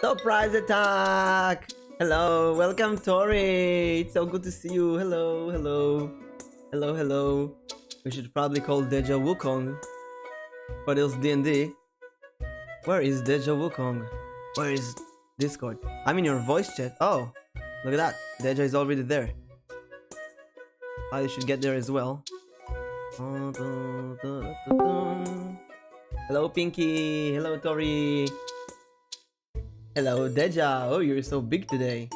Surprise attack! Hello, welcome Tori. It's so good to see you. Hello, hello. Hello, hello. We should probably call DejaWukong. What else D&D? Where is DejaWukong? Where is Discord? I'm in your voice chat. Oh, look at that. Deja is already there. I should get there as well. Hello Pinky. Hello Tori. Hello Deja. Oh, you're so big today.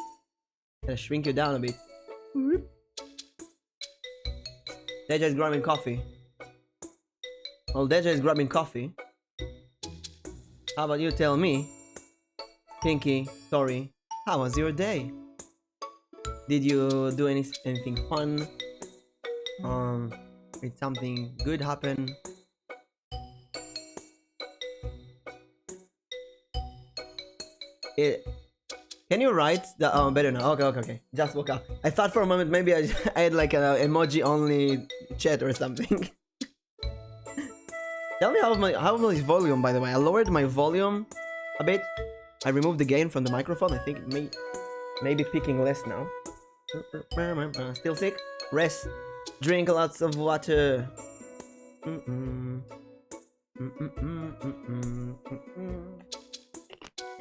Gotta shrink you down a bit. Deja is grabbing coffee. Well, Deja is grabbing coffee. How about you tell me, Pinky, Tori, how was your day? Did you do anything fun? Did something good happen? Can you write the better now? Okay. Just woke up. I thought for a moment maybe I had like an emoji only chat or something. Tell me how my volume, by the way. I lowered my volume a bit. I removed the gain from the microphone. I think it may be picking less now. Still sick? Rest. Drink lots of water.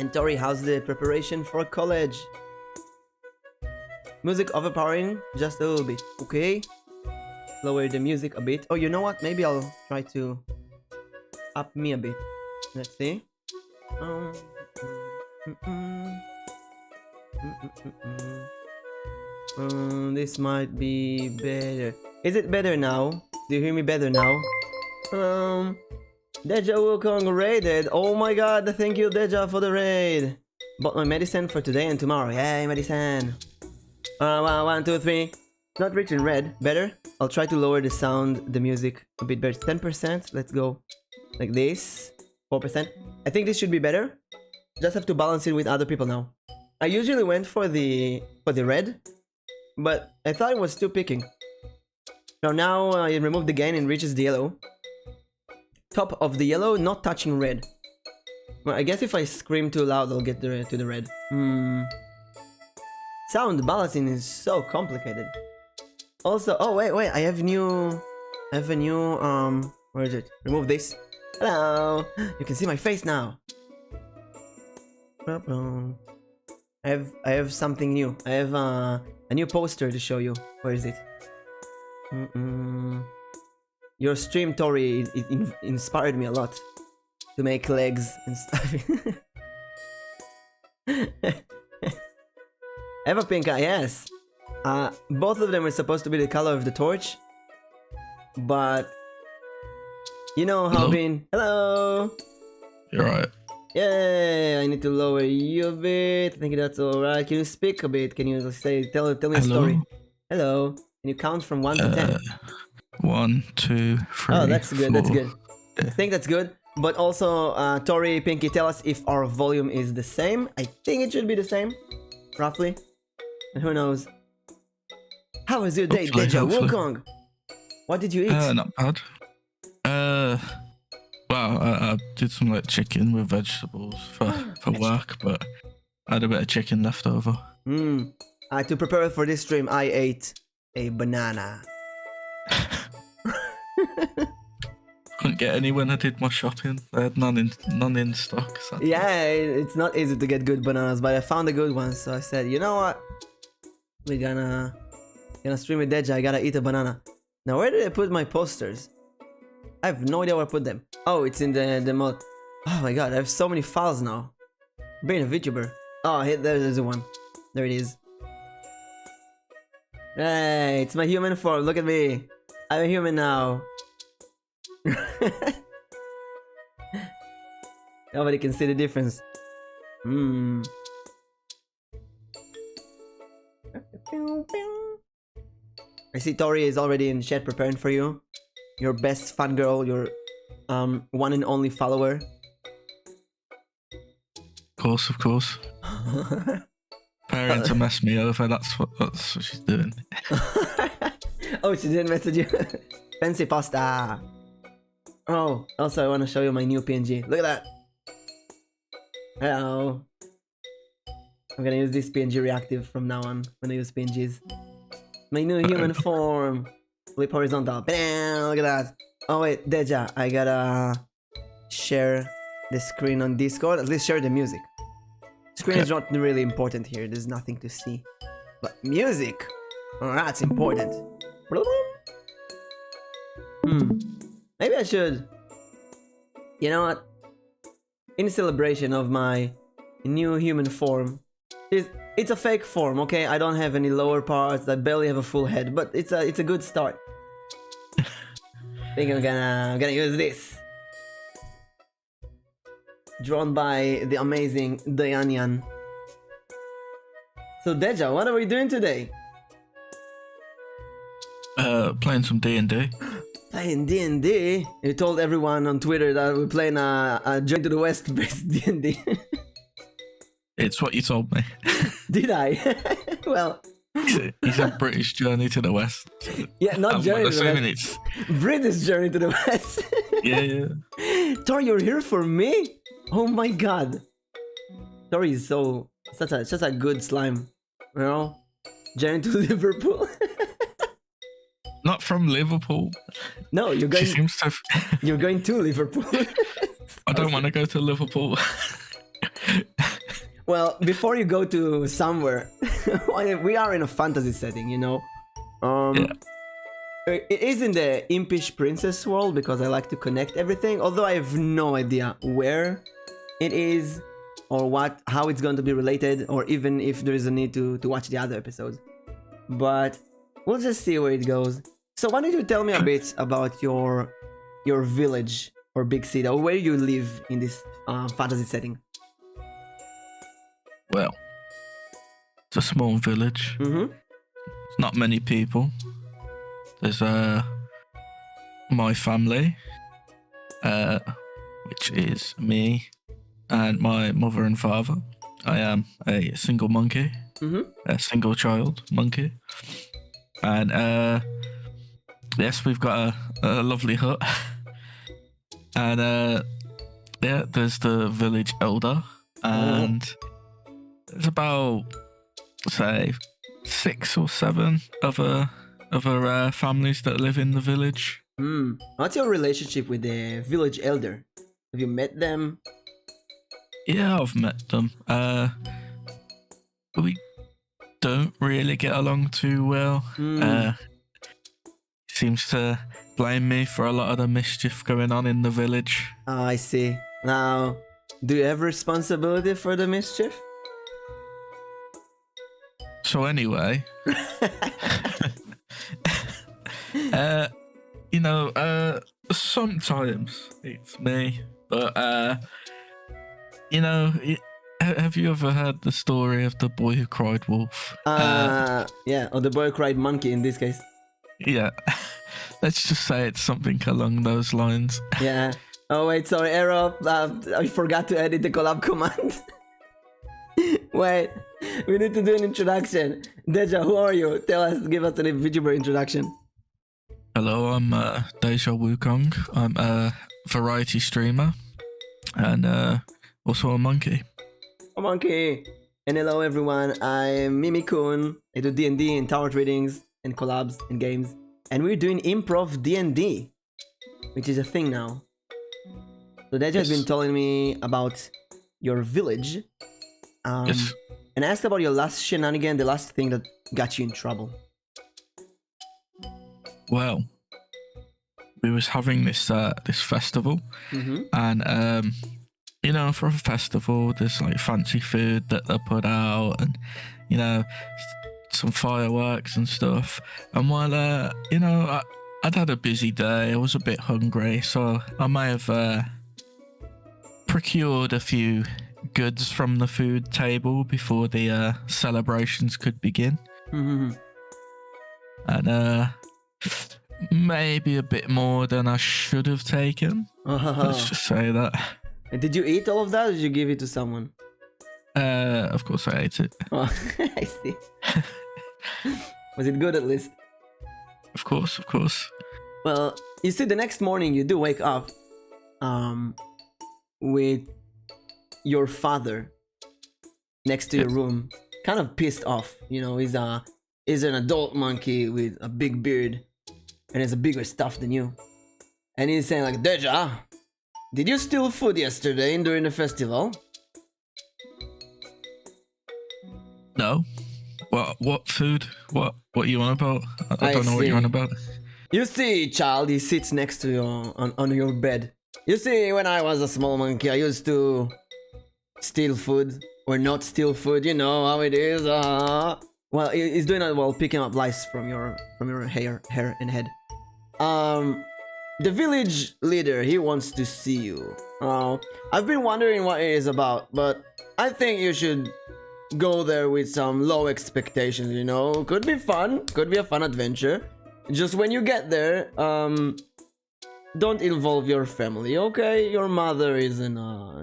And Tori, how's the preparation for college? Music overpowering just a little bit. Okay. Lower the music a bit. Oh, you know what? Maybe I'll try to up me a bit. Let's see. This might be better. Is it better now? Do you hear me better now? DejaWukong raided. Oh my god, thank you Deja for the raid. Bought my medicine for today and tomorrow. Yay, medicine. 1, 2, 3. Not rich in red. Better? I'll try to lower the sound, the music a bit better. 10%. Let's go like this. 4%. I think this should be better. Just have to balance it with other people now. I usually went for the red, but I thought it was still picking. So now I remove the gain and reaches the yellow. Top of the yellow, not touching red. Well, I guess if I scream too loud, I'll get to the red. Sound balancing is so complicated. Also, oh wait, I have a new, where is it? Remove this. Hello, you can see my face now. I have something new. I have a new poster to show you. Where is it? Your stream, Tori, it inspired me a lot to make legs and stuff. Eva Pinka, yes. Both of them are supposed to be the color of the torch, but you know how been. Hello. You're right. Yay! I need to lower you a bit. I think that's alright. Can you speak a bit? Can you tell me a story? Hello. Can you count from 1 to 10? 1, 2, 3. Oh, that's good. 4. That's good. I think that's good. But also, Tori, Pinky, tell us if our volume is the same. I think it should be the same, roughly. And who knows? How was your day, DejaWukong? What did you eat? Not bad. Well, I did some like chicken with vegetables for work, but I had a bit of chicken left over. To prepare for this stream, I ate a banana. Couldn't get any when I did my shopping. I had none in stock. So yeah, it's not easy to get good bananas, but I found a good one, so I said, you know what? We're gonna stream with Deja. I gotta eat a banana. Now, where did I put my posters? I have no idea where I put them. Oh, it's in the mod. Oh my god, I have so many files now. Being a VTuber. Oh, there's the one. There it is. Hey, it's my human form. Look at me. I'm a human now. Nobody can see the difference. I see Tori is already in chat preparing for you. Your best fangirl, your one and only follower. Of course. Parent to mess me over. That's what she's doing. Oh, she didn't message you. Fancy pasta. Oh, also I want to show you my new PNG. Look at that. Hello. I'm gonna use this PNG reactive from now on when I use PNGs. My new human form. Flip horizontal. Bam! Look at that. Oh wait, Deja, I gotta share the screen on Discord. At least share the music. Screen is not really important here. There's nothing to see. But music! Oh, that's important. Maybe I should... You know what? In celebration of my new human form. It's a fake form, okay? I don't have any lower parts. I barely have a full head. But it's a good start. I think I'm gonna use this. Drawn by the amazing Dayanyan. So Deja, what are we doing today? Playing some D&D. Playing D&D? You told everyone on Twitter that we're playing a Journey to the West based D&D. It's what you told me. Did I? Well... It's a British Journey to the West. Yeah, not Journey to the West. It's... British Journey to the West. Yeah. Tori, you're here for me? Oh my god. Tori is such a good slime. You know? Journey to Liverpool. Not from Liverpool. No, you're going. She seems to. You're going to Liverpool. I don't want to go to Liverpool. Well, before you go to somewhere, we are in a fantasy setting, you know. Yeah. It is in the Impish princess world because I like to connect everything. Although I have no idea where it is, or how it's going to be related, or even if there is a need to watch the other episodes. But we'll just see where it goes. So why don't you tell me a bit about your village or big city, or where you live in this fantasy setting? Well, it's a small village. There's not many people. There's my family, which is me and my mother and father. I am a single monkey, a single child monkey. And yes, we've got a lovely hut. And yeah, there's the village elder, and there's about, say, 6 or 7 other families that live in the village. What's your relationship with the village elder? Have you met them? Yeah, I've met them. We don't really get along too well. Seems to blame me for a lot of the mischief going on in the village. Oh, I see. Now, do you have responsibility for the mischief? So anyway, sometimes it's me, but have you ever heard the story of the boy who cried wolf? Yeah, or the boy who cried monkey in this case. Yeah, let's just say it's something along those lines. Yeah. Oh wait, sorry, error. I forgot to edit the collab command. Wait, we need to do an introduction. Deja, who are you? Give us a VTuber introduction. Hello, I'm DejaWukong. I'm a variety streamer and also a monkey. A monkey. And hello everyone, I'm Mimikun. I do D&D and tarot readings and collabs and games. And we're doing improv D&D, which is a thing now. So Deja has been telling me about your village. Yes. And I asked about your last shenanigan, the last thing that got you in trouble. Well, we was having this festival, and for a festival, there's like fancy food that they put out, and some fireworks and stuff. And while I'd had a busy day, I was a bit hungry, so I may have procured a few goods from the food table before the celebrations could begin. And maybe a bit more than I should have taken. Let's just say that. And did you eat all of that, or did you give it to someone? Of course I ate it. Oh, I see. Was it good at least? Of course. Well, you see, the next morning you do wake up with your father next to your room, kind of pissed off. You know, he's an adult monkey with a big beard and has a bigger stuff than you. And he's saying like, Deja, did you steal food yesterday during the festival? No. What food? What are you on about? I don't know what you're on about. You see, child, he sits next to you on your bed. You see, when I was a small monkey, I used to steal food or not steal food. You know how it is. Well, he's doing it while picking up lice from your hair and head. The village leader, he wants to see you. I've been wondering what it is about, but I think you should go there with some low expectations. You know, could be fun, could be a fun adventure. Just when you get there, don't involve your family, okay? Your mother isn't,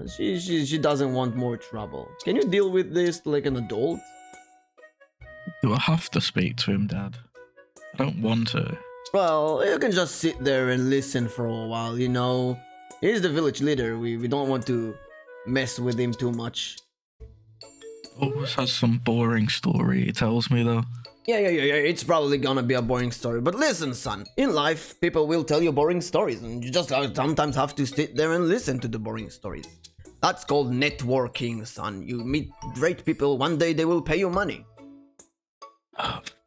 she doesn't want more trouble. Can you deal with this like an adult? Do I have to speak to him, Dad? I don't want to. Well, you can just sit there and listen for a while, you know? He's the village leader, we don't want to mess with him too much. Always has some boring story, he tells me though. Yeah, it's probably gonna be a boring story. But listen, son, in life, people will tell you boring stories, and you just sometimes have to sit there and listen to the boring stories. That's called networking, son. You meet great people, one day they will pay you money.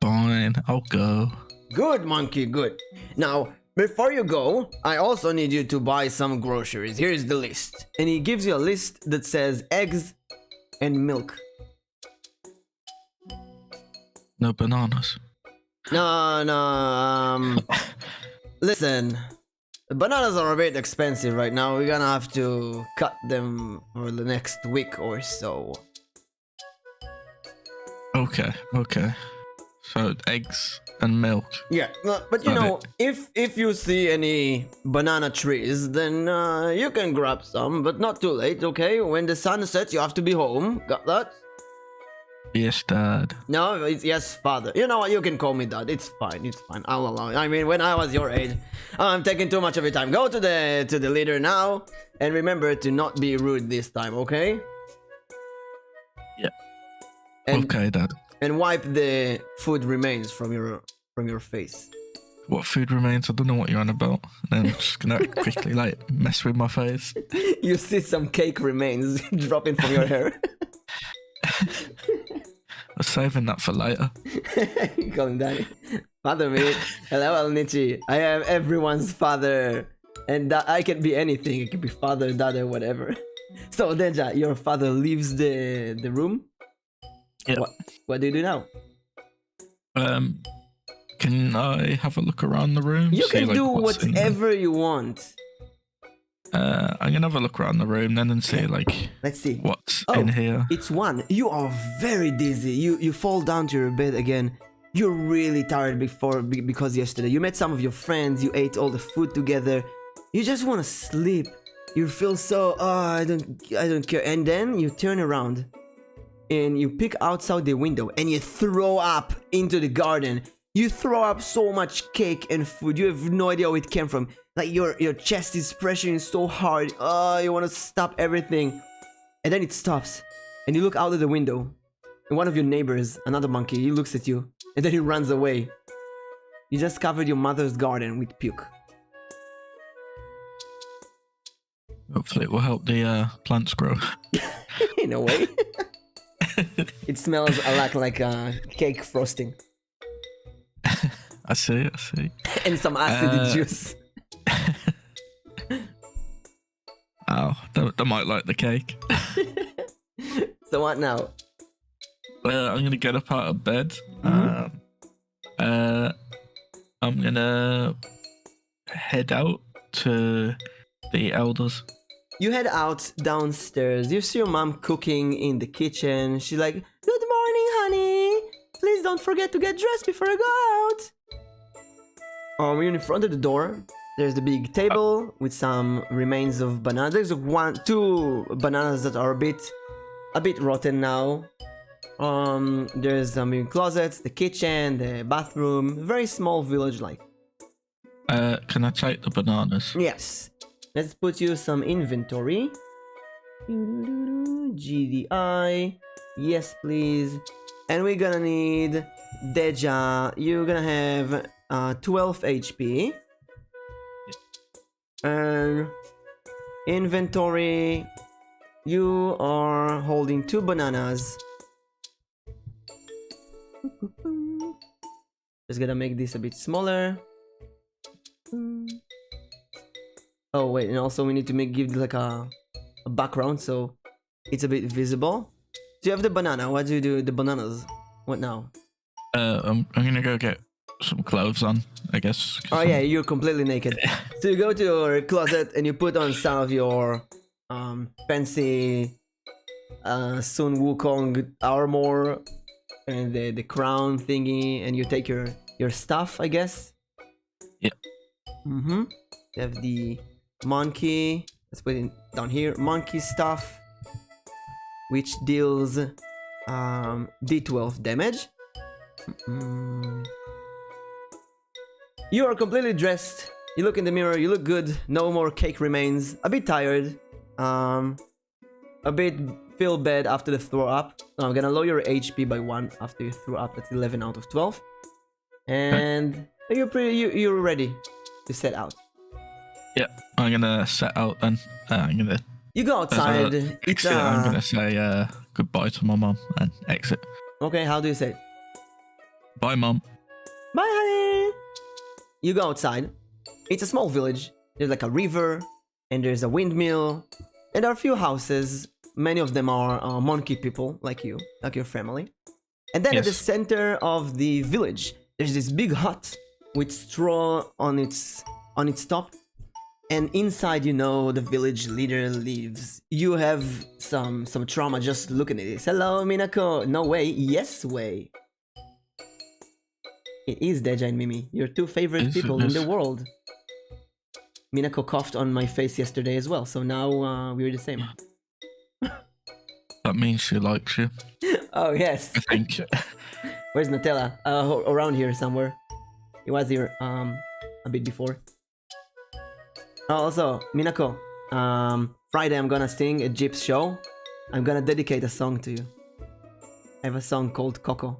Fine, I'll go. Good, monkey, good. Now, before you go, I also need you to buy some groceries. Here's the list. And he gives you a list that says eggs and milk. No bananas. No, listen, bananas are a bit expensive right now. We're gonna have to cut them for the next week or so. Okay. So eggs and milk. Yeah, but you know, if you see any banana trees, then you can grab some, but not too late, okay? When the sun sets, you have to be home. Got that? Yes, Dad. No, it's yes, father. You know what? You can call me Dad. It's fine. I'll allow it. I mean, when I was your age, I'm taking too much of your time. Go to the leader now, and remember to not be rude this time, okay? Yeah. And, okay, Dad. And wipe the food remains from your face. What food remains? I don't know what you're on about. And I'm just gonna quickly like mess with my face. You see some cake remains dropping from your hair. I'm saving that for later. You call him Daddy. Father, mate. Hello, Alnichi. I am everyone's father. And I can be anything. It can be father, dad, or whatever. So, Deja, your father leaves the room? Yeah. What do you do now? Can I have a look around the room? You can do whatever you want. I'm gonna have a look around the room then and see let's see what's in here. It's one. You are very dizzy. You fall down to your bed again. You're really tired because yesterday you met some of your friends. You ate all the food together. You just want to sleep. You feel so I don't care. And then you turn around and you peek outside the window and you throw up into the garden. You throw up so much cake and food. You have no idea where it came from. Like your chest is pressuring so hard. You want to stop everything. And then it stops. And you look out of the window. And one of your neighbors, another monkey, he looks at you. And then he runs away. You just covered your mother's garden with puke. Hopefully it will help the plants grow. In a way. It smells a lot like cake frosting. I see. And some acid juice. Oh, they might like the cake. So what now? Well, I'm gonna get up out of bed. Mm-hmm. I'm gonna head out to the elders. You head out downstairs. You see your mom cooking in the kitchen. She's like, "Good morning, honey. Please don't forget to get dressed before I go out." You're in front of the door. There's the big table with some remains of bananas. There's two bananas that are a bit rotten now. There's some closets, the kitchen, the bathroom. Very small village like. Can I take the bananas? Yes. Let's put you some inventory. GDI. Yes, please. And we're gonna need Deja. You're gonna have 12 HP. And inventory. You are holding 2 bananas. Just gonna make this a bit smaller. Oh wait, and also we need to give like a background so it's a bit visible. So you have the banana. What do you do with the bananas? What now? I'm gonna go get some clothes on, I guess. Oh yeah, you're completely naked. So you go to your closet and you put on some of your fancy Sun Wukong armor and the crown thingy, and you take your stuff, I guess. Yeah. You have the monkey. Let's put it down here. Monkey stuff, which deals D12 damage. You are completely dressed. You look in the mirror. You look good. No more cake remains. A bit tired. A bit feel bad after the throw up. So I'm gonna lower your HP by 1 after you throw up. That's 11 out of 12. And you're ready to set out. Yeah, I'm gonna set out then. You go outside. I'm gonna say goodbye to my mom and exit. Okay, how do you say it? Bye, mom. Bye, honey. You go outside. It's a small village. There's like a river, and there's a windmill, and there are a few houses. Many of them are monkey people, like you, like your family. And then at the center of the village, there's this big hut with straw on its top. And inside, you know, the village leader lives. You have some trauma just looking at this. Hello, Minako. No way. Yes way. It is Deja and Mimi, your 2 favorite people in the world. Minako coughed on my face yesterday as well, so now we're the same. That means she likes you. Oh, yes. I think. Where's Nutella? Around here somewhere. He was here a bit before. Also, Minako, Friday I'm gonna sing a Gyp's show. I'm gonna dedicate a song to you. I have a song called Coco,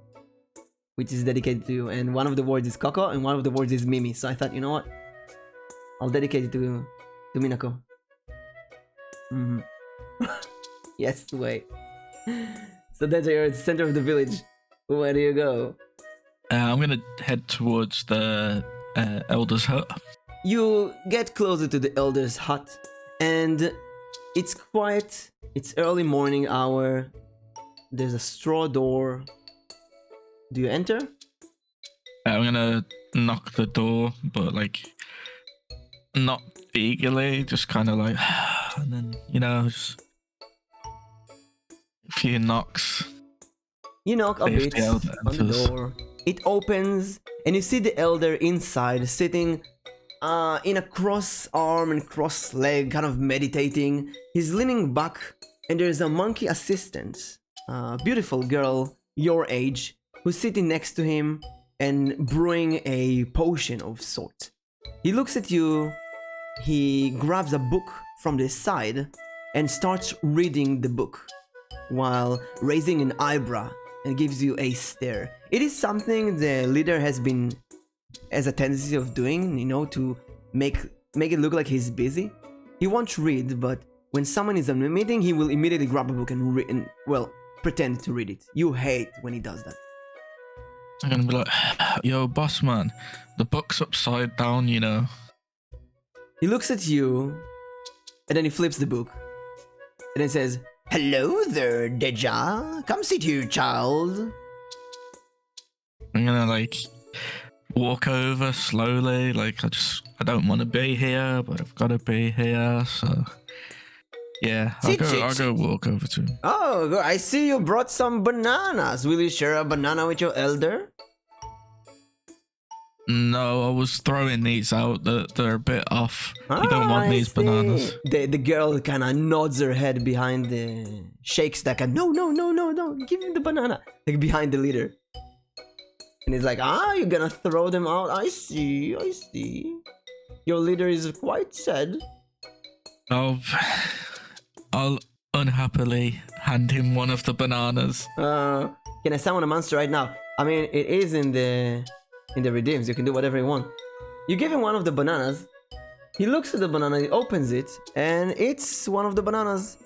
which is dedicated to you, and one of the words is Coco and one of the words is Mimi. So I thought, you know what? I'll dedicate it to Minako. Yes, wait. So that's you're at the center of the village. Where do you go? I'm gonna head towards the elder's hut. You get closer to the elder's hut, and it's quiet. It's early morning hour. There's a straw door. Do you enter? I'm gonna knock the door, but like not eagerly, just kind of like, and then just a few knocks. You knock a bit on the door. It opens, and you see the elder inside, sitting in a cross-arm and cross-leg, kind of meditating. He's leaning back, and there's a monkey assistant, a beautiful girl your age, who's sitting next to him and brewing a potion of sort. He looks at you, he grabs a book from the side and starts reading the book while raising an eyebrow and gives you a stare. It is something the leader has a tendency of doing, to make it look like he's busy. He won't read, but when someone is in a meeting, he will immediately grab a book and pretend to read it. You hate when he does that. I'm gonna be like, yo, boss man, the book's upside down, He looks at you, and then he flips the book, and then says, "Hello there, Deja. Come sit here, child." I'm gonna walk over slowly, I don't want to be here, but I've got to be here, so yeah, I'll go walk over to him. Oh, I see you brought some bananas. Will you share a banana with your elder? No, I was throwing these out. They're a bit off. You don't want these bananas. The girl kind of nods her head behind the shakes that no, give him the banana. Like behind the leader. And he's like, you're gonna throw them out? I see. Your leader is quite sad. I'll unhappily hand him one of the bananas. Can I summon a monster right now? I mean, it is in the redeems. You can do whatever you want. You give him one of the bananas. He looks at the banana, he opens it, and it's one of the bananas.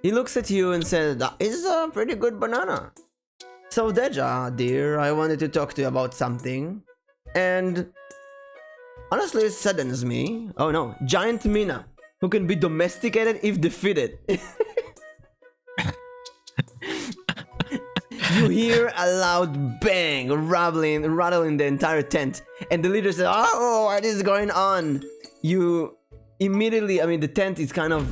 He looks at you and says, "That is a pretty good banana." So Deja, dear, I wanted to talk to you about something. And honestly, it saddens me. Oh no, Giant Mina, who can be domesticated if defeated. You hear a loud bang, rattling the entire tent, and the leader says, "Oh, what is going on?" You immediately, I mean, the tent is kind of,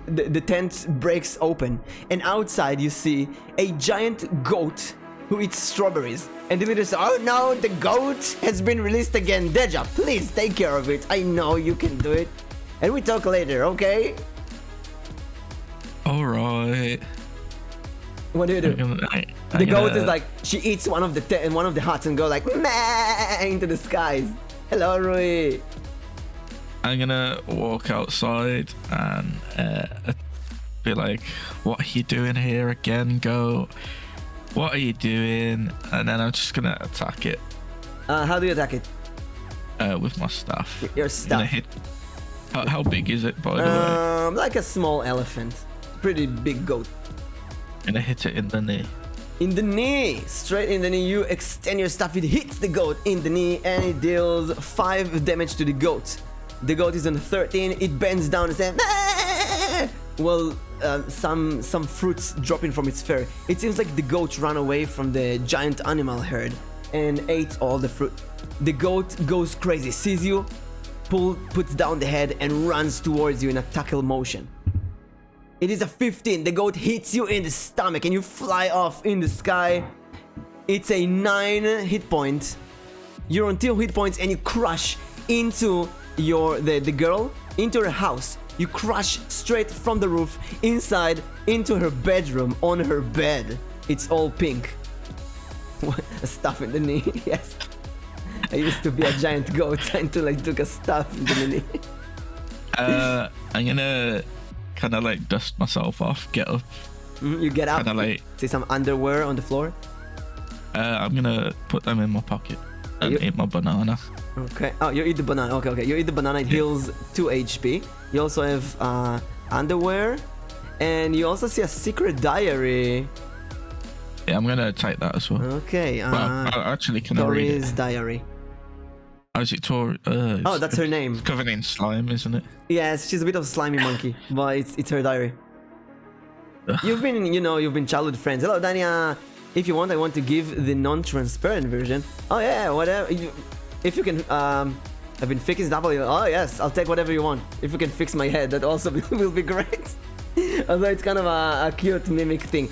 the tent breaks open, and outside you see a giant goat who eats strawberries. And the leader says, "Oh no, the goat has been released again. Deja, please take care of it. I know you can do it. And we talk later, okay?" Alright. What do you do? The goat is like, she eats one of the huts and go like, "Meh," into the skies. Hello, Rui. I'm gonna walk outside and be like, "What are you doing here again, goat? What are you doing?" And then I'm just gonna attack it. How do you attack it? With my staff. Your staff. How big is it, by the way? Like a small elephant. Pretty big goat. I'm gonna hit it in the knee. In the knee! Straight in the knee. You extend your staff. It hits the goat in the knee and it deals 5 damage to the goat. The goat is on 13. It bends down and says, "Ah!" Well, some fruits dropping from its fur. It seems like the goat ran away from the giant animal herd and ate all the fruit. The goat goes crazy, sees you, puts down the head and runs towards you in a tackle motion. It is a 15. The goat hits you in the stomach and you fly off in the sky. It's a 9 hit point. You're on 2 hit points and you crush into the girl, into her house. You crush straight from the roof inside into her bedroom on her bed. It's all pink. A stuff in the knee. Yes. I used to be a giant goat until I took a stuff in the knee. I'm gonna kind of like dust myself off, get up. You get up. Kind of like see some underwear on the floor. I'm gonna put them in my pocket and eat my banana. Okay. Oh, you eat the banana. Okay. You eat the banana. It heals 2 HP. You also have underwear, and you also see a secret diary. Yeah, I'm gonna take that as well. Okay. Well, actually, can I read it? Tori's diary. Oh, is it Tori? Oh, that's her name. It's covered in slime, isn't it? Yes, she's a bit of a slimy monkey, but it's her diary. You've been childhood friends. Hello, Dania. If you want, I want to give the non-transparent version. Oh yeah, whatever. If you can, I've been fixing it up a little. Oh yes, I'll take whatever you want. If you can fix my head, that also will be great. Although it's kind of a cute mimic thing.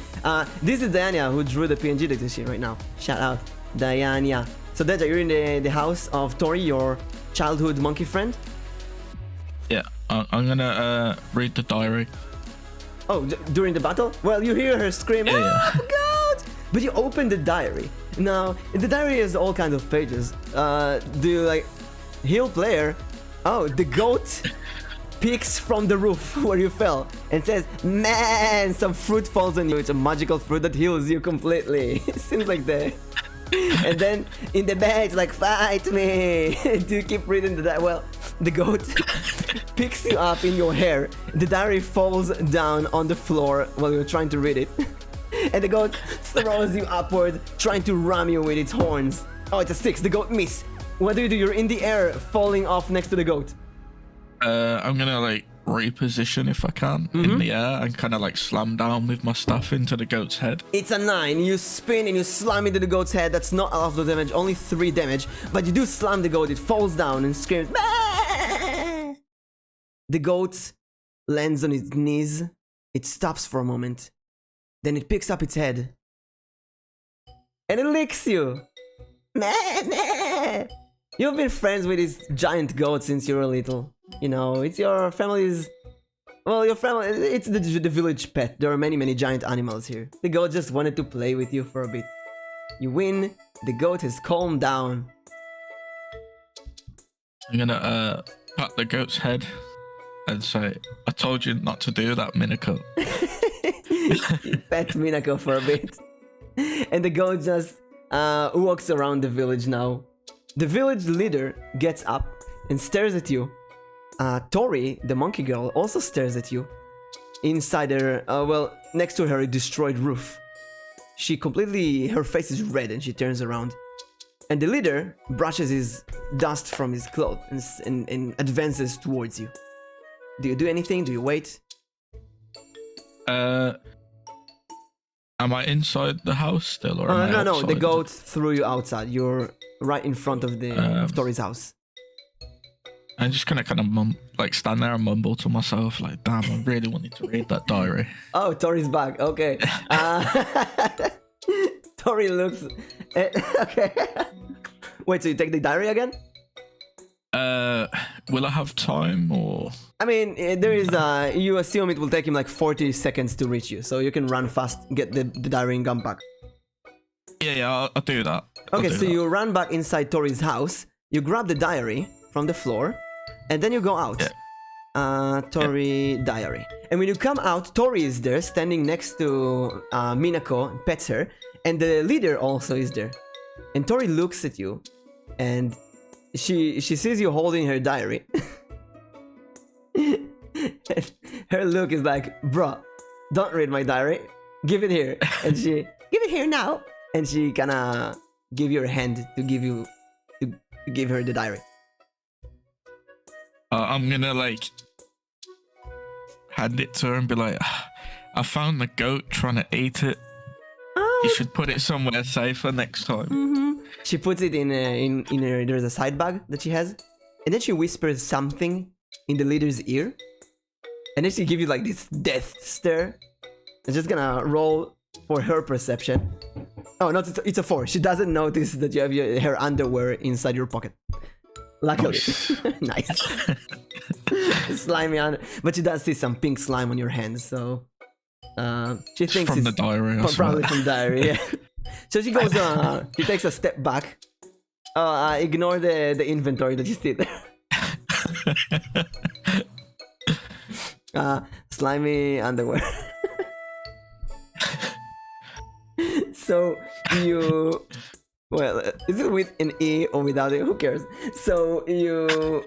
This is Diana who drew the PNG that you see right now. Shout out, Diana. So Deja, you're in the house of Tori, your childhood monkey friend? Yeah, I'm gonna read the diary. Oh, during the battle? Well, you hear her scream, Yeah. "Oh God!" But you open the diary. Now, the diary has all kinds of pages. Do you like heal player? Oh, the goat peeks from the roof where you fell and says, "Man, some fruit falls on you. It's a magical fruit that heals you completely." It seems like that. And then in the bed, it's like, "Fight me." Do you keep reading the diary? Well, the goat picks you up in your hair. The diary falls down on the floor while you're trying to read it. And the goat throws you upward, trying to ram you with its horns. Oh, it's a 6. The goat miss. What do? You're in the air, falling off next to the goat. I'm gonna like reposition if I can in the air and kind of like slam down with my staff into the goat's head. It's a 9. You spin and you slam into the goat's head. That's not a lot of damage, only 3 damage. But you do slam the goat. It falls down and screams. Bah! The goat lands on its knees. It stops for a moment. Then it picks up its head. And it licks you. Meh, meh. You've been friends with this giant goat since you were little. You know, it's your family's... Well, your family... It's the village pet. There are many giant animals here. The goat just wanted to play with you for a bit. You win. The goat has calmed down. I'm gonna pat the goat's head and say, "I told you not to do that, Minako." You pet Minako for a bit. And the goat just walks around the village now. The village leader gets up and stares at you. Tori, the monkey girl, also stares at you. Inside her, next to her, a destroyed roof. Her face is red and she turns around. And the leader brushes his dust from his clothes and advances towards you. Do you do anything? Do you wait? Am I inside the house still, or am I no, outside? the goat threw you outside. You're right in front of of Tori's house. I'm just gonna kind of stand there and mumble to myself, like, damn, I really wanted to read that diary. Oh, Tori's back. Okay. Tori looks. Okay. Wait, so you take the diary again? Will I have time, or? I mean, there is. You assume it will take him like 40 seconds to reach you, so you can run fast, get the diary and come back. Yeah, I'll do that. Okay, so you run back inside Tori's house. You grab the diary from the floor, and then you go out. Yeah. Tori diary. And when you come out, Tori is there, standing next to Minako, pets her, and the leader also is there. And Tori looks at you, and she sees you holding her diary. Her look is like, bruh, don't read my diary. Give it here. And she, give it here now. And she kinda give you her hand to give her the diary. I'm gonna hand it to her and be like, I found the goat trying to eat it. You should put it somewhere safer next time. Mm-hmm. She puts it in her. There's a side bag that she has, and then she whispers something in the leader's ear, and then she gives you like this death stare. I'm just gonna roll for her perception. Oh no, it's a 4. She doesn't notice that you have her underwear inside your pocket. Luckily, nice. Slimy under, but she does see some pink slime on your hands, so she thinks from it's the diary. probably from diary. Yeah. So she goes. She takes a step back. Ignore the inventory that you see there. Slimy underwear. So you. Well, is it with an E or without it? Who cares? So the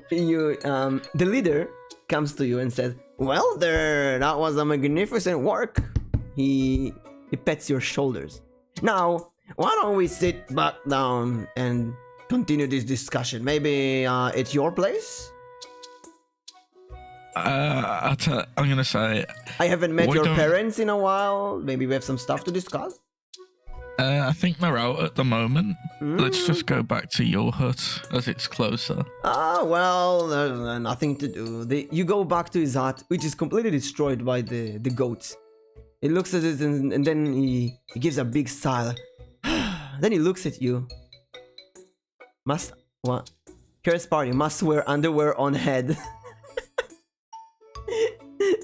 leader comes to you and says, "Well, that was a magnificent work." He pets your shoulders. Now, why don't we sit back down and continue this discussion? Maybe at your place? I'm gonna say I haven't met your parents in a while. Maybe we have some stuff to discuss. I think they're out at the moment. Let's just go back to your hut as it's closer. Well, there's nothing to do. You go back to his hut, which is completely destroyed by the goats. He looks at it and then he gives a big sigh. Then he looks at you. What? Curse party must wear underwear on head.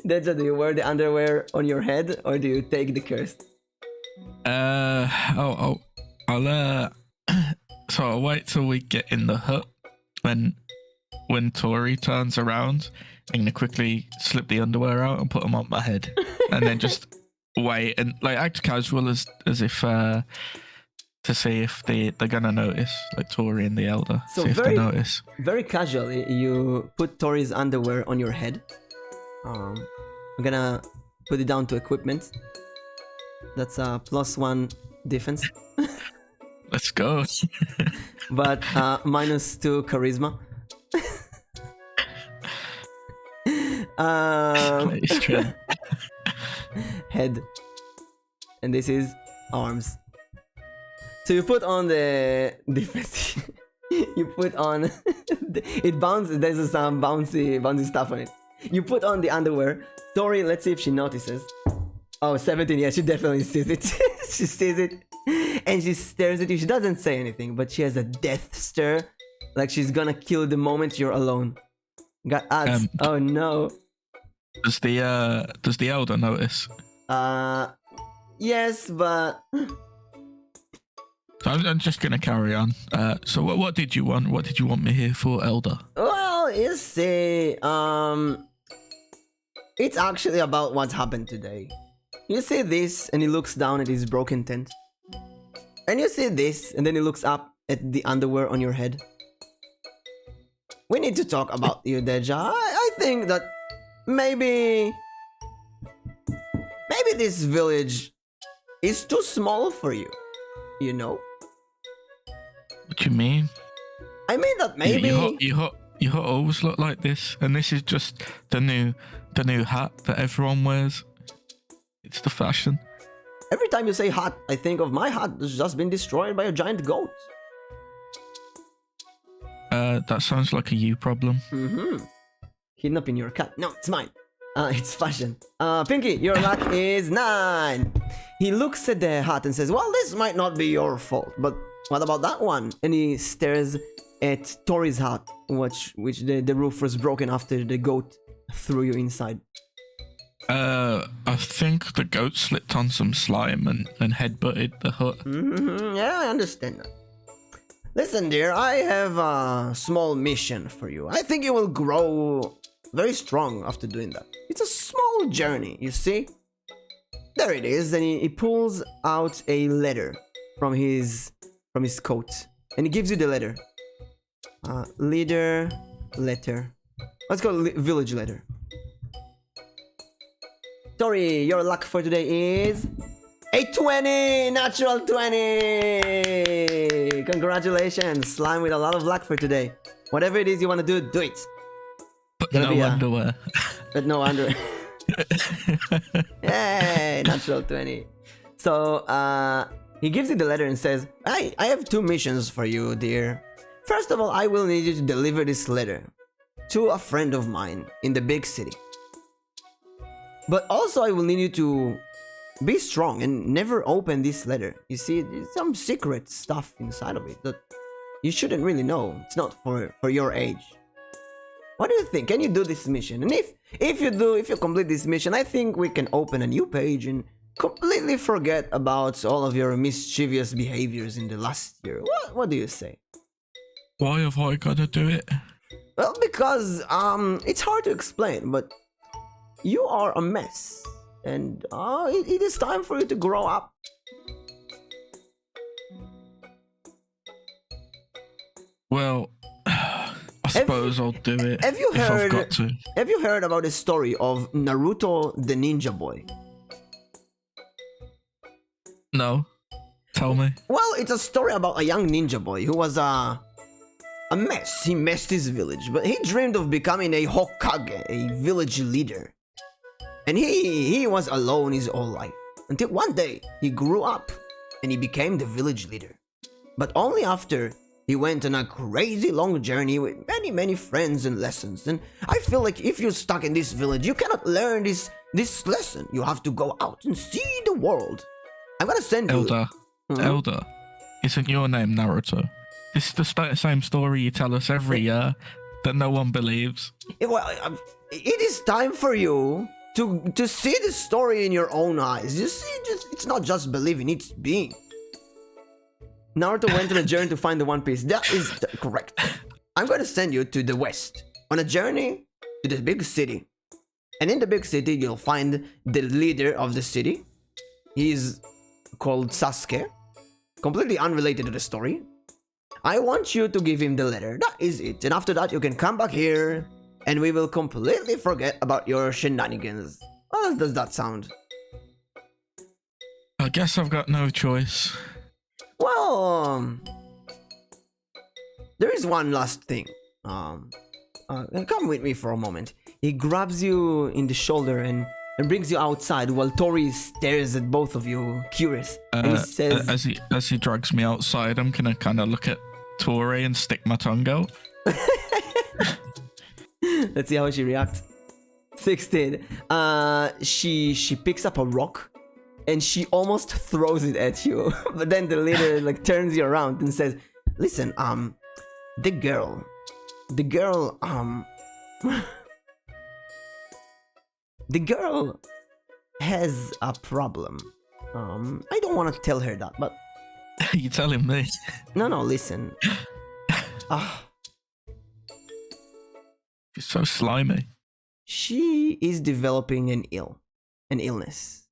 Deja, do you wear the underwear on your head or do you take the curse? I'll so I'll wait till we get in the hut. When Tori turns around, I'm gonna quickly slip the underwear out and put them on my head, and then just wait and act casual as if to see if they're gonna notice, like Tori and the elder. So see if they notice. Very casually, you put Tori's underwear on your head. I'm gonna put it down to equipment. That's a +1 defense. Let's go. But -2 charisma. Head. And this is arms. So you put on the defense. You put on it bounces. There's some bouncy stuff on it. You put on the underwear. Tori, let's see if she notices. Oh, 17, yeah, she definitely sees it. She sees it, and she stares at you. She doesn't say anything, but she has a death stare, like she's gonna kill the moment you're alone. Got ads. Oh no. Does the elder notice? Yes, but So I'm just gonna carry on. So what did you want? What did you want me here for, elder? well, you see, It's actually about what happened today. You see this, and he looks down at his broken tent. And you see this, and then he looks up at the underwear on your head. We need to talk about you, Deja. I think that maybe this village is too small for you. You know? What do you mean? I mean that maybe Your hut always look like this, and this is just the new hat that everyone wears. It's the fashion. every time you say hat, I think of my hat that's just been destroyed by a giant goat. That sounds like a you problem. Kidnapping your cat. No, it's mine. It's fashion. Pinky, your luck is 9. He looks at the hat and says, well, this might not be your fault, but what about that one? And he stares at Tori's hat, which the roof was broken after the goat threw you inside. I think the goat slipped on some slime and headbutted the hut. Yeah, I understand that. Listen, dear, I have a small mission for you. I think you will grow very strong after doing that. It's a small journey, you see? There it is, and he pulls out a letter from his coat, and he gives you the letter. Leader letter. Let's go village letter. Tori, your luck for today is a 20! Natural 20! Congratulations! Slime with a lot of luck for today. Whatever it is you want to do, do it. But no underwear. But no underwear. Yay! Natural 20. So, he gives you the letter and says, I have 2 missions for you, dear. First of all, I will need you to deliver this letter to a friend of mine in the big city. But also, I will need you to be strong and never open this letter. You see, there's some secret stuff inside of it that you shouldn't really know. It's not for your age. What do you think? Can you do this mission? And if you complete this mission, I think we can open a new page and completely forget about all of your mischievous behaviors in the last year. What do you say? Why have I got to do it? Well, because it's hard to explain, but you are a mess, and it is time for you to grow up. Well, I suppose I'll do it. Have you if I've got to. Have you heard about the story of Naruto the Ninja Boy? No. Tell me. Well, it's a story about a young ninja boy who was a mess. He messed his village, but he dreamed of becoming a Hokage, a village leader. And he was alone his whole life. Until one day, he grew up and he became the village leader. But only after he went on a crazy long journey with many friends and lessons. And I feel like if you're stuck in this village, you cannot learn this lesson. You have to go out and see the world. I'm gonna send you... Elder, isn't your name Naruto? This is the same story you tell us every year that no one believes. Well, it is time for you to see the story in your own eyes. You see, it's not just believing, it's being. Naruto went on a journey to find the One Piece. That is correct. I'm going to send you to the west on a journey to the big city. And in the big city, you'll find the leader of the city. He's called Sasuke. Completely unrelated to the story. I want you to give him the letter. That is it. And after that, you can come back here and we will completely forget about your shenanigans. How does that sound? I guess I've got no choice. Well, there is one last thing. Come with me for a moment. He grabs you in the shoulder and brings you outside while Tori stares at both of you, curious. And he says, as he drags me outside, I'm gonna kind of look at Tori and stick my tongue out. Let's see how she reacts. 16. She picks up a rock and she almost throws it at you. But then the leader like turns you around and says, "Listen, the girl, the girl has a problem. I don't want to tell her that, but..." You telling me? No, listen. She's so slimy. she is developing an illness.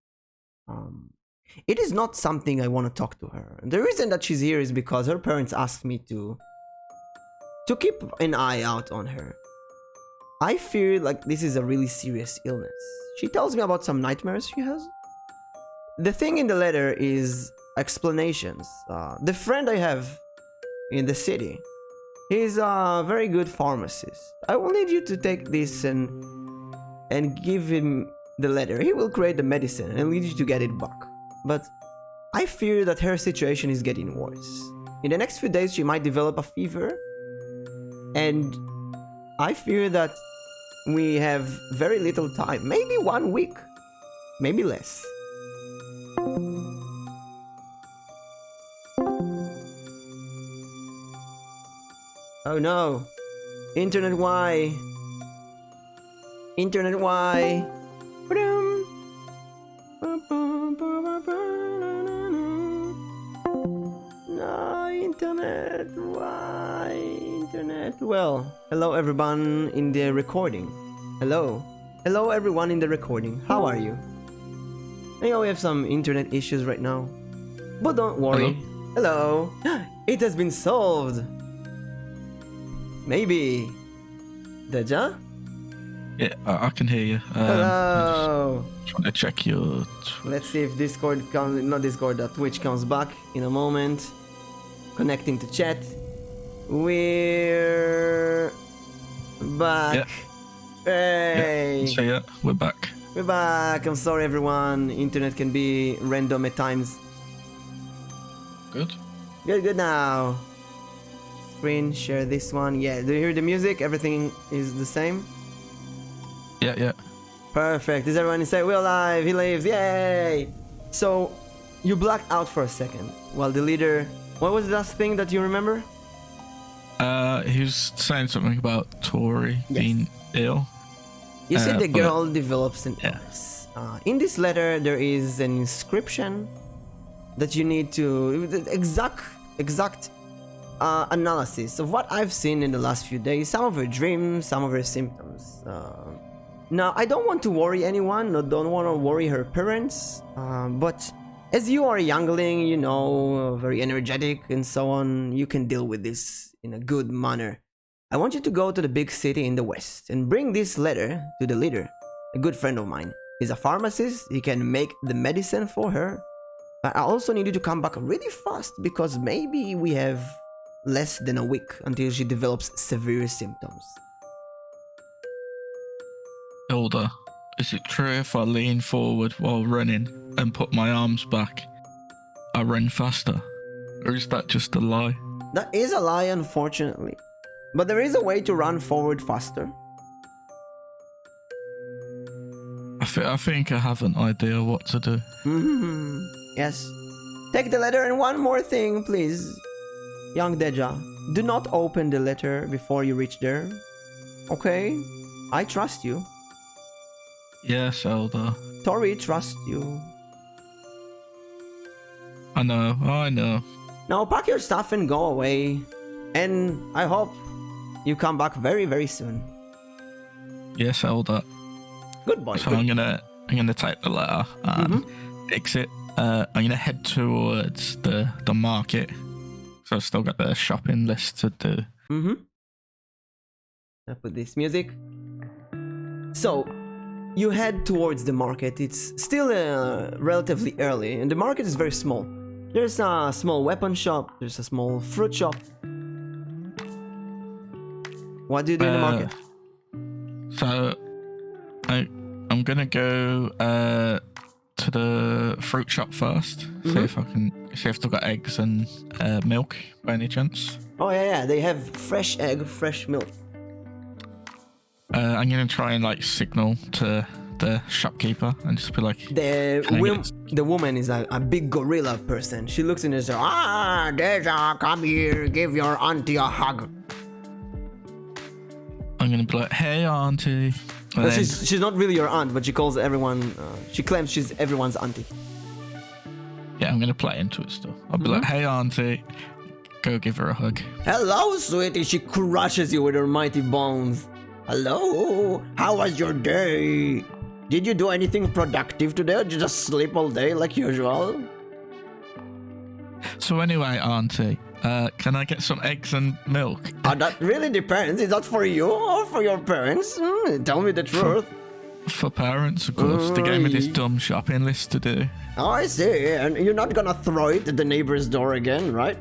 It is not something I want to talk to her. The reason that she's here is because her parents asked me to keep an eye out on her. I fear like this is a really serious illness. She tells me about some nightmares she has. The thing in the letter is explanations. The friend I have in the city, he's a very good pharmacist. I will need you to take this and give him the letter. He will create the medicine and I'll need you to get it back. But I fear that her situation is getting worse. In the next few days she might develop a fever, and I fear that we have very little time. Maybe 1 week, maybe less. Oh no! Internet Y! Internet Y! No, internet, why? Internet. Well, hello everyone in the recording. Hello. Hello everyone in the recording. How are you? I know we have some internet issues right now, but don't worry. Hello. It has been solved. Maybe. Deja? Yeah, I can hear you. Hello. Trying to check your... Let's see if Discord comes, not Discord, Twitch comes back in a moment. Connecting to chat. We're back. Yeah. Hey. Yeah. So yeah, we're back. We're back. I'm sorry everyone. Internet can be random at times. Good. Good now. Screen share this one. Yeah, do you hear the music? Everything is the same? Yeah. Perfect. Does everyone say we're alive? He lives. Yay! So you blacked out for a second while the leader. What was the last thing that you remember? He was saying something about Tori being ill. You said the girl develops an illness. In this letter, there is an inscription that you need to exact analysis of what I've seen in the last few days. Some of her dreams, some of her symptoms. Now, I don't want to worry anyone, no, don't want to worry her parents, but as you are a youngling, you know, very energetic and so on, you can deal with this in a good manner. I want you to go to the big city in the west and bring this letter to the leader, a good friend of mine. He's a pharmacist, he can make the medicine for her, but I also need you to come back really fast because maybe we have less than a week until she develops severe symptoms. Elder, is it true if I lean forward while running and put my arms back, I run faster? Or is that just a lie? That is a lie, unfortunately. But there is a way to run forward faster. I think I have an idea what to do. Yes. Take the letter, and one more thing, please. Young Deja, do not open the letter before you reach there. Okay? I trust you. Yes, Elder. Tori trusts you. I know. Now pack your stuff and go away. And I hope you come back very, very soon. Yes, Elder. Good boy. So good. I'm gonna take the letter and exit. I'm gonna head towards the market. So I've still got the shopping list to do. I'll put this music. So you head towards the market. It's still relatively early, and the market is very small. There's a small weapon shop. There's a small fruit shop. What do you do in the market? So I'm gonna go to the fruit shop first. See if they've got eggs and milk by any chance. Oh yeah, they have fresh egg, fresh milk. I'm gonna try and like signal to the shopkeeper and just be like, the woman is a big gorilla person. She looks in and says, Deja, come here, give your auntie a hug. I'm gonna be like, hey auntie. Well, she's not really your aunt, but she calls everyone, she claims she's everyone's auntie. Yeah, I'm gonna play into it still. I'll be like, hey auntie, go give her a hug. Hello, sweetie. She crushes you with her mighty bones. Hello, how was your day? Did you do anything productive today or did you just sleep all day like usual? So anyway, Auntie, can I get some eggs and milk? That really depends. Is that for you or for your parents? Tell me the truth. For parents, of course. They gave me this dumb shopping list to do. Oh, I see. And you're not gonna throw it at the neighbor's door again, right?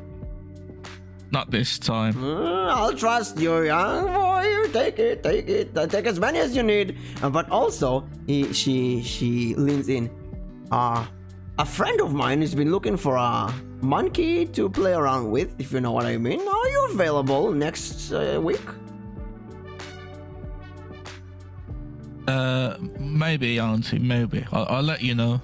Not this time. I'll trust you, young boy. Take it. Take as many as you need. But also, she leans in. A friend of mine has been looking for a monkey to play around with, if you know what I mean. Are you available next week? Maybe, Auntie, maybe. I'll let you know.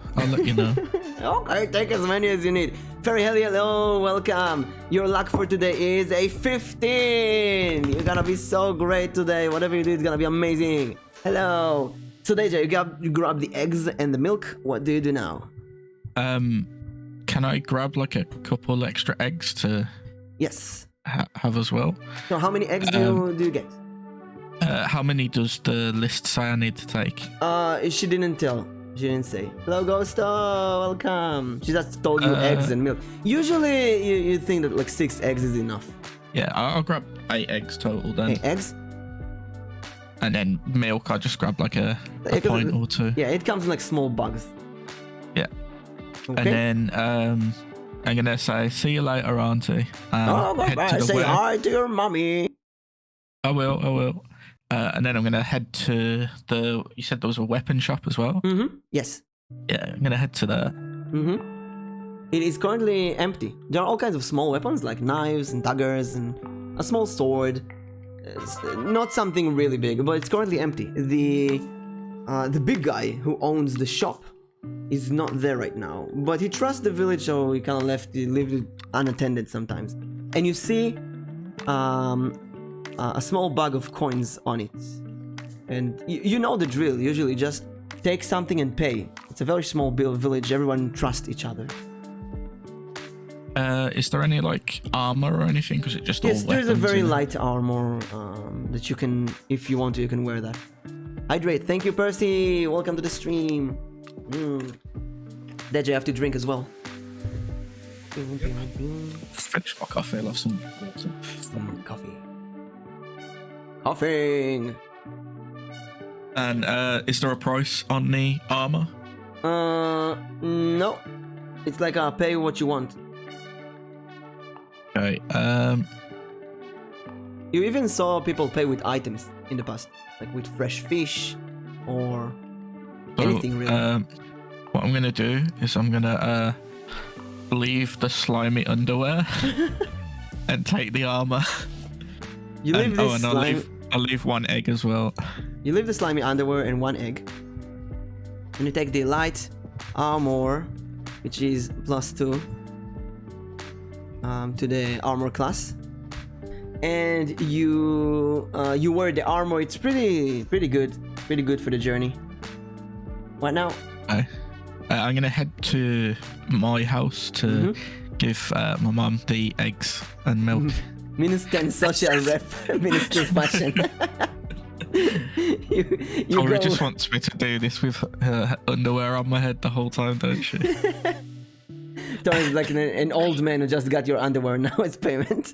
Okay, take as many as you need. Very hello, welcome. Your luck for today is a 15. You're gonna be so great today. Whatever you do is gonna be amazing. Hello. So Deja, you grab the eggs and the milk. What do you do now? Can I grab like a couple extra eggs to Yes. have as well? So how many eggs do you get? How many does the list say I need to take? She didn't tell. She didn't say. Hello, Ghosto. Welcome. She just told you eggs and milk. Usually, you think that like 6 eggs is enough. Yeah, I'll grab 8 eggs total then. 8 eggs? And then milk, I'll just grab like a pint or 2. Yeah, it comes in like small bugs. Yeah. Okay. And then I'm gonna say, see you later, Auntie. Bye. Say hi to your mommy. I will. And then I'm going to head to you said there was a weapon shop as well? Mm-hmm. Yes. Yeah, I'm going to head to there. Mm-hmm. It is currently empty. There are all kinds of small weapons like knives and daggers and a small sword. It's not something really big, but it's currently empty. The big guy who owns the shop is not there right now, but he trusts the village, so he kind of left it unattended sometimes. And you see a small bag of coins on it, and you know the drill. Usually just take something and pay. It's a very small village. Everyone trusts each other. Is there any like armor or anything? Because it just yes, all there's a weapons, very light armor that you can, if you want to, you can wear that. Hydrate. Thank you, Percy. Welcome to the stream. Deja, you have to drink as well. Finish my coffee. I'll have some coffee. Coughing. And is there a price on the armor? No. It's like pay what you want. Okay. You even saw people pay with items in the past, like with fresh fish or anything really. What I'm gonna do is I'm gonna leave the slimy underwear and take the armor. You leave this I'll leave 1 egg as well. You leave the slimy underwear and 1 egg. And you take the light armor, which is +2 to the armor class. And you wear the armor. It's pretty good for the journey. What now? Okay. I'm gonna head to my house to give my mum the eggs and milk. -10 social rep, Minister Fashion. Tori just wants me to do this with her underwear on my head the whole time, don't she? Tori's like an old man who just got your underwear. Now it's payment.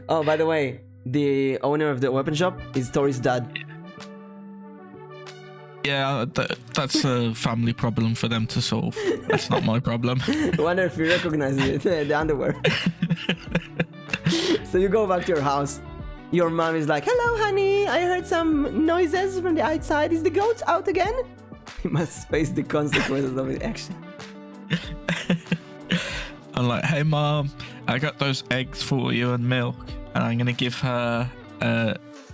Oh, by the way, the owner of the weapon shop is Tori's dad. Yeah, that's a family problem for them to solve. That's not my problem. I wonder if you recognize the underwear. So you go back to your house. Your mom is like, "Hello, honey. I heard some noises from the outside. Is the goat out again?" He must face the consequences of his action. I'm like, "Hey, Mom, I got those eggs for you and milk, and I'm gonna give her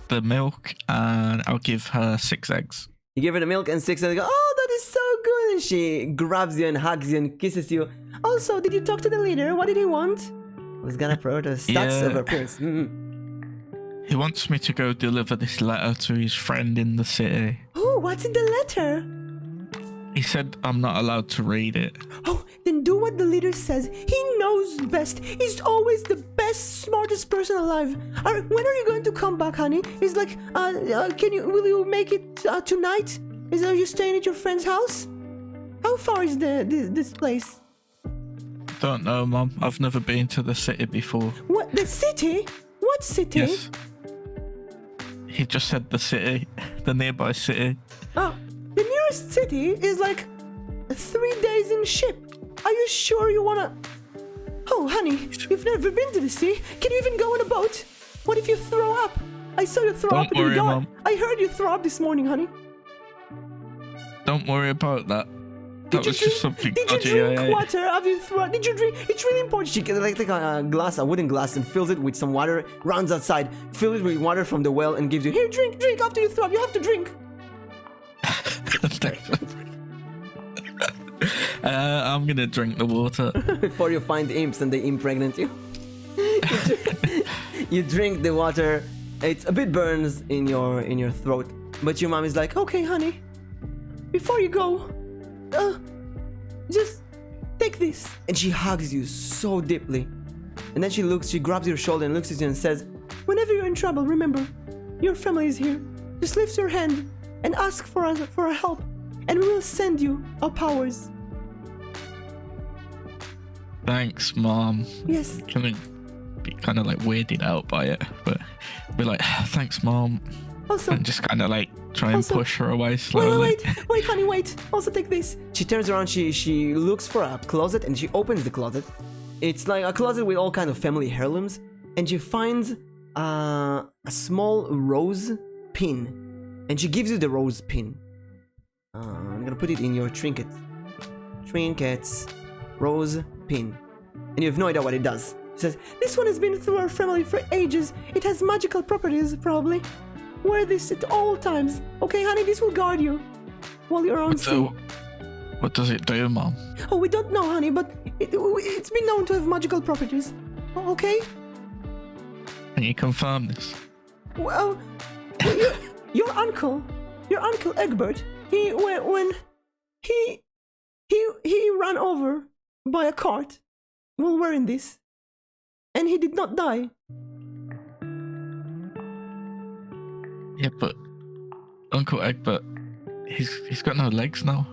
the milk, and I'll give her 6 eggs." You give her the milk and 6 and go, "Oh, that is so good." And she grabs you and hugs you and kisses you. Also, did you talk to the leader? What did he want? I was gonna promote the stats of appearance. He wants me to go deliver this letter to his friend in the city. Oh, what's in the letter? He said I'm not allowed to read it. Oh, then do what the leader says. He knows knows best. He's always the best, smartest person alive. When are you going to come back, honey? He's like, will you make it tonight? Are you staying at your friend's house? How far is this place? Don't know, Mom. I've never been to the city before. What? The city? What city? Yes. He just said the city, the nearby city. Oh, the nearest city is like 3 days in ship. Are you sure you wanna... Oh, honey, you've never been to the sea. Can you even go on a boat? What if you throw up? I saw you throw up in the yacht. I heard you throw up this morning, honey. Don't worry about that. That was just something. Did you drink water after you throw up? Did you drink? It's really important. She can take a glass, a wooden glass, and fills it with some water, runs outside, fills it with water from the well, and gives you, here, drink after you throw up. You have to drink. I'm gonna drink the water. Before you find imps and they impregnate you. You drink the water. It's a bit burns in your throat, but your mom is like, okay, honey, before you go, just take this. And she hugs you so deeply. And then she grabs your shoulder and looks at you and says, whenever you're in trouble, remember, your family is here. Just lift your hand and ask for our help, and we will send you our powers. Thanks, Mom. Yes. Can I be kind of like weirded out by it, but be like, thanks, Mom. Also, and just kind of like try and push her away slowly. Wait, honey, wait. Also take this. She turns around, she looks for a closet, and she opens the closet. It's like a closet with all kinds of family heirlooms, and she finds a small rose pin, and she gives you the rose pin. I'm gonna put it in your trinkets. Trinkets, rose pin. And you have no idea what it does. She says, this one has been through our family for ages. It has magical properties, probably. Wear this at all times. Okay, honey, this will guard you while you're on sea. What does it do, Mom? Oh, we don't know, honey, but it's been known to have magical properties. Okay? Can you confirm this? Well, your uncle Egbert, when he ran over by a cart while wearing this, and he did not die. Yeah, but Uncle Egbert, he's got no legs now.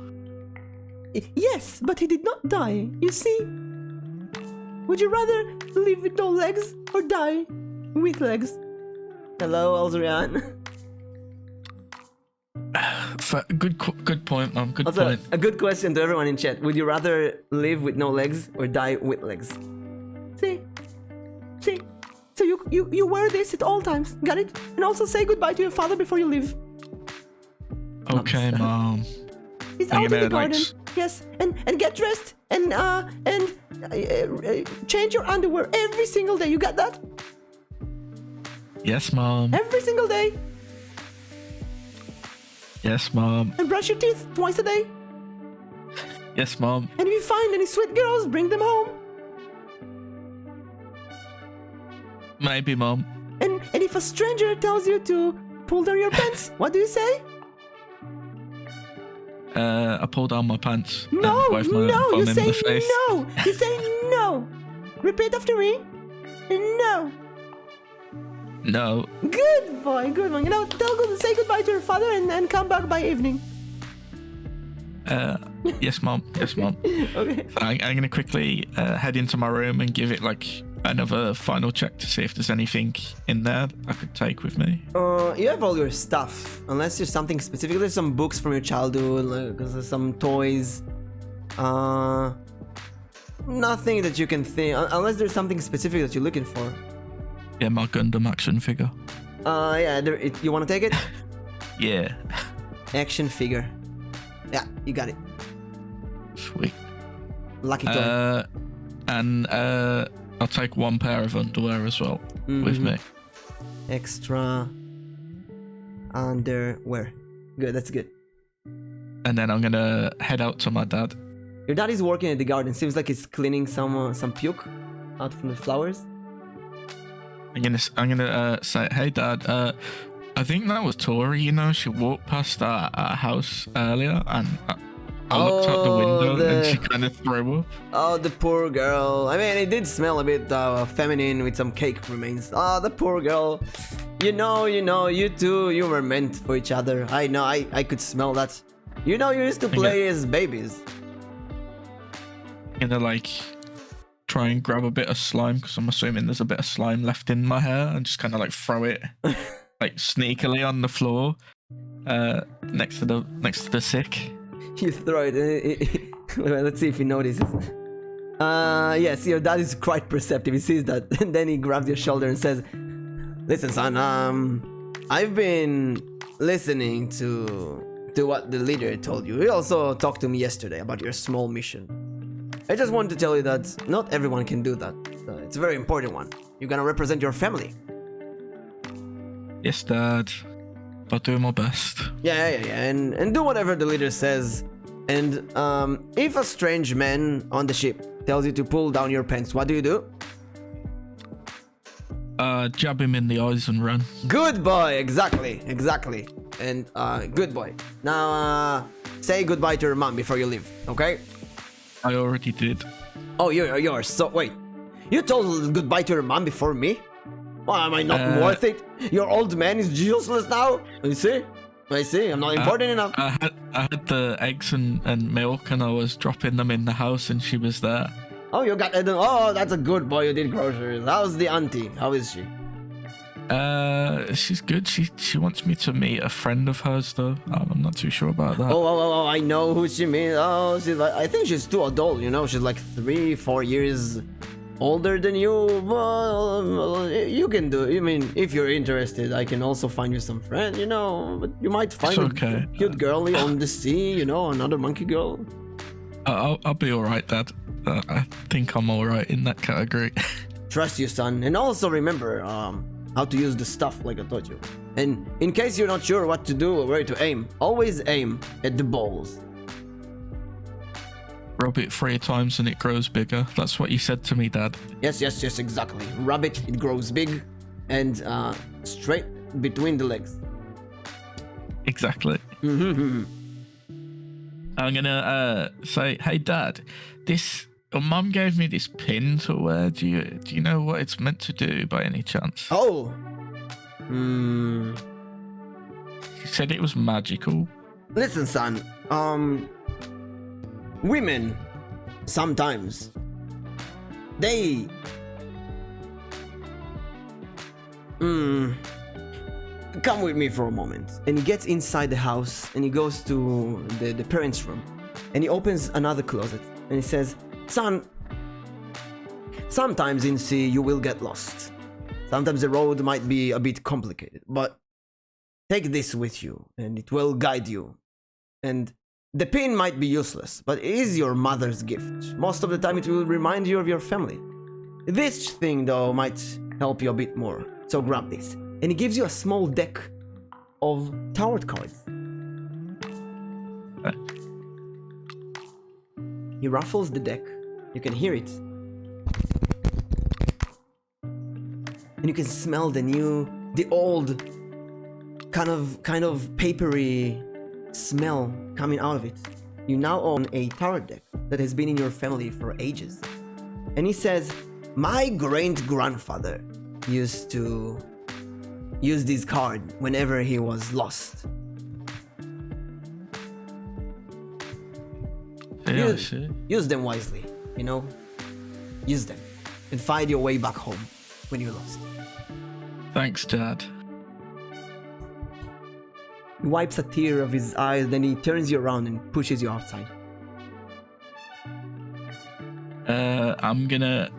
Yes, but he did not die. You see? Would you rather live with no legs or die with legs? Hello, Alzarian. Good point, Mom. Good Also, point. A good question to everyone in chat. Would you rather live with no legs or die with legs? See? So you wear this at all times. Got it? And also say goodbye to your father before you leave. Okay, Mom. He's out in the garden. Yes, and get dressed and change your underwear every single day. You got that? Yes, Mom. Every single day. Yes, Mom. And brush your teeth twice a day. Yes, Mom. And if you find any sweet girls, bring them home. Maybe, Mom. And if a stranger tells you to pull down your pants, what do you say? I pull down my pants. No, you say face. no. You say no. Repeat after me. No. No. Good boy, good one. Say goodbye to your father and come back by evening. Yes, Mom. Yes, Mom. Okay. So I'm gonna quickly head into my room and give it like another final check to see if there's anything in there that I could take with me. You have all your stuff, unless there's something specific. There's some books from your childhood, like there's some toys. Nothing that you can think, unless there's something specific that you're looking for. Yeah, my Gundam action figure. Yeah, you want to take it? Yeah. Action figure. Yeah, you got it. Sweet. Lucky toy. And I'll take one pair of underwear as well with me. Extra underwear. Good, that's good. And then I'm gonna head out to my dad. Your dad is working at the garden. Seems like he's cleaning some puke out from the flowers. I'm gonna say, hey, Dad. I think that was Tori. You know, she walked past our house earlier, and I looked out the window and she the kind of threw up. oh, the poor girl. I mean, it did smell a bit feminine with some cake remains. Oh, the poor girl. You know, you two, you were meant for each other. I know, I could smell that. You know, you used to play as babies. Gonna like try and grab a bit of slime because I'm assuming there's a bit of slime left in my hair and just kind of like throw it like sneakily on the floor next to the sick. You throw it. Let's see if he notices. Yes, your dad is quite perceptive. He sees that, and then he grabs your shoulder and says, "Listen, son. I've been listening to what the leader told you. He also talked to me yesterday about your small mission. I just want to tell you that not everyone can do that. It's a very important one. You're gonna represent your family." Yes, Dad. I'll do my best. Yeah, and do whatever the leader says. And if a strange man on the ship tells you to pull down your pants, what do you do? Jab him in the eyes and run. Good boy, exactly. And good boy. Now say goodbye to your mom before you leave, okay? I already did. Oh, you're yours. So wait, you told goodbye to your mom before me? Well, am I not worth it? Your old man is useless now. I see. I'm not important enough. I had the eggs and milk, and I was dropping them in the house, and she was there. Oh, you got it. Oh, that's a good boy. You did groceries. How's the auntie? How is she? She's good. She wants me to meet a friend of hers, though. I'm not too sure about that. Oh, I know who she means. Oh, she's like, I think she's too adult. You know, she's like 3-4 years older than you. Well, you can do. I mean, if you're interested, I can also find you some friends. You know, but you might find a cute girlie on the sea. You know, another monkey girl. I'll be all right, Dad. I think I'm all right in that category. Trust you, son, and also remember how to use the stuff like I taught you. And in case you're not sure what to do or where to aim, always aim at the balls. Rub it 3 times and it grows bigger. That's what you said to me, Dad. Yes, exactly. Rub it, it grows big, and straight between the legs. Exactly. I'm gonna say, hey, Dad, Mum gave me this pin to wear. Do you know what it's meant to do by any chance? Oh. She said it was magical. Listen, son. Women, sometimes, they... Come with me for a moment. And he gets inside the house and he goes to the parents' room. And he opens another closet and he says, "Son, sometimes in sea you will get lost. Sometimes the road might be a bit complicated, but take this with you and it will guide you. And the pin might be useless, but it is your mother's gift. Most of the time it will remind you of your family. This thing though might help you a bit more, so grab this." And he gives you a small deck of tarot cards. He ruffles the deck. You can hear it. And you can smell the old kind of papery smell coming out of it. You now own a tarot deck that has been in your family for ages. And he says, "My great-grandfather used to use this card whenever he was lost. Yeah, use them wisely, you know? Use them and find your way back home when you're lost." Thanks, Dad. He wipes a tear of his eyes, then he turns you around and pushes you outside. I'm gonna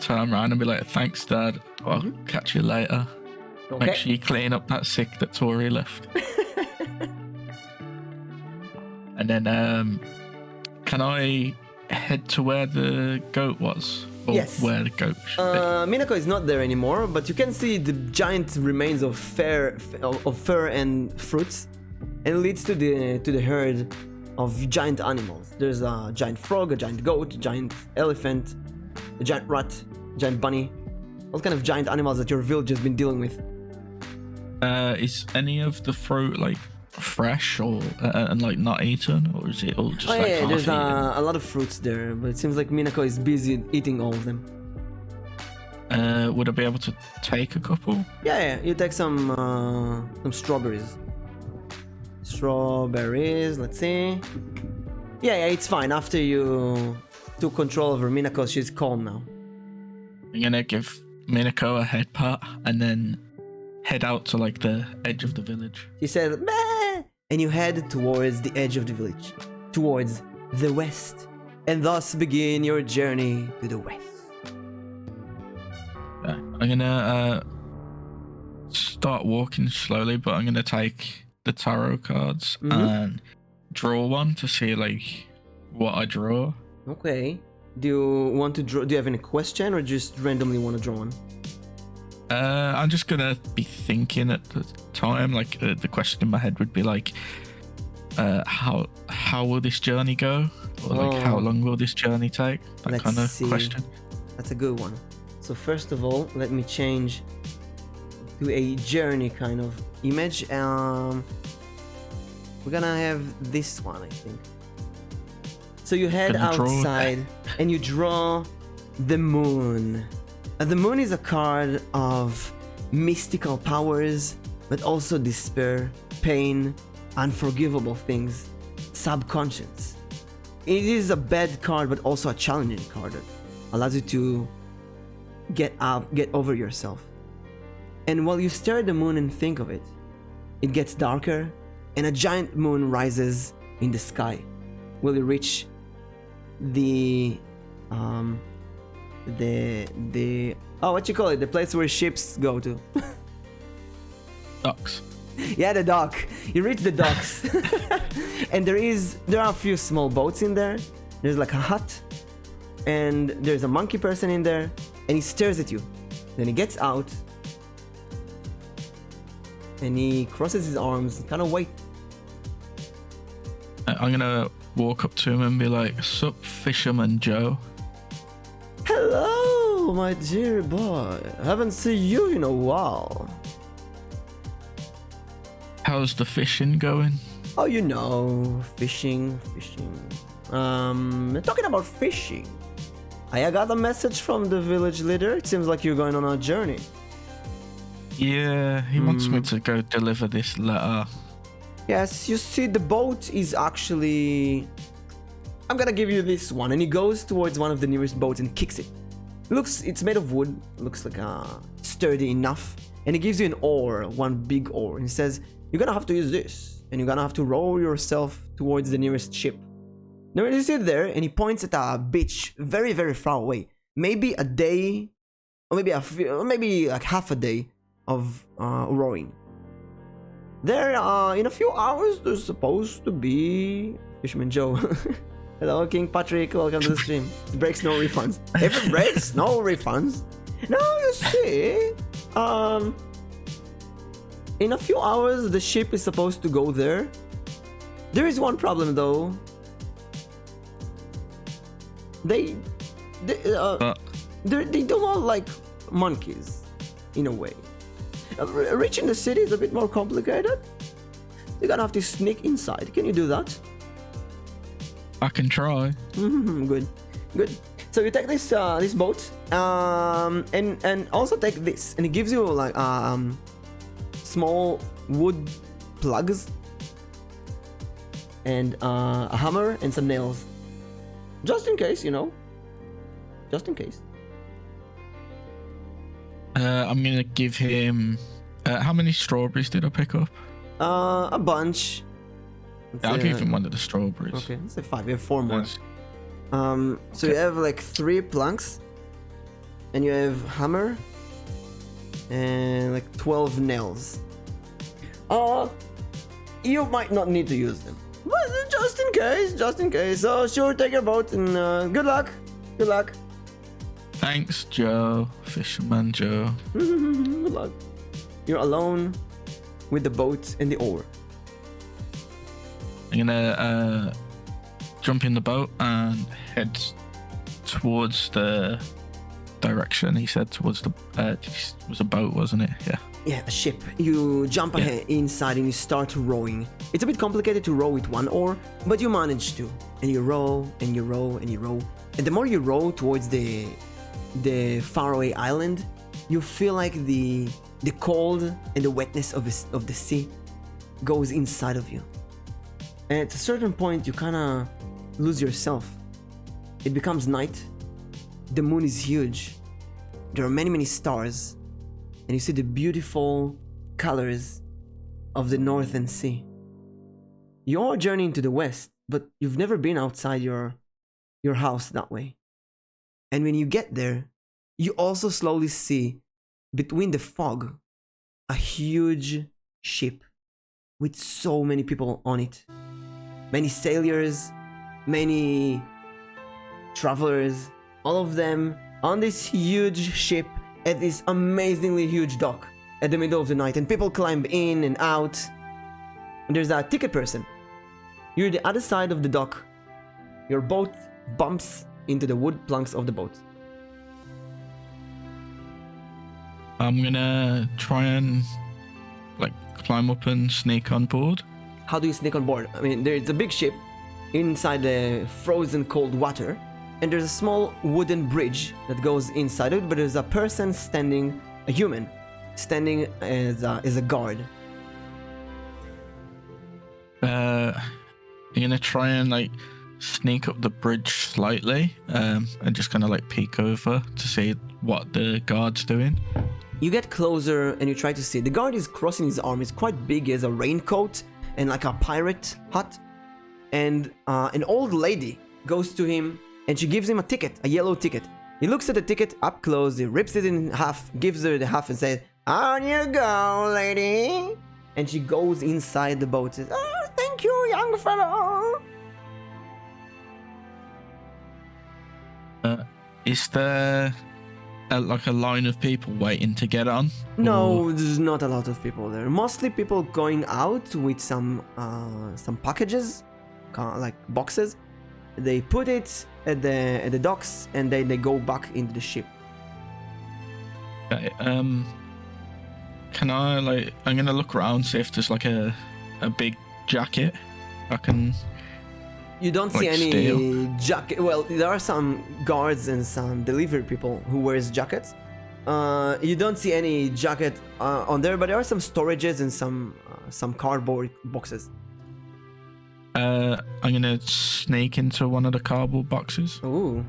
turn around and be like, "Thanks, Dad. I'll catch you later." Okay. Make sure you clean up that sick that Tori left. And then, can I head to where the goat was? Or yes. Where the goat should be? Minako is not there anymore, but you can see the giant remains of fur and fruits, and it leads to the herd of giant animals. There's a giant frog, a giant goat, a giant elephant, a giant rat, a giant bunny, all kind of giant animals that your village has been dealing with. Is any of the fruit like fresh or and like not eaten, or is it all just Oh like yeah, half there's eaten? a lot of fruits there, but it seems like Minako is busy eating all of them. Would I be able to take a couple? Yeah, you take some strawberries. Strawberries, let's see. Yeah, it's fine. After you took control over Minako, she's calm now. I'm gonna give Minako a head pat and then head out to like the edge of the village. She says, "Meh!" And you head towards the edge of the village, towards the west, and thus begin your journey to the west. I'm gonna start walking slowly, but I'm gonna take the tarot cards and draw one to see like what I draw. Okay. Do you want to draw? Do you have any question, or just randomly want to draw one? I'm just gonna be thinking at the time. Like the question in my head would be like, how will this journey go, or like how long will this journey take? That kind of question. That's a good one. So first of all, let me change to a journey kind of image. We're gonna have this one, I think. So you head outside and you draw the moon. The moon is a card of mystical powers, but also despair, pain, unforgivable things, subconscious. It is a bad card, but also a challenging card that allows you to get over yourself. And while you stare at the moon and think of it, it gets darker, and a giant moon rises in the sky. Will you reach the what you call it? The place where ships go to? Docks. Yeah, the dock. You reach the docks, and there are a few small boats in there. There's like a hut, and there's a monkey person in there, and he stares at you. Then he gets out, and he crosses his arms, kind of wait. I'm gonna walk up to him and be like, "Sup, Fisherman Joe." Hello, my dear boy. I haven't seen you in a while. How's the fishing going? Oh, you know, fishing. Talking about fishing. I got a message from the village leader. It seems like you're going on a journey. Yeah, he wants me to go deliver this letter. Yes, you see, the boat is actually... I'm gonna give you this one. And he goes towards one of the nearest boats and kicks it. It's made of wood. Looks like sturdy enough. And he gives you an oar, one big oar. And he says, you're gonna have to use this. And you're gonna have to row yourself towards the nearest ship. Now you sit there, and he points at a beach very, very far away. Maybe a day, or maybe like half a day of rowing. There, in a few hours, there's supposed to be Fisherman Joe. Hello, King Patrick. Welcome to the stream. It breaks, no refunds. If it breaks, no refunds. Now you see, in a few hours, the ship is supposed to go there. There is one problem, though. They don't like monkeys, in a way. Reaching the city is a bit more complicated. You're gonna have to sneak inside. Can you do that? I can try. Good. So you take this boat, and also take this, and it gives you like small wood plugs, and a hammer and some nails, just in case, you know. Just in case. I'm gonna give him. How many strawberries did I pick up? A bunch. I'll give him one of the strawberries. Okay, let's say 5. You have 4 more. Nice. So you have like 3 planks, and you have hammer, and like 12 nails. You might not need to use them, but just in case. So sure, take your boat, and good luck. Thanks, Joe. Fisherman Joe. Good luck. You're alone with the boat and the oar. I'm gonna jump in the boat and head towards the direction. He said towards the was a boat, wasn't it? Yeah. Yeah, a ship. You jump ahead inside and you start rowing. It's a bit complicated to row with one oar, but you manage to. And you row and you row and you row. And the more you row towards the faraway island, you feel like the cold and the wetness of the sea goes inside of you. And at a certain point, you kind of lose yourself. It becomes night. The moon is huge. There are many, many stars. And you see the beautiful colors of the northern sea. You're journeying to the west, but you've never been outside your house that way. And when you get there, you also slowly see, between the fog, a huge ship with so many people on it. Many sailors, many travelers, all of them on this huge ship at this amazingly huge dock at the middle of the night. And people climb in and out. And there's a ticket person. You're at the other side of the dock. Your boat bumps into the wood planks of the boat. I'm gonna try and climb up and sneak on board. How do you sneak on board? I mean, there's a big ship inside the frozen cold water, and there's a small wooden bridge that goes inside it, but there's a person standing, a human, standing as a guard. I'm gonna try and sneak up the bridge slightly, and just kind of peek over to see what the guard's doing. You get closer and you try to see. The guard is crossing his arm. It's quite big. He has a raincoat and like a pirate hat. And an old lady goes to him and she gives him a ticket, a yellow ticket. He looks at the ticket up close. He rips it in half, gives her the half and says, "On you go, lady." And she goes inside the boat. Says, "Oh, thank you, young fellow." Is there a line of people waiting to get on? No, there's not a lot of people there. Mostly people going out with some packages, like boxes. They put it at the docks and they go back into the ship. Okay, can I I'm gonna look around, see if there's a big jacket I can. You don't see any jacket. Well, there are some guards and some delivery people who wears jackets. You don't see any jacket on there, but there are some storages and some cardboard boxes. I'm gonna sneak into one of the cardboard boxes. Ooh,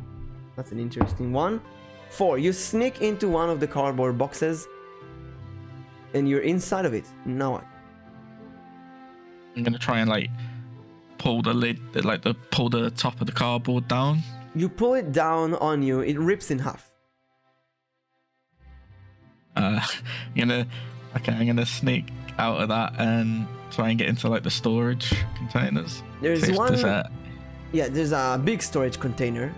that's an interesting one. 4. You sneak into one of the cardboard boxes, and you're inside of it. Now what? I'm gonna try and pull the lid, pull the top of the cardboard down. You pull it down on you. It rips in half. I'm gonna sneak out of that and try and get into the storage containers. There's one. Yeah, there's a big storage container.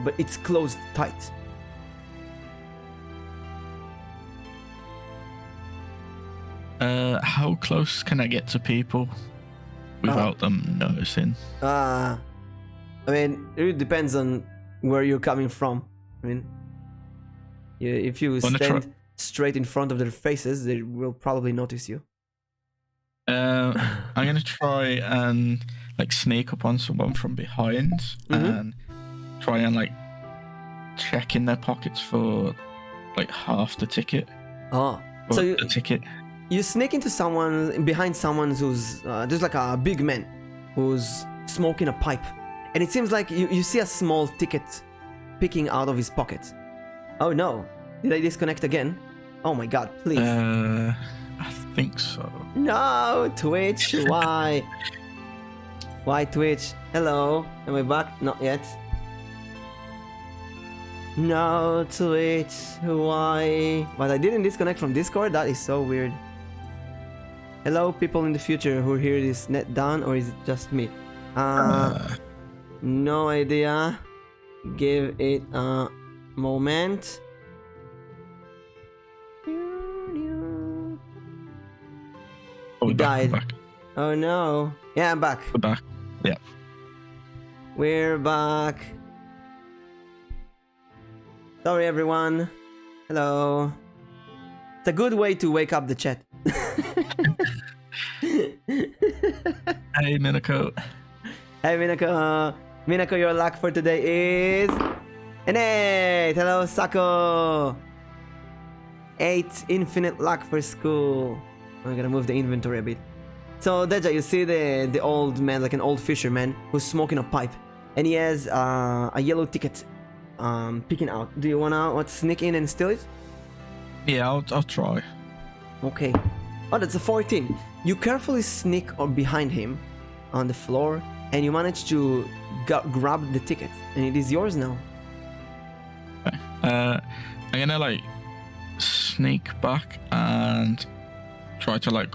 But it's closed tight. How close can I get to people without them noticing? I mean, it really depends on where you're coming from. I mean, if you stand straight in front of their faces, they will probably notice you. I'm gonna try and sneak up on someone from behind and try and check in their pockets for half the ticket. Oh, so the ticket. You sneak into behind someone who's there's a big man who's smoking a pipe, and it seems like you see a small ticket picking out of his pocket. Oh no, did I disconnect again? Oh my god, please. I think so. No, Twitch, why? Why Twitch? Hello, am I back? Not yet. No, Twitch, why? But I didn't disconnect from Discord? That is so weird. Hello, people in the future who hear this net down, or is it just me? No idea. Give it a moment. He died. Back. Oh no. Yeah, I'm back. We're back. Yeah. We're back. Sorry, everyone. Hello. It's a good way to wake up the chat. Hey, Minako. Hey, Minako. Minako, your luck for today is an 8. Hello, Sako. 8 infinite luck for school. I'm gonna move the inventory a bit. So, Deja, you see the old man, like an old fisherman, who's smoking a pipe. And he has a yellow ticket picking out. Do you wanna sneak in and steal it? Yeah, I'll try. Okay. Oh, that's a 14. You carefully sneak behind him on the floor, and you manage to grab the ticket, and it is yours now. Okay. I'm gonna like sneak back and try to like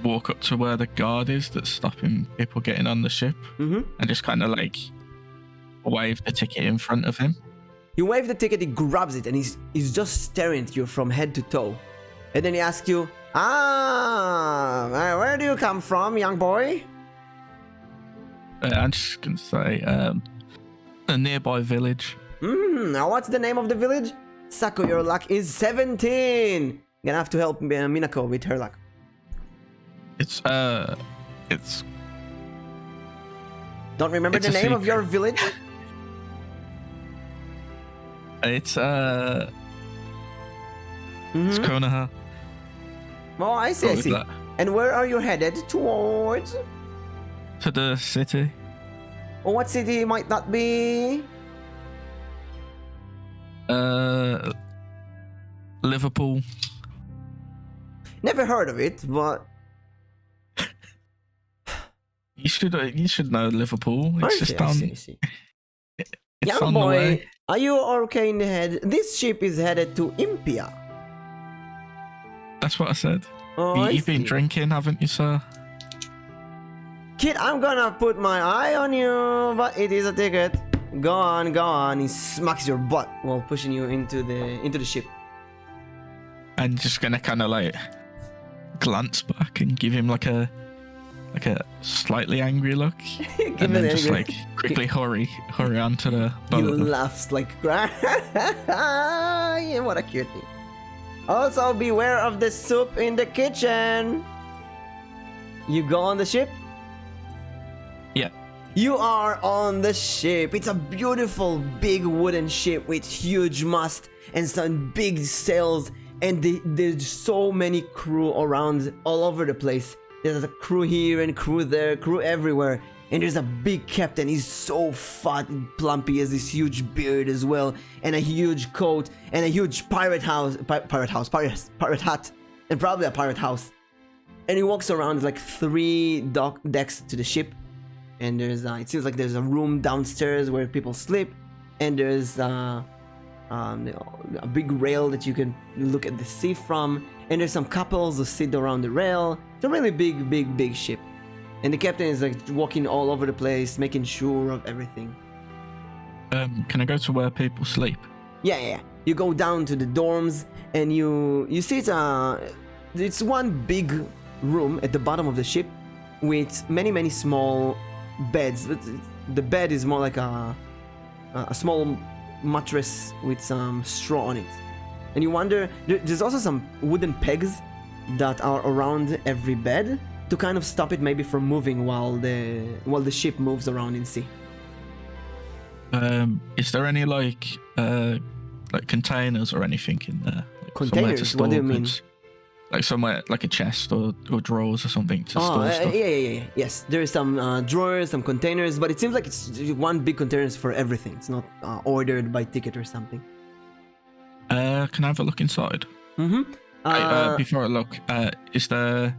walk up to where the guard is that's stopping people getting on the ship, and just kind of like wave the ticket in front of him. You wave the ticket, he grabs it, and he's just staring at you from head to toe. And then he asks you, where do you come from, young boy? I'm just gonna say a nearby village. Now what's the name of the village? Sako, your luck is 17. You're gonna have to help Minako with her luck. It's Don't remember the name of your village? It's Konoha. Oh, I see, I see. And where are you headed towards? To the city. Or what city might that be? Liverpool. Never heard of it, but you should know Liverpool. It's just I see. It's Young on the boy, way. are you okay in the head? This ship is headed to Impia. That's what I said. Oh, You've been drinking, haven't you, sir? Kid, I'm gonna put my eye on you, but it is a ticket. Go on, go on. He smacks your butt while pushing you into the ship. I'm just gonna kind of like glance back and give him like a slightly angry look, and then just like quickly hurry onto the boat. He laughs like, yeah, what a cutie. Also, beware of the soup in the kitchen. You go on the ship? Yeah. You are on the ship. It's a beautiful big wooden ship with huge mast and some big sails, and there's so many crew around all over the place. There's a crew here and crew there, crew everywhere. And there's a big captain. He's so fat and plumpy. He has this huge beard as well, and a huge coat, and a huge pirate hat, and probably a pirate house. And he walks around. There's like 3 decks to the ship, and there's it seems like there's a room downstairs where people sleep, and there's a big rail that you can look at the sea from, and there's some couples who sit around the rail. It's a really big ship. And the captain is like walking all over the place, making sure of everything. Can I go to where people sleep? Yeah. You go down to the dorms, and you see it's one big room at the bottom of the ship with many small beds. But the bed is more like a small mattress with some straw on it. And you wonder, there's also some wooden pegs that are around every bed to kind of stop it maybe from moving while the ship moves around in sea. Is there any like containers or anything in there? Like Containers? What do you mean? Like somewhere like a chest or drawers or something to store stuff? Yeah. Yes, there is some drawers, some containers, but it seems like it's one big container for everything. It's not ordered by ticket or something. Can I have a look inside? Before I look, is there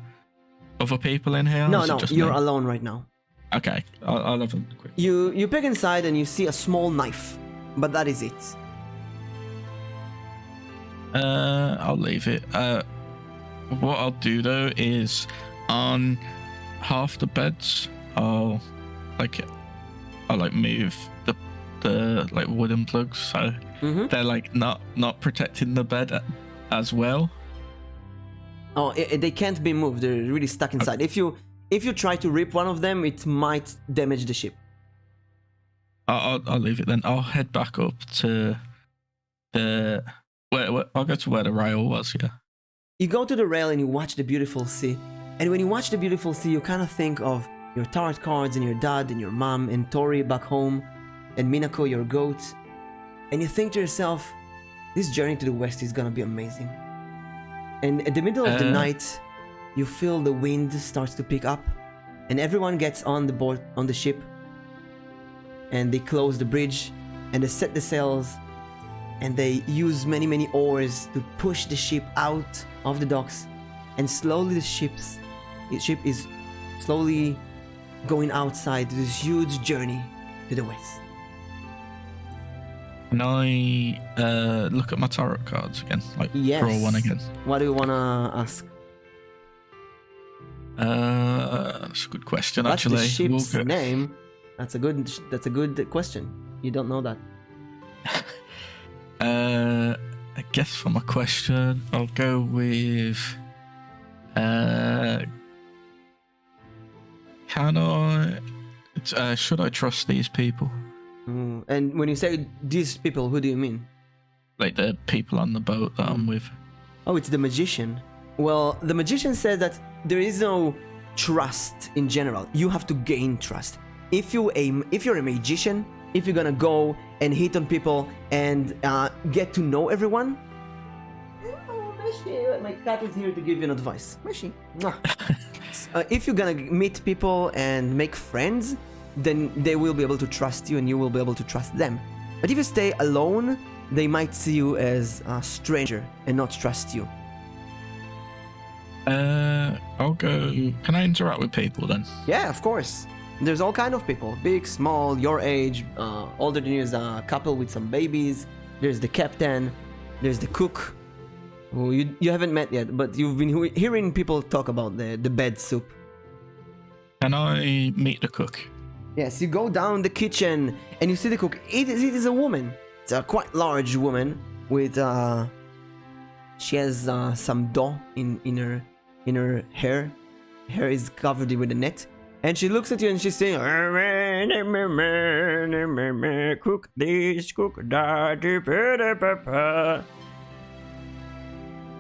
other people in here? No, you're alone right now. Okay, I'll have a quick. You peek inside and you see a small knife, but that is it. I'll leave it. What I'll do though is on half the beds, I'll move the like wooden plugs so they're like not protecting the bed as well. Oh, they can't be moved. They're really stuck inside. Okay. If you try to rip one of them, it might damage the ship. I'll leave it then. I'll head back up to I'll go to where the rail was. Yeah. You go to the rail and you watch the beautiful sea. And when you watch the beautiful sea, you kind of think of your tarot cards and your dad and your mom and Tori back home and Minako, your goat. And you think to yourself, this journey to the west is gonna be amazing. And at the middle of the night, you feel the wind starts to pick up and everyone gets on the boat, on the ship. And they close the bridge and they set the sails and they use many oars to push the ship out of the docks. And slowly the ship is slowly going outside to this huge journey to the west. Can I look at my tarot cards again? Like Yes. draw one again? What do you wanna ask? That's a good question. What's Actually, the ship's We'll go- name? That's a good question. You don't know that. I guess for my question, I'll go with. Can I? Should I trust these people? And when you say these people, who do you mean? Like the people on the boat that I'm with. Oh, it's the magician. Well, the magician said that there is no trust in general. You have to gain trust. If you're a magician, if you're gonna go and hit on people and get to know everyone. Oh, Meshi, my cat is here to give you an advice. Meshi. If you're gonna meet people and make friends, then they will be able to trust you and you will be able to trust them. But if you stay alone, they might see you as a stranger and not trust you. I'll go. Can I interact with people then? Yeah, of course. There's all kind of people, big, small, your age, older than you is a couple with some babies. There's the captain, there's the cook, who you haven't met yet, but you've been hearing people talk about the bed soup. Can I meet the cook? Yes, you go down the kitchen and you see the cook. It is a woman. It's a quite large woman with she has some dough in her hair. Hair is covered with a net. And she looks at you and she's saying, cook this, cook that.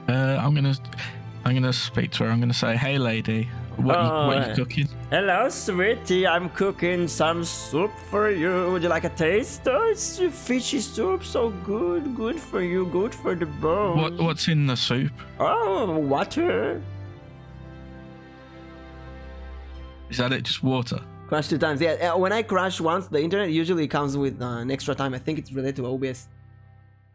I'm gonna speak to her. I'm gonna say, "Hey, lady, what are you cooking?" Hello, sweetie. I'm cooking some soup for you. Would you like a taste? Oh, it's fishy soup, so good for you, good for the bones. What's in the soup? Oh, water. Is that it? Just water? Crash 2 times. Yeah, when I crash once, the internet usually comes with an extra time. I think it's related to OBS.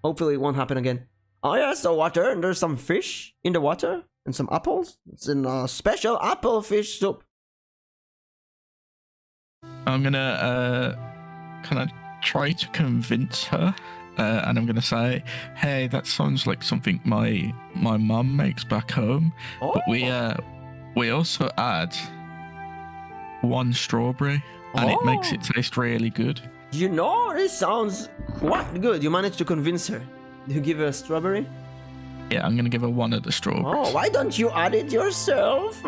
Hopefully it won't happen again. Oh yeah, so water, and there's some fish in the water, and some apples. It's a special apple fish soup. I'm gonna kind of try to convince her, and I'm gonna say, "Hey, that sounds like something my mum makes back home, but we also add one strawberry, and it makes it taste really good." You know, this sounds quite good. You managed to convince her. Do you give her a strawberry? Yeah, I'm gonna give her one of the strawberries. Oh, why don't you add it yourself?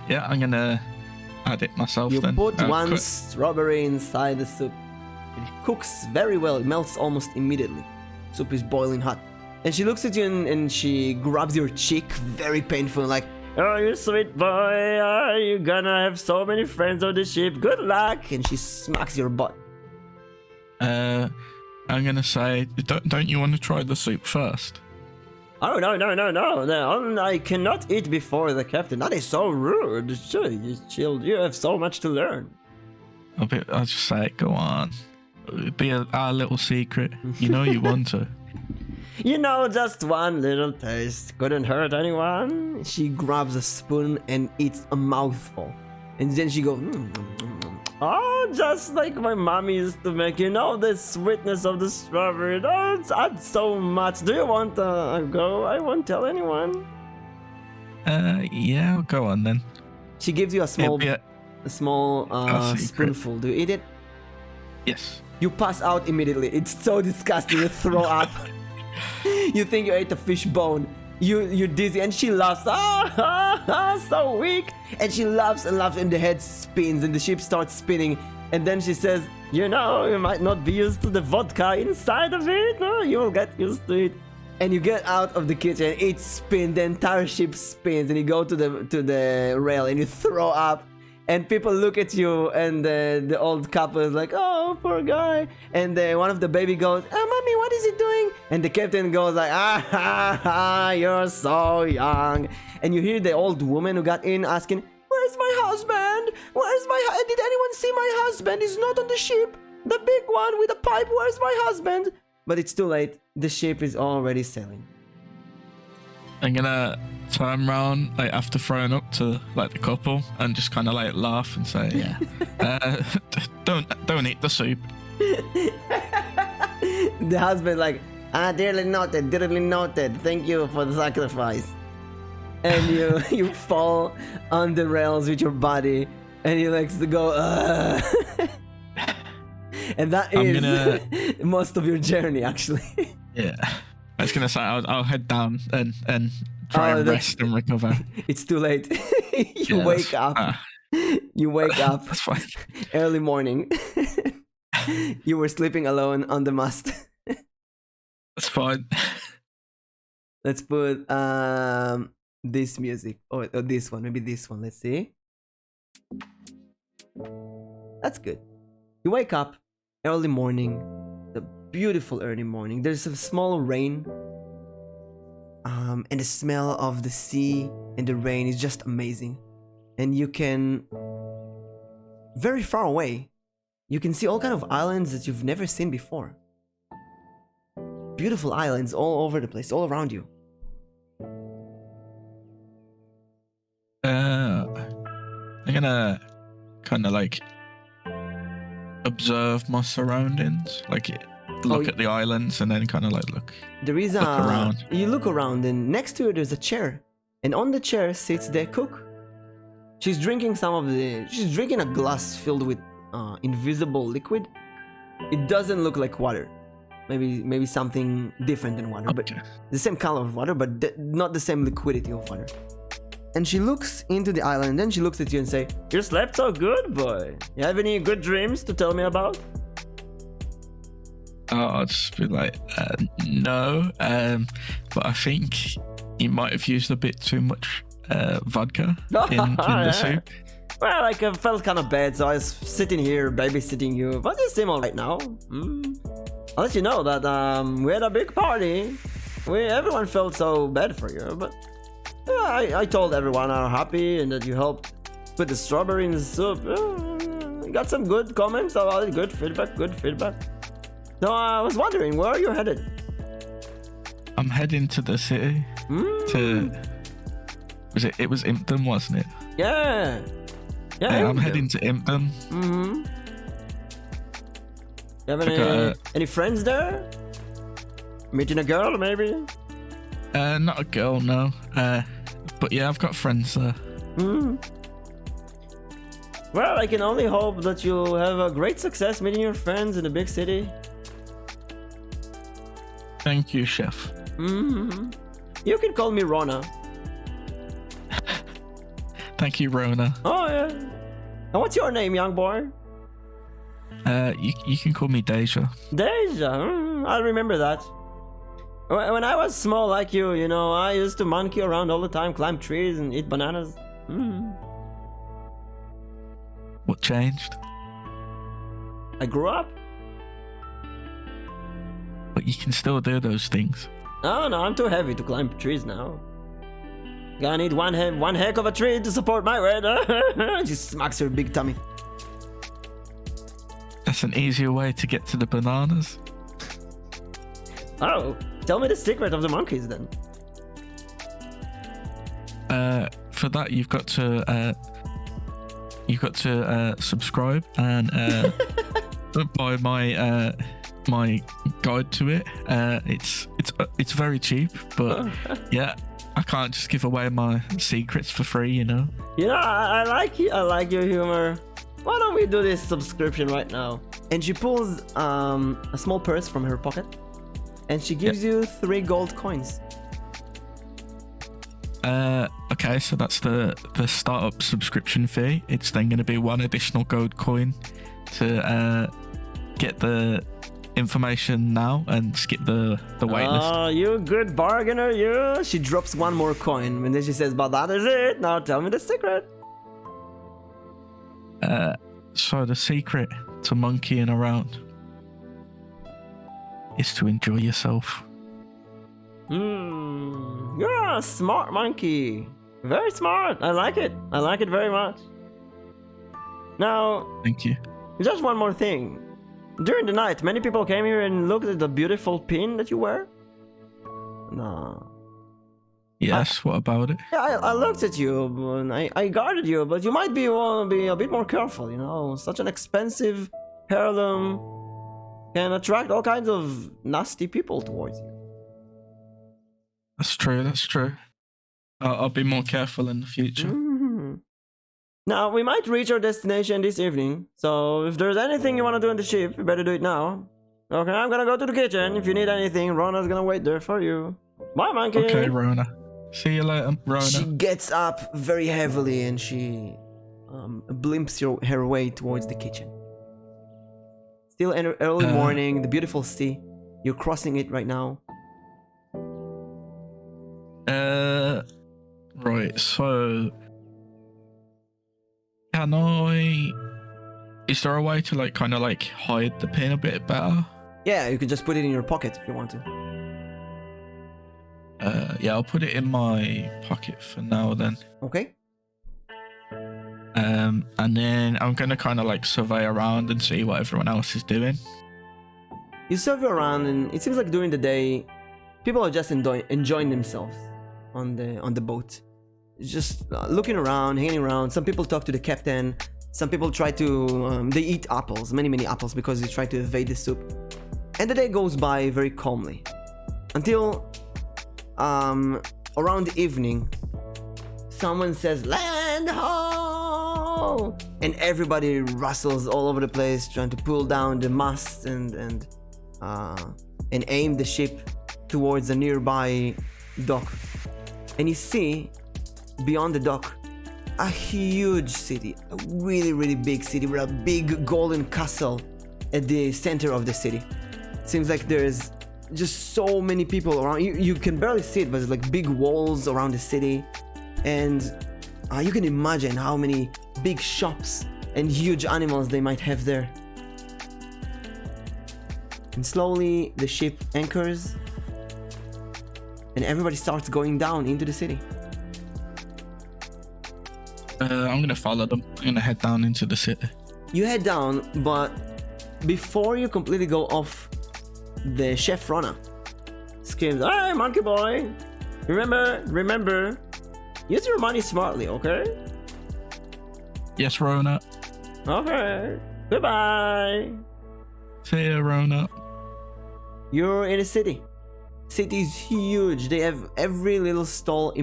Yeah, I'm gonna add it myself You then. put one strawberry inside the soup. It cooks very well. It melts almost immediately. Soup is boiling hot. And she looks at you and she grabs your cheek, very painful, like, "Oh, you sweet boy. You're gonna have so many friends on the ship. Good luck." And she smacks your butt. I'm gonna say, don't you want to try the soup first? Oh, no. I cannot eat before the captain. That is so rude. Sure, you have so much to learn. I'll just say, go on. It'll be our little secret. You know you want to. You know, just one little taste couldn't hurt anyone. She grabs a spoon and eats a mouthful. And then she goes, "Oh, just like my mommy used to make, you know, the sweetness of the strawberry. Oh, it's add so much. Do you want a go? I won't tell anyone." Yeah, go on then. She gives you a small spoonful. Do you eat it? Yes. You pass out immediately. It's so disgusting. You throw up. You think you ate a fish bone. You're dizzy, and she laughs. So weak. And she laughs and laughs, and the head spins, and the ship starts spinning. And then she says, you know, you might not be used to the vodka inside of it. No, you will get used to it. And you get out of the kitchen, it spins, the entire ship spins, and you go to the rail and you throw up. And people look at you, and the old couple is like, oh, poor guy. And one of the baby goes, oh, mommy, what is he doing? And the captain goes like, ah, ha, ha, you're so young. And you hear the old woman who got in asking, where's my husband? Did anyone see my husband? He's not on the ship. The big one with the pipe, where's my husband? But it's too late. The ship is already sailing. I'm gonna turn around like after throwing up to like the couple and just kind of like laugh and say, yeah, don't eat the soup. The husband like, dearly noted. Thank you for the sacrifice. And you fall on the rails with your body, and you like to go. And that is most of your journey, actually. Yeah. I was gonna say I'll head down and try and rest and recover. It's too late. You wake up. You wake up. That's fine. Early morning. You were sleeping alone on the mast. That's fine. Let's put this music or this one. Maybe this one. Let's see. That's good. You wake up early morning. Beautiful early morning. There's a small rain, and the smell of the sea and the rain is just amazing. And you can, very far away, you can see all kind of islands that you've never seen before. Beautiful islands all over the place, all around you. I'm gonna kind of like observe my surroundings, like look at the islands and then kind of like look around. You look around, and next to it there's a chair, and on the chair sits the cook. She's drinking she's drinking a glass filled with invisible liquid. It doesn't look like water. Maybe something different than water, but the same color of water, but not the same liquidity of water. And she looks into the island, and then she looks at you and say, you slept so good, boy. You have any good dreams to tell me about? I'll just be like, no, but I think you might have used a bit too much vodka in the soup. Well, like I felt kind of bad, so I was sitting here babysitting you, but you seem alright now. I'll let you know that we had a big party. Everyone felt so bad for you, but I told everyone I'm happy and that you helped put the strawberry in the soup. Got some good comments about it, good feedback. So I was wondering, where are you headed? I'm heading to the city. It was Impton, wasn't it? Yeah, I'm heading to Impton. You have any friends there? Meeting a girl, maybe? Not a girl, no. But yeah, I've got friends there. Well, I can only hope that you'll have a great success meeting your friends in a big city. Thank you, chef. You can call me Rona. Thank you, Rona. Oh yeah. And what's your name, young boy? You can call me Deja. Deja. I'll remember that. When I was small like you, I used to monkey around all the time, climb trees and eat bananas. What changed? I grew up. But you can still do those things. Oh no, I'm too heavy to climb trees now. Gonna need one heck of a tree to support my weight. She smacks her big tummy. That's an easier way to get to the bananas. Oh, tell me the secret of the monkeys then. For that you've got to subscribe and buy my guide to it. It's very cheap, but yeah, I can't just give away my secrets for free, I like you. I like your humor. Why don't we do this subscription right now? And she pulls a small purse from her pocket, and she gives you 3 gold coins. Okay, so that's the startup subscription fee. It's then going to be 1 additional gold coin to get the information now and skip the waitlist. Oh, you good bargainer, you. She drops one more coin and then she says, but that is it. Now tell me the secret. So the secret to monkeying around is to enjoy yourself. You're a smart monkey. Very smart. I like it. I like it very much. Now, Thank you. just one more thing. During the night, many people came here and looked at the beautiful pin that you wear. No. Yes, what about it? Yeah, I looked at you and I guarded you, but you might be a bit more careful, you know. Such an expensive heirloom can attract all kinds of nasty people towards you. That's true, that's true. I'll be more careful in the future. Now, we might reach our destination this evening, so if there's anything you want to do in the ship, you better do it now. Okay, I'm gonna go to the kitchen. If you need anything, Rona's gonna wait there for you. Bye, monkey! Okay, Rona. See you later, Rona. She gets up very heavily and she blimps her way towards the kitchen. Still early morning, the beautiful sea. You're crossing it right now. Right, so... Is there a way to kind of hide the pin a bit better? Yeah, you could just put it in your pocket if you want to. Yeah, I'll put it in my pocket for now then. Okay. And then I'm gonna kind of survey around and see what everyone else is doing. You survey around and it seems like during the day, people are just enjoying themselves on the boat. Just looking around, hanging around. Some people talk to the captain. Some people try to, they eat apples, many apples, because they try to evade the soup. And the day goes by very calmly. Until, around the evening, someone says, "Land ho!" And everybody rustles all over the place, trying to pull down the mast and aim the ship towards a nearby dock. And you see, beyond the dock, a huge city, a really big city with a big golden castle at the center of the city. Seems like there's just so many people around. You can barely see it, but there's like big walls around the city, and you can imagine how many big shops and huge animals they might have there. And slowly the ship anchors and everybody starts going down into the city. I'm gonna follow them. I'm gonna head down into the city. You head down, but before you completely go off, the chef Rona screams, "Hey, monkey boy! Remember, use your money smartly, okay?" Yes, Rona. Okay, goodbye. See ya, Rona. You're in a city. City is huge. They have every little stall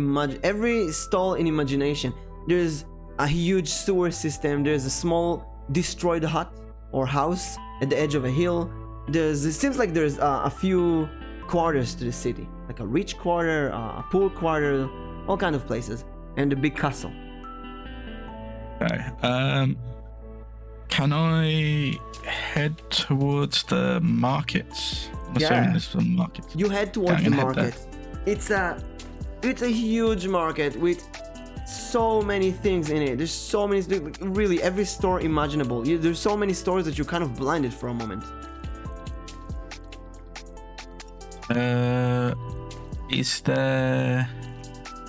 every stall in imagination. There's a huge sewer system. There's a small destroyed hut or house at the edge of a hill. It seems like there's a few quarters to the city, like a rich quarter, a poor quarter, all kind of places, and a big castle. Okay. Can I head towards the markets? I'm assuming there's some markets. You head towards the market. It's a huge market with so many things in it. There's so many, really every store imaginable. There's so many stores that you're kind of blinded for a moment. Is there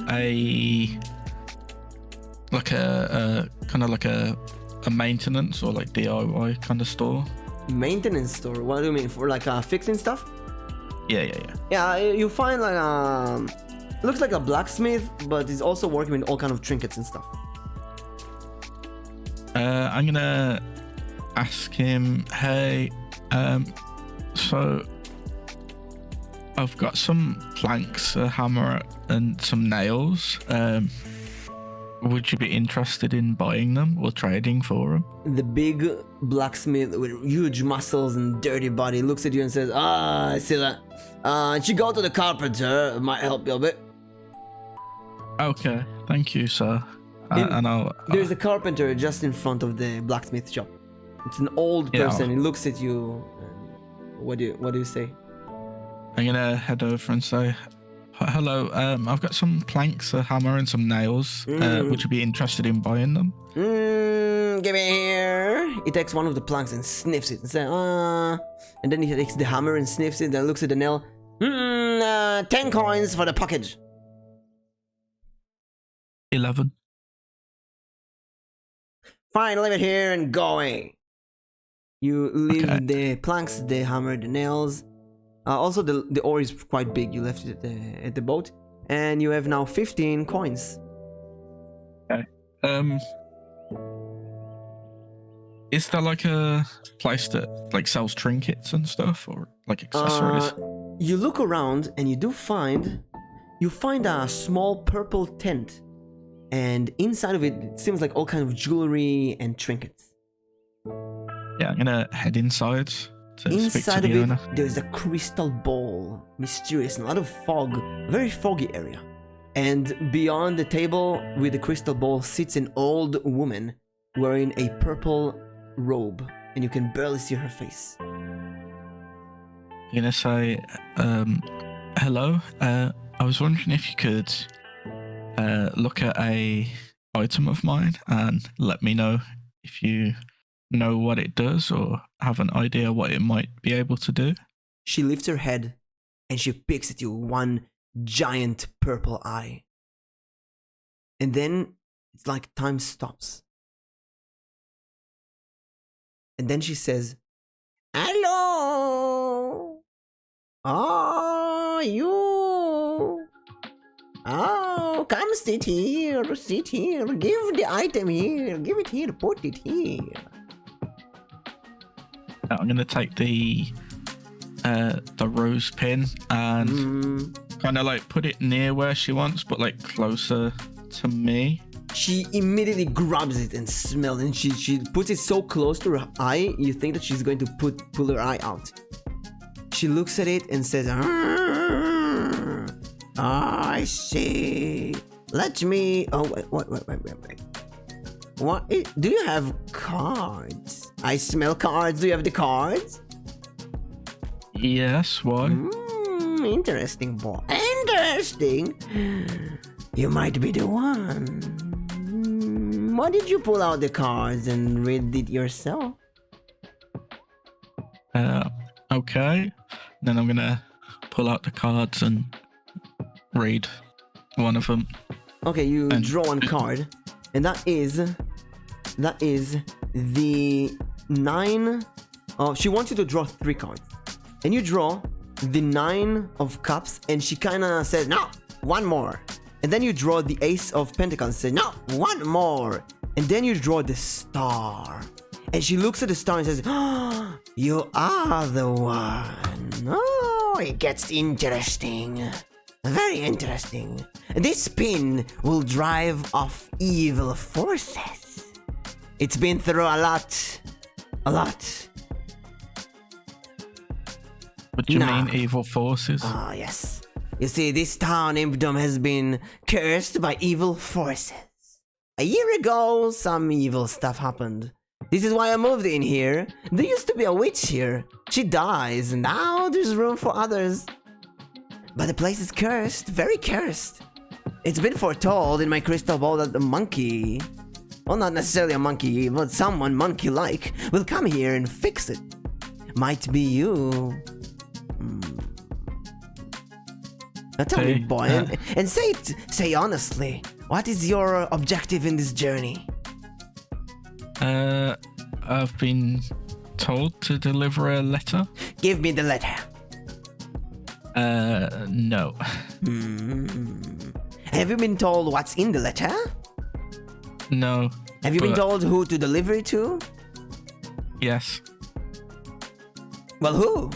a kind of like a maintenance or like DIY kind of store? Maintenance store? What do you mean? For like fixing stuff? Yeah. Yeah, you find like looks like a blacksmith, but he's also working with all kind of trinkets and stuff. I'm gonna ask him, hey, so I've got some planks, a hammer, and some nails. Would you be interested in buying them or trading for them? The big blacksmith with huge muscles and dirty body looks at you and says, "Ah, I see that. You go to the carpenter. It might help you a bit." Okay, thank you, sir. There's a carpenter just in front of the blacksmith shop. It's an old Yeah. person. He looks at you. What do you say? I'm gonna head over and say, hello. I've got some planks, a hammer, and some nails. Would you be interested in buying them? Give it here. He takes one of the planks and sniffs it and says, and then he takes the hammer and sniffs it, then looks at the nail. 10 coins for the package. 11. Fine, leave it here and go away. You leave Okay. the planks, the hammer, the nails. Also, the ore is quite big. You left it at the boat, and you have now 15 coins. Okay. Is there like a place that like sells trinkets and stuff, or like accessories? You look around and you find a small purple tent, and inside of it seems like all kind of jewelry and trinkets. Yeah, I'm gonna head inside to speak to Inside the of owner. it, there's a crystal ball, mysterious, and a lot of fog, very foggy area. And beyond the table with the crystal ball sits an old woman wearing a purple robe, and you can barely see her face. I'm gonna say, hello. I was wondering if you could look at a item of mine and let me know if you know what it does or have an idea what it might be able to do. She lifts her head and she picks at you one giant purple eye. And then it's like time stops. And then she says, "Hello! Oh, you! Oh, come sit here, give the item here, give it here, put it here." I'm gonna take the rose pin and kind of like put it near where she wants, but like closer to me. She immediately grabs it and smells, and she puts it so close to her eye, you think that she's going to pull her eye out. She looks at it and says, I see. Let me... Oh, wait. What? Do you have cards? I smell cards. Do you have the cards? Yes, why? Interesting, boy. Interesting. You might be the one. Why did you pull out the cards and read it yourself? Okay. Then I'm gonna pull out the cards and read one of them. Okay, you draw one card, and that is the 9 of... She wants you to draw 3 cards, and you draw the 9 of cups, and she kind of says, "No, one more." And then you draw the Ace of Pentacles and says, "No, one more." And then you draw the star. And she looks at the star and says, "Oh, you are the one. Oh, it gets interesting. Very interesting. This pin will drive off evil forces. It's been through a lot. What do you mean, evil forces? Ah, yes. You see, this town, Impdom, has been cursed by evil forces. A year ago, some evil stuff happened. This is why I moved in here. There used to be a witch here. She dies, and now there's room for others. But the place is cursed, very cursed. It's been foretold in my crystal ball that the monkey, well, not necessarily a monkey, but someone monkey-like, will come here and fix it. Might be you. Now tell me, boy, and say honestly, what is your objective in this journey? I've been told to deliver a letter. Give me the letter. No. Have you been told what's in the letter? No. Have you been told who to deliver it to? Yes. Well, who?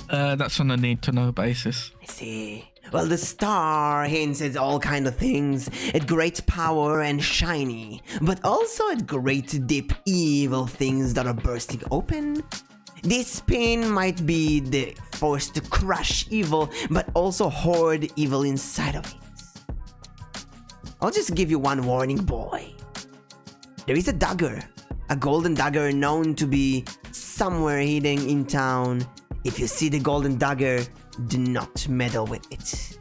That's on a need-to-know basis. I see. Well, the star hints at all kind of things, at great power and shiny, but also at great deep evil things that are bursting open. This pin might be the force to crush evil, but also hoard evil inside of it. I'll just give you one warning, boy. There is a dagger A golden dagger known to be somewhere hidden in town. If you see the golden dagger, do not meddle with it.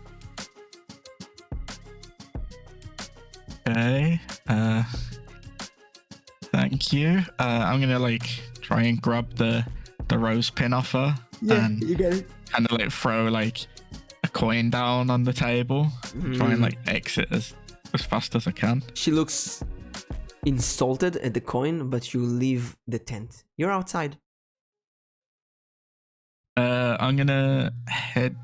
Okay. Thank you. I'm gonna like try and grab the rose pin off her. Yeah, and you get it. kind of like throw like a coin down on the table. Try and like exit as fast as I can. She looks insulted at the coin, but you leave the tent. You're outside. I'm gonna head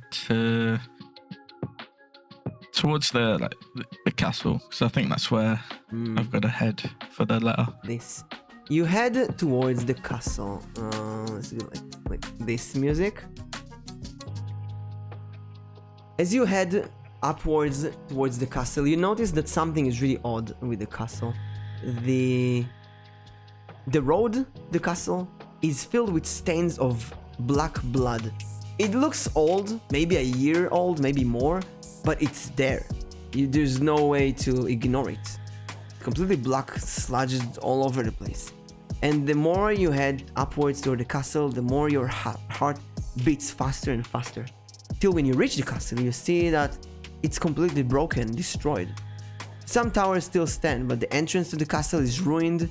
towards the castle, because I think that's where I've got to head for the letter. This. You head towards the castle. Let's do like this music. As you head upwards towards the castle, you notice that something is really odd with the castle. The road, the castle, is filled with stains of black blood. It looks old, maybe a year old, maybe more, but it's there. There's no way to ignore it. Completely black, sludged all over the place. And the more you head upwards toward the castle, the more your heart beats faster and faster. Till when you reach the castle, you see that it's completely broken, destroyed. Some towers still stand, but the entrance to the castle is ruined.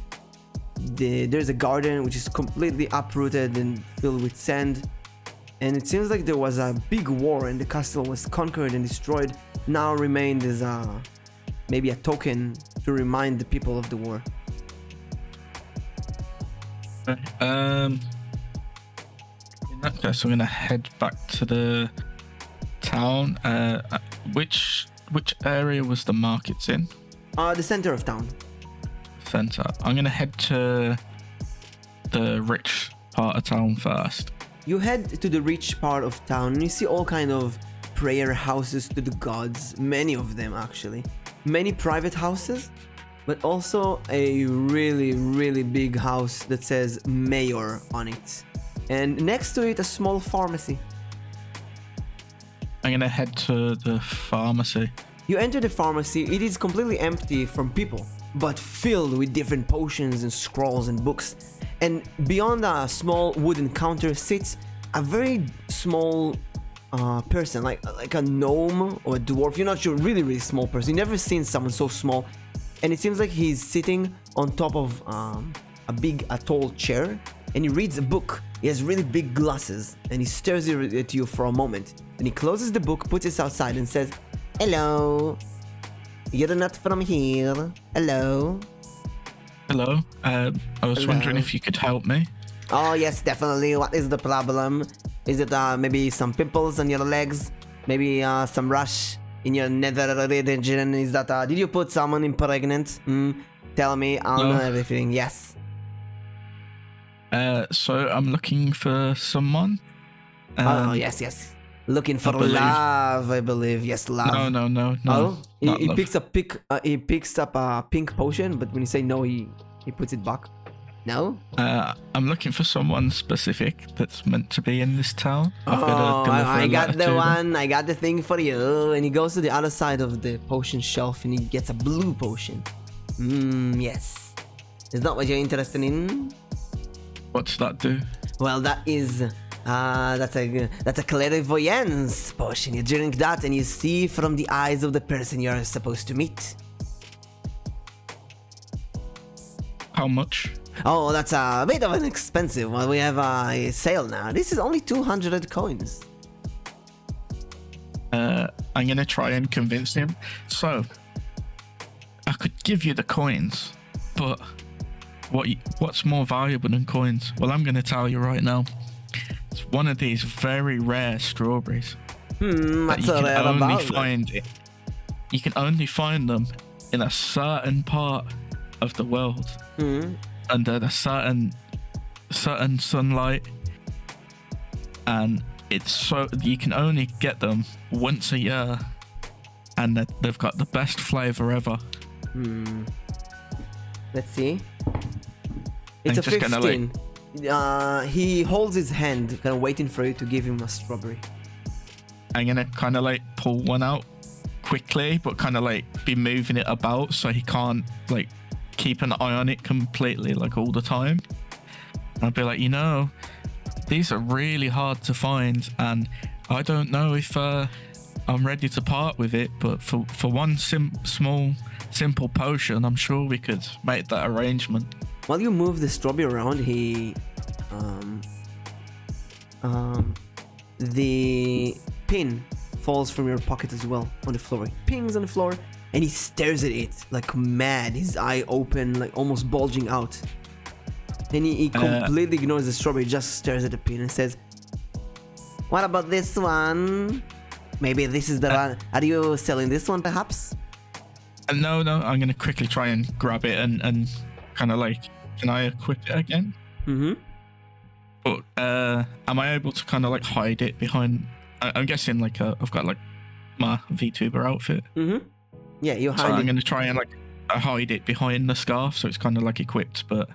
There's a garden which is completely uprooted and filled with sand. And it seems like there was a big war and the castle was conquered and destroyed. Now remained as maybe a token to remind the people of the war. In that case, I'm gonna head back to the town. Which area was the markets in? The center of town. Center. I'm gonna head to the rich part of town first. You head to the rich part of town and you see all kind of prayer houses to the gods, many of them actually. Many private houses, but also a really big house that says mayor on it. And next to it, a small pharmacy. I'm gonna head to the pharmacy. You enter the pharmacy, it is completely empty from people, but filled with different potions and scrolls and books. And beyond a small wooden counter sits a very small person, like a gnome or a dwarf. You're not sure, really small person. You've never seen someone so small. And it seems like he's sitting on top of a tall chair, and he reads a book. He has really big glasses, and he stares at you for a moment. Then he closes the book, puts it outside, and says, "Hello, you're not from here. Hello." Hello. I was wondering if you could help me. Oh yes, definitely. What is the problem? Is it maybe some pimples on your legs? Maybe some rash in your nether region? Is that did you put someone in pregnant? Tell me, I'll know everything. Yes. So I'm looking for someone. Oh yes. Looking for love, I believe. Yes, love. No. Oh, he picks up a pink potion, but when you say no, he puts it back. No? I'm looking for someone specific that's meant to be in this town. I got the one. I got the thing for you. And he goes to the other side of the potion shelf and he gets a blue potion. Yes. Is that what you're interested in? What's that do? Well, that is that's a clairvoyance potion. You drink that and you see from the eyes of the person you're supposed to meet. How much? Oh, that's a bit of an expensive one. We have a sale now. This is only 200 coins. I'm gonna try and convince him. So, I could give you the coins, but what's more valuable than coins? Well, I'm gonna tell you right now. It's one of these very rare strawberries. What's so rare about it? You can only find them in a certain part of the world. Under a certain sunlight, and it's so you can only get them once a year, and they've got the best flavor ever. Let's see. It's a 15. He holds his hand, kind of waiting for you to give him a strawberry. I'm gonna kind of like pull one out quickly, but kind of like be moving it about so he can't like keep an eye on it completely, like all the time. I'd be like, you know, these are really hard to find, and I don't know if I'm ready to part with it, but for one small, simple potion, I'm sure we could make that arrangement. While you move the strawberry around, the pin falls from your pocket as well on the floor. It pings on the floor, and he stares at it like mad, his eye open, like almost bulging out. And he completely ignores the strawberry, just stares at the pin and says, "What about this one? Maybe this is the one. Are you selling this one perhaps?" No, I'm gonna quickly try and grab it and kind of like, can I equip it again? But am I able to kind of like hide it behind? I'm guessing like I've got like my VTuber outfit. Yeah, you hide so it. I'm gonna try and like hide it behind the scarf, so it's kind of like equipped, but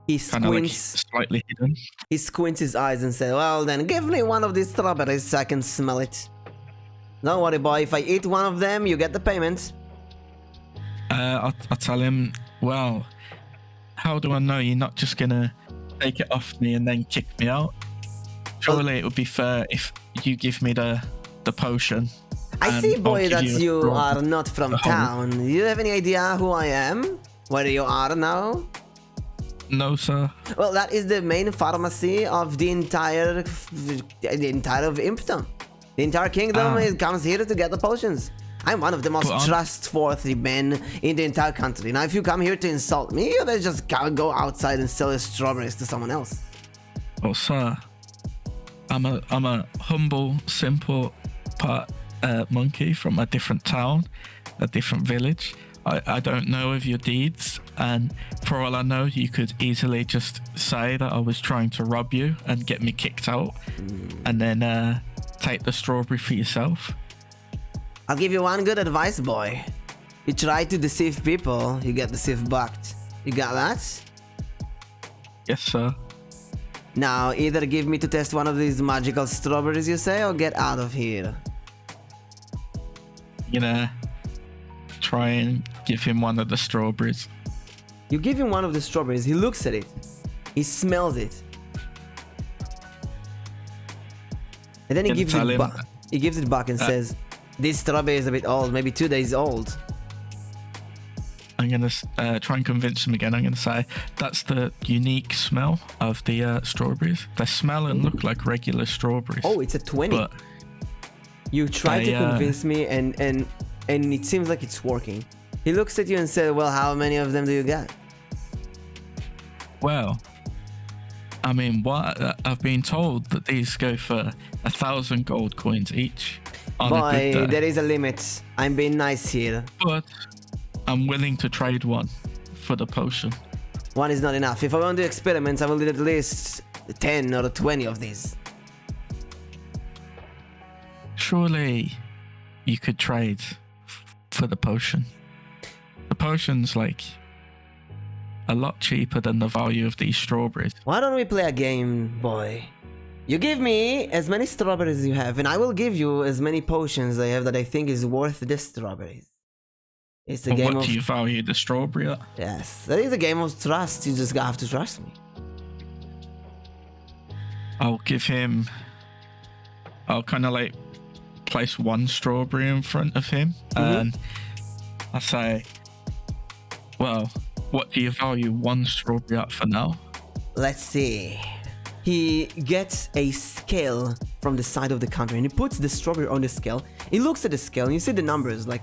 he kind of like squints. slightly hidden. He squints his eyes and says, "Well then, give me one of these strawberries so I can smell it. Don't worry, boy. If I eat one of them, you get the payment." I'll tell him, well, how do I know you're not just gonna take it off me and then kick me out? Surely it would be fair if you give me the potion. I see, boy, that you are not from town. Do you have any idea who I am? Where you are now? No, sir. Well, that is the main pharmacy of the entire of Impton. The entire kingdom comes here to get the potions. I'm one of the most trustworthy men in the entire country. Now, if you come here to insult me, you better just go outside and sell your strawberries to someone else. Well, sir, I'm a humble, simple monkey from a different town, a different village. I don't know of your deeds, and for all I know, you could easily just say that I was trying to rob you and get me kicked out, and then take the strawberry for yourself. I'll give you one good advice, boy. You try to deceive people, you get deceived back. You got that? Yes, sir. Now, either give me to test one of these magical strawberries you say, or get out of here. You know, try and give him one of the strawberries. You give him one of the strawberries, he looks at it. He smells it. And then he gives it back. He gives it back and says, "This strawberry is a bit old, maybe 2 days old." I'm gonna try and convince him again. I'm gonna say that's the unique smell of the strawberries. They smell and look like regular strawberries. Oh, it's a 20. But you try to convince me, and it seems like it's working. He looks at you and says, "Well, how many of them do you get?" Well, I mean, I've been told that these go for 1,000 gold coins each. Boy, there is a limit. I'm being nice here. But I'm willing to trade one for the potion. One is not enough. If I want to do experiments, I will need at least 10 or 20 of these. Surely you could trade for the potion. The potion's like a lot cheaper than the value of these strawberries. Why don't we play a game, boy? You give me as many strawberries as you have, and I will give you as many potions I have that I think is worth the strawberries. It's a game of... What do you value the strawberry at? Yes, that is a game of trust. You just have to trust me. I'll give him... I'll kind of like place one strawberry in front of him, and I say, well, what do you value one strawberry at for now? Let's see. He gets a scale from the side of the counter and he puts the strawberry on the scale. He looks at the scale and you see the numbers like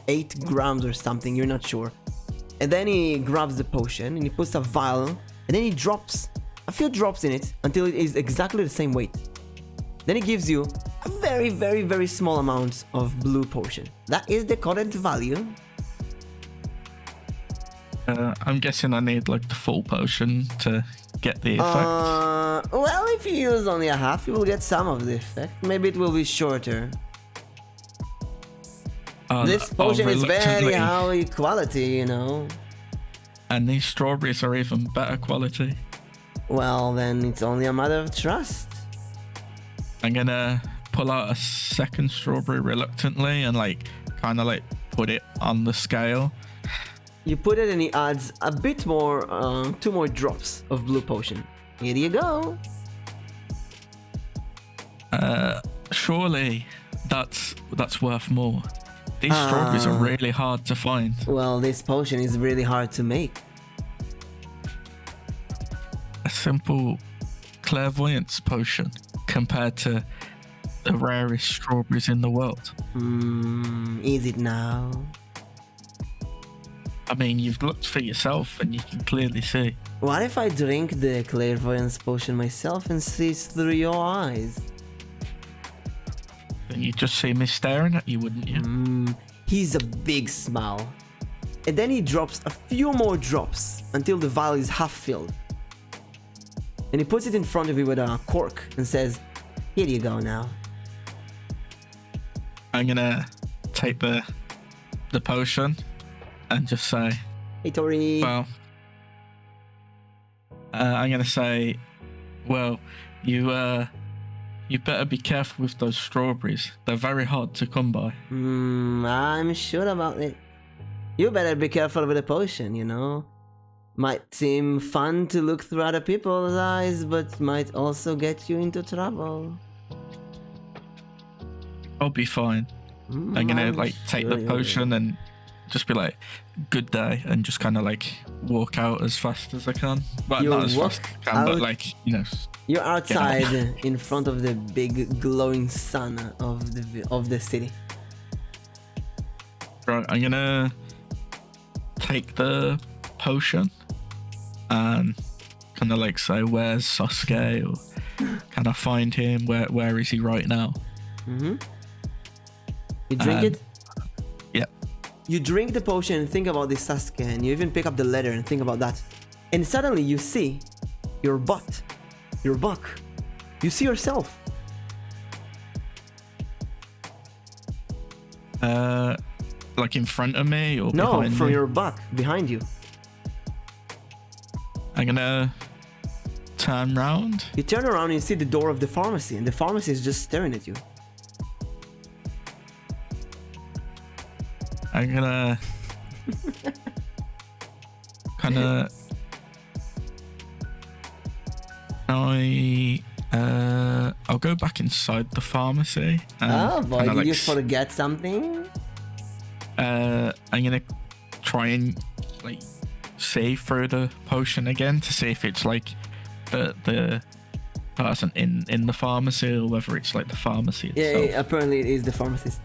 8 grams or something, you're not sure. And then he grabs the potion and he puts a vial and then he drops a few drops in it until it is exactly the same weight. Then he gives you a very, very, very small amount of blue potion. That is the current value. I'm guessing I need like the full potion to get the effect. Well, if you use only a half, you will get some of the effect. Maybe it will be shorter. This potion is very high quality, you know. And these strawberries are even better quality. Well, then it's only a matter of trust. I'm gonna pull out a second strawberry reluctantly and like kind of like put it on the scale. You put it and he adds a bit more, 2 more drops of blue potion. Here you go. Surely that's worth more. These strawberries are really hard to find. Well, this potion is really hard to make. A simple clairvoyance potion compared to the rarest strawberries in the world. Is it now? I mean, you've looked for yourself and you can clearly see. What if I drink the clairvoyance potion myself and see through your eyes? Then you'd just see me staring at you, wouldn't you? He's a big smile. And then he drops a few more drops until the vial is half filled. And he puts it in front of you with a cork and says, here you go now. I'm gonna take the potion and just say, Hey Tori. well, I'm gonna say, well, you better be careful with those strawberries. They're very hard to come by. I'm sure about it. You better be careful with the potion, you know. Might seem fun to look through other people's eyes, but might also get you into trouble. I'll be fine. I'm gonna take the potion and just be like, good day, and just kind of like walk out as fast as I can. But not as fast as I can, but like, you know. You're outside in front of the big glowing sun of the city. Right, I'm gonna take the potion and kind of like say, where's Sasuke, or can I find him? Where is he right now? You drink it? Yeah. You drink the potion and think about this Sasuke, and you even pick up the letter and think about that. And suddenly you see your butt, your buck. You see yourself. Like in front of me or No, behind from me? your buck, behind you. I'm gonna turn round. You turn around and you see the door of the pharmacy, and the pharmacy is just staring at you. I'm gonna kind of I'll go back inside the pharmacy. Oh boy, did like, you forget something? I'm gonna try and like see through the potion again to see if it's like the person in the pharmacy or whether it's like the pharmacy itself. Yeah, apparently it is the pharmacist.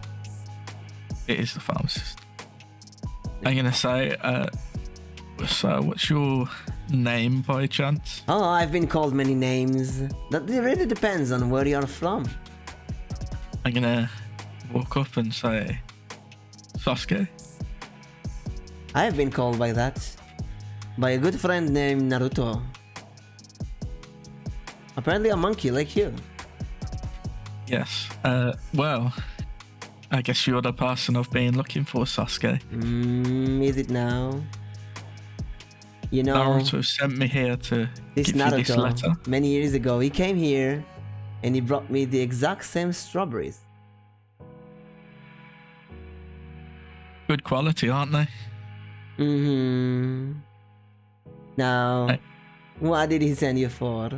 It is the pharmacist. I'm gonna say, so what's your name by chance? Oh, I've been called many names. That really depends on where you're from. I'm gonna walk up and say, Sasuke. I have been called by that. By a good friend named Naruto. Apparently a monkey like you. Yes. Well, I guess you're the person I've been looking for, Sasuke. Is it now? You know, Naruto sent me here to this give you this Naruto, letter. many years ago, he came here and he brought me the exact same strawberries. Good quality, aren't they? Now, Hey. what did he send you for?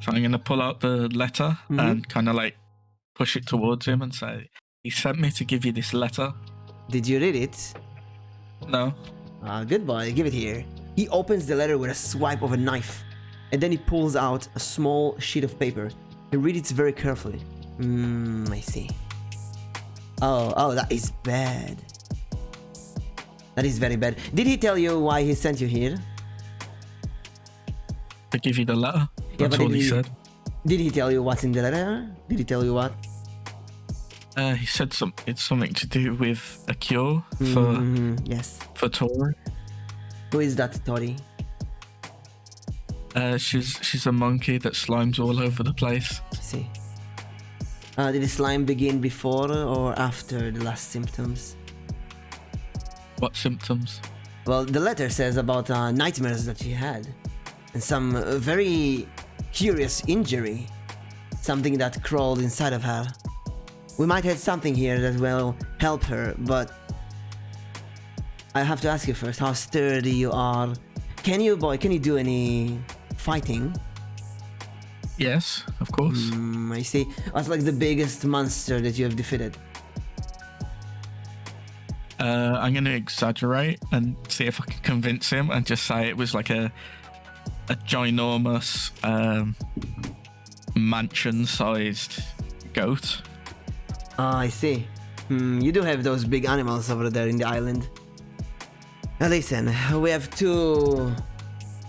So I'm gonna pull out the letter and kind of like push it towards him and say, he sent me to give you this letter. Did you read it? No. Good boy, give it here. He opens the letter with a swipe of a knife, and then he pulls out a small sheet of paper. He reads it very carefully. I see. Oh, that is bad. That is very bad. Did he tell you why he sent you here? To give you the letter. That's all he said. Did he tell you what's in the letter? Did he tell you what? He said it's something to do with a cure Yes. for Tori. Who is that, Tori? She's a monkey that slimes all over the place. I see. Did the slime begin before or after the last symptoms? What symptoms? Well, the letter says about nightmares that she had, and some very curious injury, something that crawled inside of her. We might have something here that will help her, but I have to ask you first how sturdy you are. Can you do any fighting? Yes, of course. I see. What's like the biggest monster that you have defeated? I'm going to exaggerate and see if I can convince him and just say it was like a ginormous mansion-sized goat. Ah, I see. You do have those big animals over there in the island. Now listen, we have 2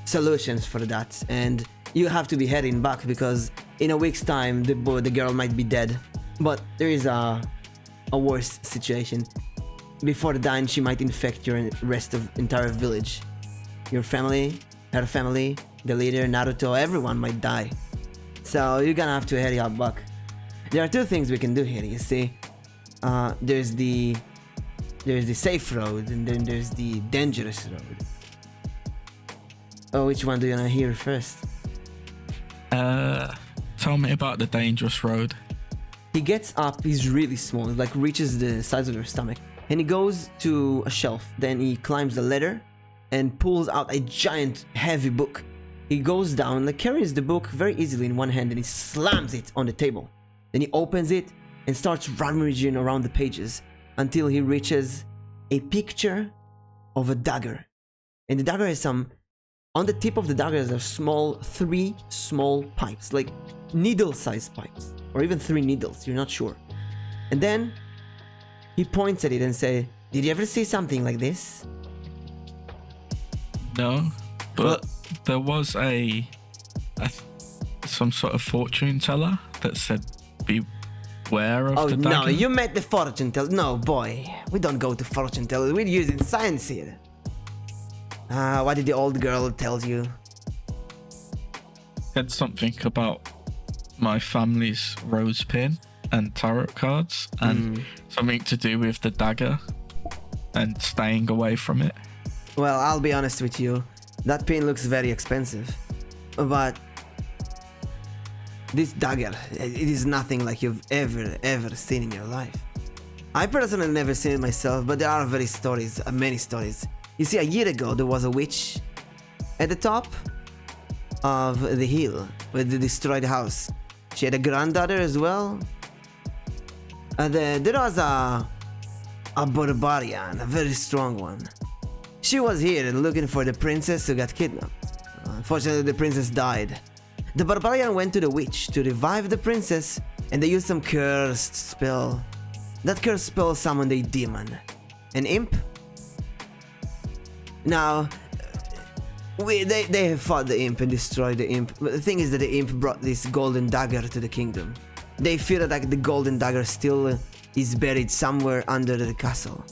solutions for that, and you have to be heading back because in a week's time the girl might be dead. But there is a worse situation. Before dying, she might infect your rest of entire village. Your family, her family, the leader, Naruto, everyone might die. So you're gonna have to head out back. There are 2 things we can do here, you see. There's the safe road, and then there's the dangerous road. Oh, which one do you wanna hear first? Tell me about the dangerous road. He gets up, he's really small, like reaches the size of your stomach. And he goes to a shelf, then he climbs the ladder and pulls out a giant heavy book. He goes down, like carries the book very easily in one hand, and he slams it on the table. Then he opens it and starts rummaging around the pages until he reaches a picture of a dagger. And the dagger has some... On the tip of the dagger are 3 small pipes, like needle-sized pipes, or even 3 needles, you're not sure. And then he points at it and says, "Did you ever see something like this?" No, but there was some sort of fortune teller that said beware of the dagger. Oh no, you met the fortune teller. No, boy, we don't go to fortune tellers. We're using science here. What did the old girl tell you? Said something about my family's rose pin and tarot cards and something to do with the dagger and staying away from it. Well, I'll be honest with you. That pin looks very expensive. But this dagger, it is nothing like you've ever seen in your life. I personally never seen it myself, but there are many stories. You see, a year ago there was a witch at the top of the hill with the destroyed house. She had a granddaughter as well. There was a barbarian, a very strong one. She was here looking for the princess who got kidnapped. Unfortunately, the princess died. The barbarian went to the witch to revive the princess, and they used some cursed spell. That cursed spell summoned a demon. An imp? Now, they have fought the imp and destroyed the imp, but the thing is that the imp brought this golden dagger to the kingdom. They feel that the golden dagger still is buried somewhere under the castle.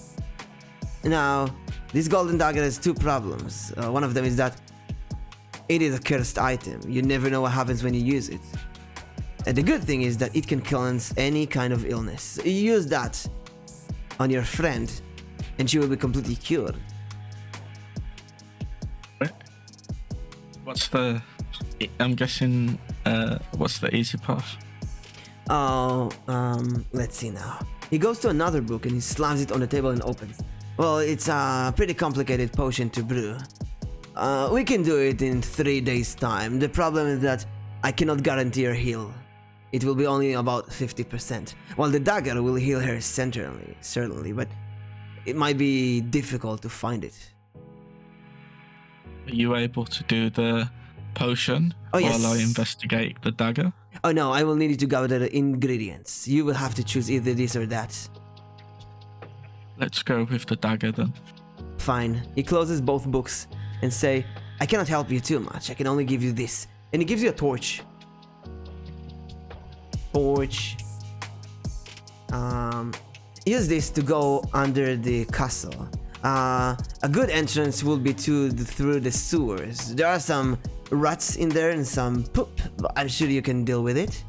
Now, this golden dagger has 2 problems. One of them is that it is a cursed item. You never know what happens when you use it. And the good thing is that it can cleanse any kind of illness. You use that on your friend and she will be completely cured. I'm guessing, what's the easy path? Let's see now. He goes to another book and he slams it on the table and opens. Well, it's a pretty complicated potion to brew. We can do it in 3 days' time. The problem is that I cannot guarantee her heal. It will be only about 50%. While the dagger will heal her certainly, but it might be difficult to find it. Are you able to do the potion while I investigate the dagger? Oh no, I will need you to gather the ingredients. You will have to choose either this or that. Let's go with the dagger then. Fine. He closes both books and say, "I cannot help you too much. I can only give you this." And he gives you a torch. Use this to go under the castle. A good entrance will be through the sewers. There are some rats in there and some poop, but I'm sure you can deal with it.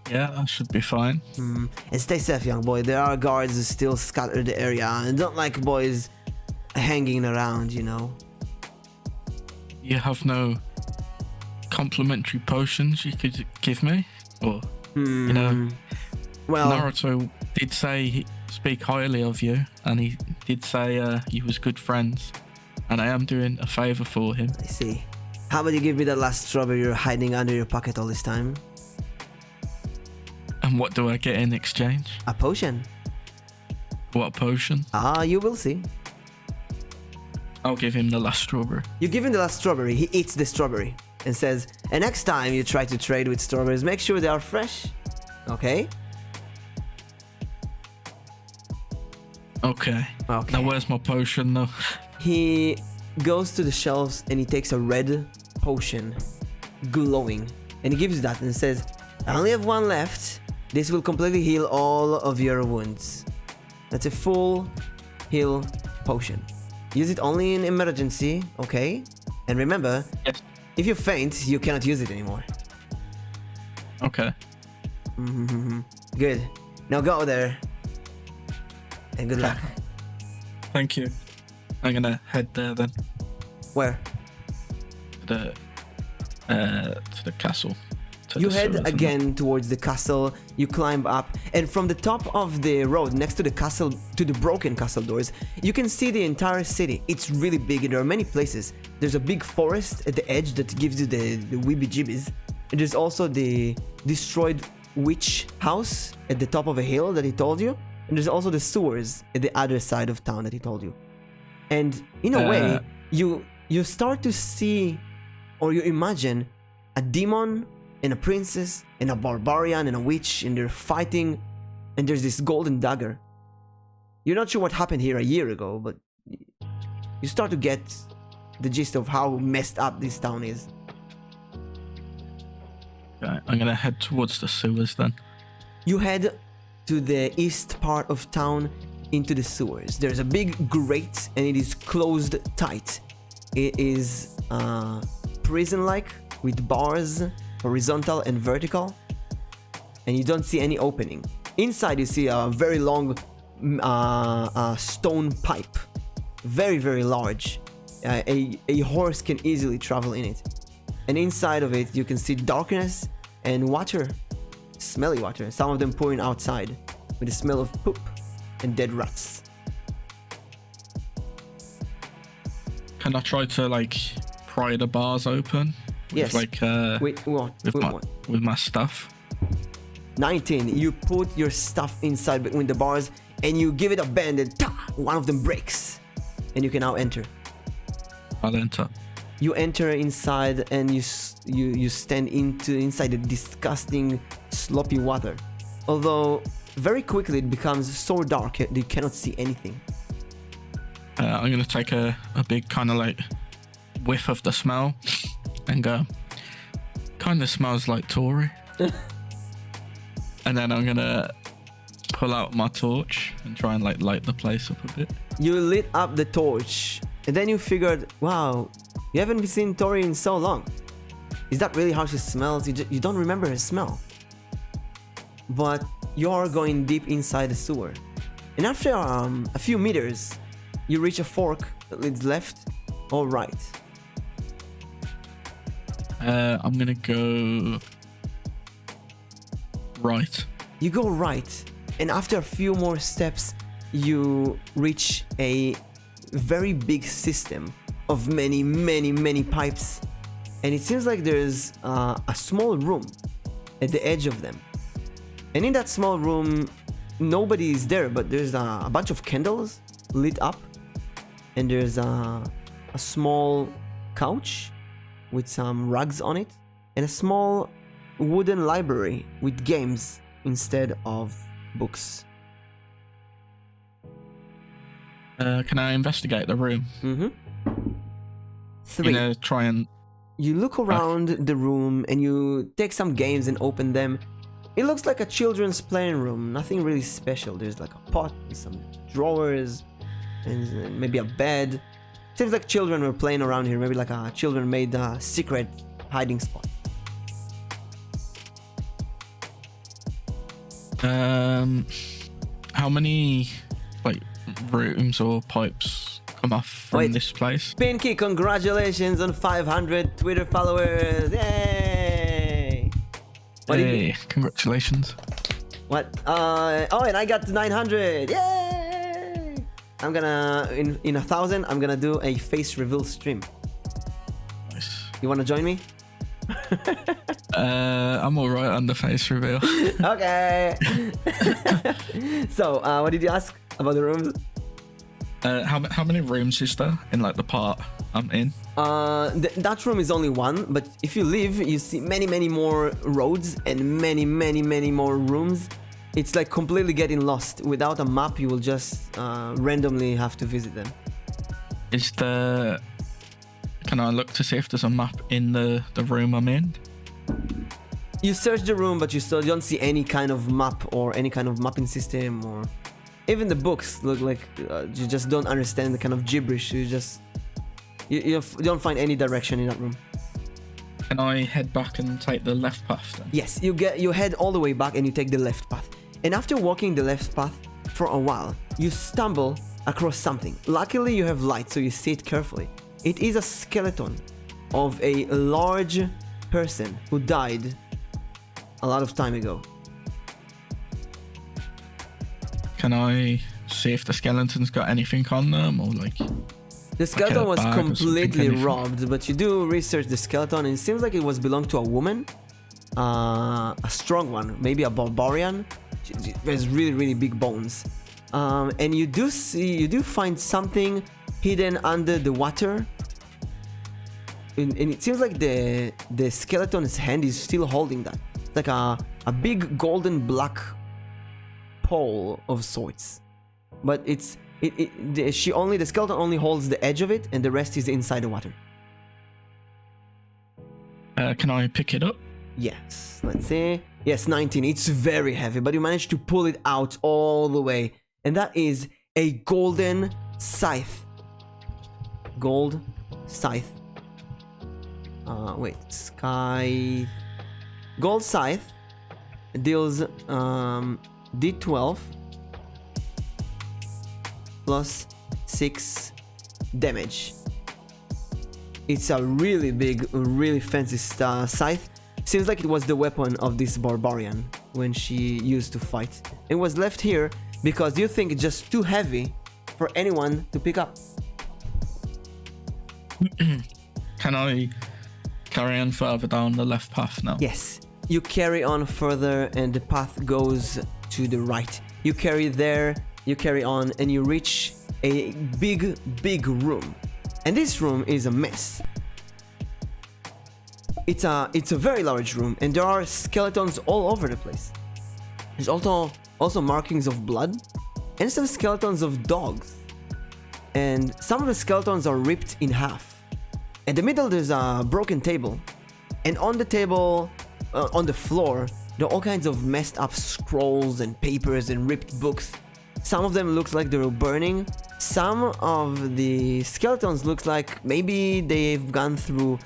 Yeah, that should be fine. And stay safe, young boy. There are guards who still scatter the area and don't like boys hanging around, you know. You have no complimentary potions you could give me? Or, you know, well, Naruto did say speak highly of you, and he did say you was good friends, and I am doing a favor for him. I see. How about you give me that last strawberry you're hiding under your pocket all this time? And what do I get in exchange? A potion. What potion? You will see. I'll give him the last strawberry. You give him the last strawberry, he eats the strawberry and says, and next time you try to trade with strawberries, make sure they are fresh. Okay? Okay. Okay. Now where's my potion though? He goes to the shelves and he takes a red potion, glowing, and he gives you that and says, I only have one left. This will completely heal all of your wounds. That's a full heal potion. Use it only in emergency, okay? And remember, yes, if you faint, you cannot use it anymore. Okay. Good. Now go there. And good luck. Thank you. I'm gonna head there then. Where? To the castle. You head again towards the castle, you climb up, and from the top of the road next to the castle, to the broken castle doors, you can see the entire city. It's really big and there are many places. There's a big forest at the edge that gives you the weebie-jibbies. And there's also the destroyed witch house at the top of a hill that he told you. And there's also the sewers at the other side of town that he told you. And in a way, you start to see, or you imagine, a demon and a princess and a barbarian and a witch, and they're fighting, and there's this golden dagger. You're not sure what happened here a year ago, but you start to get the gist of how messed up this town is. Okay, I'm gonna head towards the sewers then. You head to the east part of town into the sewers. There's a big grate and it is closed tight. It is prison-like with bars, horizontal and vertical, and you don't see any opening. Inside you see a very long stone pipe, very large. A horse can easily travel in it, and inside of it you can see darkness and water, smelly water, some of them pouring outside with the smell of poop and dead rats. Can I try to like pry the bars open? Yes. Like with my stuff. 19. You put your stuff inside between the bars and you give it a bend and one of them breaks, and you can now enter. I'll enter. You enter inside and you stand inside the disgusting sloppy water. Although very quickly it becomes so dark that you cannot see anything. I'm gonna take a big kind of like whiff of the smell and go, kind of smells like Tory. And then I'm gonna pull out my torch and try and like light the place up a bit. You lit up the torch and then you figured, wow, you haven't seen Tori in so long. Is that really how she smells? You don't remember her smell. But you're going deep inside the sewer. And after a few meters, you reach a fork that leads left or right. I'm gonna go right. You go right, and after a few more steps, you reach a very big system of many pipes. And it seems like there's a small room at the edge of them. And in that small room, nobody is there, but there's a bunch of candles lit up. And there's a small couch with some rugs on it, and a small wooden library with games instead of books. Can I investigate the room? 3. You know, try and... You look around the room and you take some games and open them. It looks like a children's playing room, nothing really special. There's like a pot and some drawers and maybe a bed. Seems like children were playing around here. Maybe like a children made a secret hiding spot. How many like rooms or pipes come off from this place? Pinky, congratulations on 500 Twitter followers! Yay! Hey, congratulations. What? Oh, and I got to 900. Yay! I'm gonna in 1,000. I'm gonna do a face reveal stream. Nice. You wanna join me? I'm alright on the face reveal. Okay. So, what did you ask about the rooms? How many rooms is there in like the part I'm in? That room is only one, but if you leave, you see many more roads and many more rooms. It's like completely getting lost. Without a map, you will just randomly have to visit them. Is there... Can I look to see if there's a map in the room I'm in? You search the room, but you still don't see any kind of map or any kind of mapping system, or even the books look like you just don't understand the kind of gibberish. You don't find any direction in that room. Can I head back and take the left path then? Yes, you head all the way back and you take the left path. And after walking the left path for a while, you stumble across something. Luckily, you have light, so you see it carefully. It is a skeleton of a large person who died a lot of time ago. Can I see if the skeleton's got anything on them, or like... The skeleton was completely anything? robbed, but you do research the skeleton and it seems like it was belonged to a woman. A strong one, maybe a barbarian. She has really big bones. And you do find something hidden under the water. And it seems like the skeleton's hand is still holding that. Like a big golden black pole of sorts. But the skeleton only holds the edge of it and the rest is inside the water. Can I pick it up? Yes, let's see. Yes, 19. It's very heavy, but you managed to pull it out all the way. And that is a golden scythe. Gold scythe. Wait, sky... Gold scythe deals D12 plus 6 damage. It's a really big, really fancy scythe. Seems like it was the weapon of this barbarian when she used to fight. It was left here because you think it's just too heavy for anyone to pick up. Can I carry on further down the left path now? Yes, you carry on further and the path goes to the right. You carry there, you carry on, and you reach a big room. And this room is a mess. It's a very large room and there are skeletons all over the place. There's also markings of blood and some skeletons of dogs. And some of the skeletons are ripped in half. In the middle there's a broken table. And on the table, on the floor, there are all kinds of messed up scrolls and papers and ripped books. Some of them look like they were burning. Some of the skeletons look like maybe they've gone through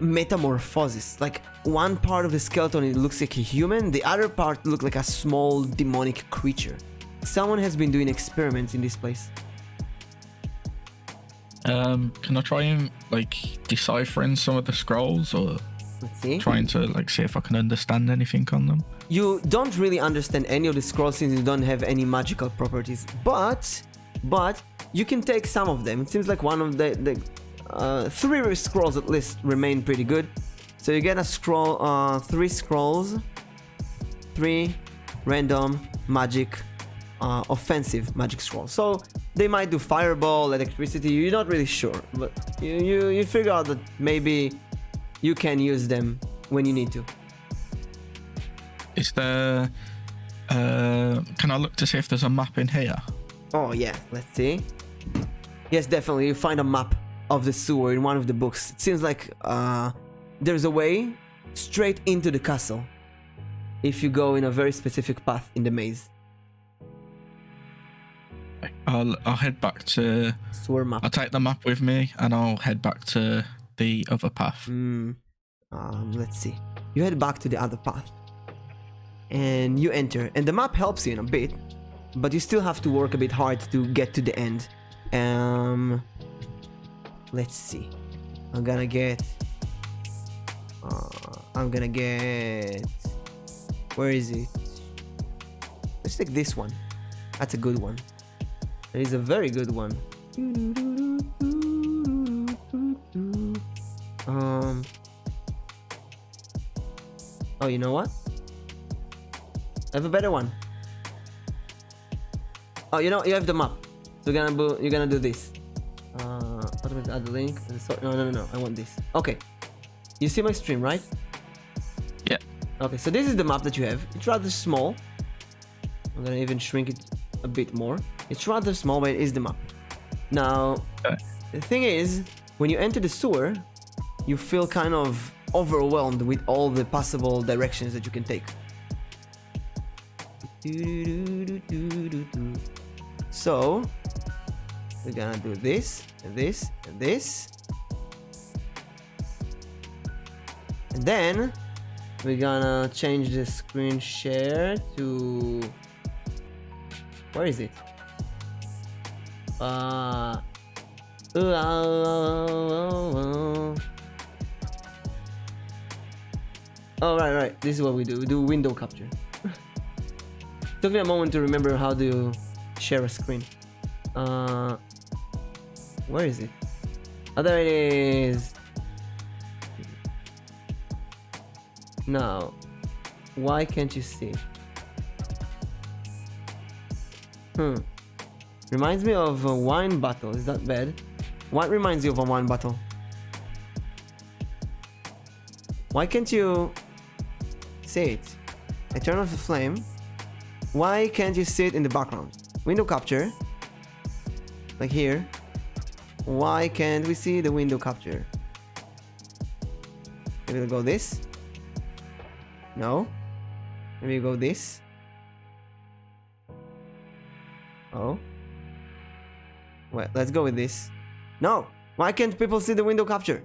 metamorphosis. Like one part of the skeleton, it looks like a human. The other part looks like a small demonic creature. Someone has been doing experiments in this place. Can I try and like deciphering some of the scrolls, or Let's see. trying to like see if I can understand anything on them? You don't really understand any of the scrolls since you don't have any magical properties, but you can take some of them. It seems like one of the 3 scrolls at least remain pretty good. So you get a scroll, 3 scrolls, 3 random magic, offensive magic scrolls. So they might do fireball, electricity. You're not really sure, but you figure out that maybe you can use them when you need to. Is there... can I look to see if there's a map in here? Oh yeah, let's see. Yes, definitely. You find a map of the sewer in one of the books. It seems like there's a way straight into the castle if you go in a very specific path in the maze. I'll head back to... Sewer map. I'll take the map with me and I'll head back to the other path. Let's see. You head back to the other path and you enter, and the map helps you in a bit, but you still have to work a bit hard to get to the end. Let's see. I'm gonna get... Where is it? Let's take this one. That's a good one. That is a very good one. Oh, you know what? I have a better one. Oh, you know, you have the map. So you're gonna do this. Automatic add the link. No. I want this. Okay. You see my stream, right? Yeah. Okay, so this is the map that you have. It's rather small. I'm gonna even shrink it a bit more. It's rather small, but it is the map. Now, the thing is, when you enter the sewer, you feel kind of overwhelmed with all the possible directions that you can take. So, we're gonna do this, and this, and this. And then, we're gonna change the screen share to... Where is it? Oh, right. This is what we do. We do window capture. Took me a moment to remember how to share a screen. Where is it? Oh, there it is. Now, why can't you see? Reminds me of a wine bottle. Is that bad? What reminds you of a wine bottle? Why can't you see it? I turn off the flame. Why can't you see it in the background? Window capture. Like here. Why can't we see the window capture? Maybe we'll go this. No. Maybe we'll go this. Oh. Well, let's go with this. No! Why can't people see the window capture?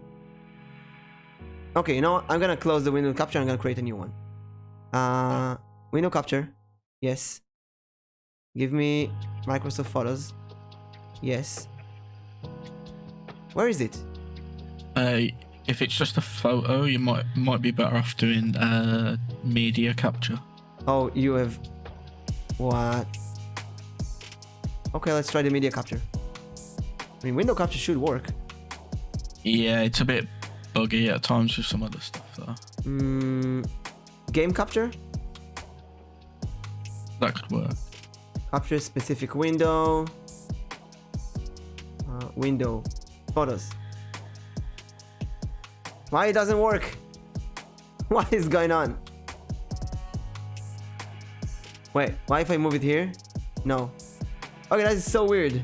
Okay, you know what? I'm gonna close the window capture. I'm gonna create a new one. Window capture. Yes. Give me Microsoft Photos. Yes. Where is it? If it's just a photo, you might be better off doing media capture. Oh, you have... What? Okay, let's try the media capture. I mean, window capture should work. Yeah, it's a bit buggy at times with some other stuff though. Game capture? That could work. Capture specific window. Window. Photos. Why it doesn't work? What is going on? Wait, why if I move it here? No. Okay, that is so weird.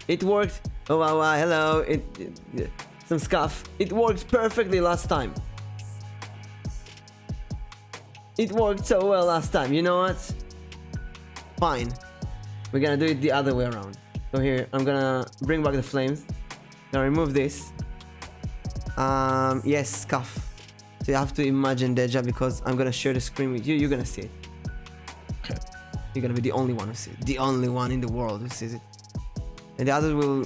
It worked. Oh wow, hello. Some scuff. It worked perfectly last time. It worked so well last time. You know what? Fine. We're gonna do it the other way around. So here, I'm gonna bring back the flames. Gonna remove this. Yes, scuff. So you have to imagine Deja, because I'm gonna share the screen with you. You're gonna see it. Okay. You're gonna be the only one who sees it. The only one in the world who sees it. And the others will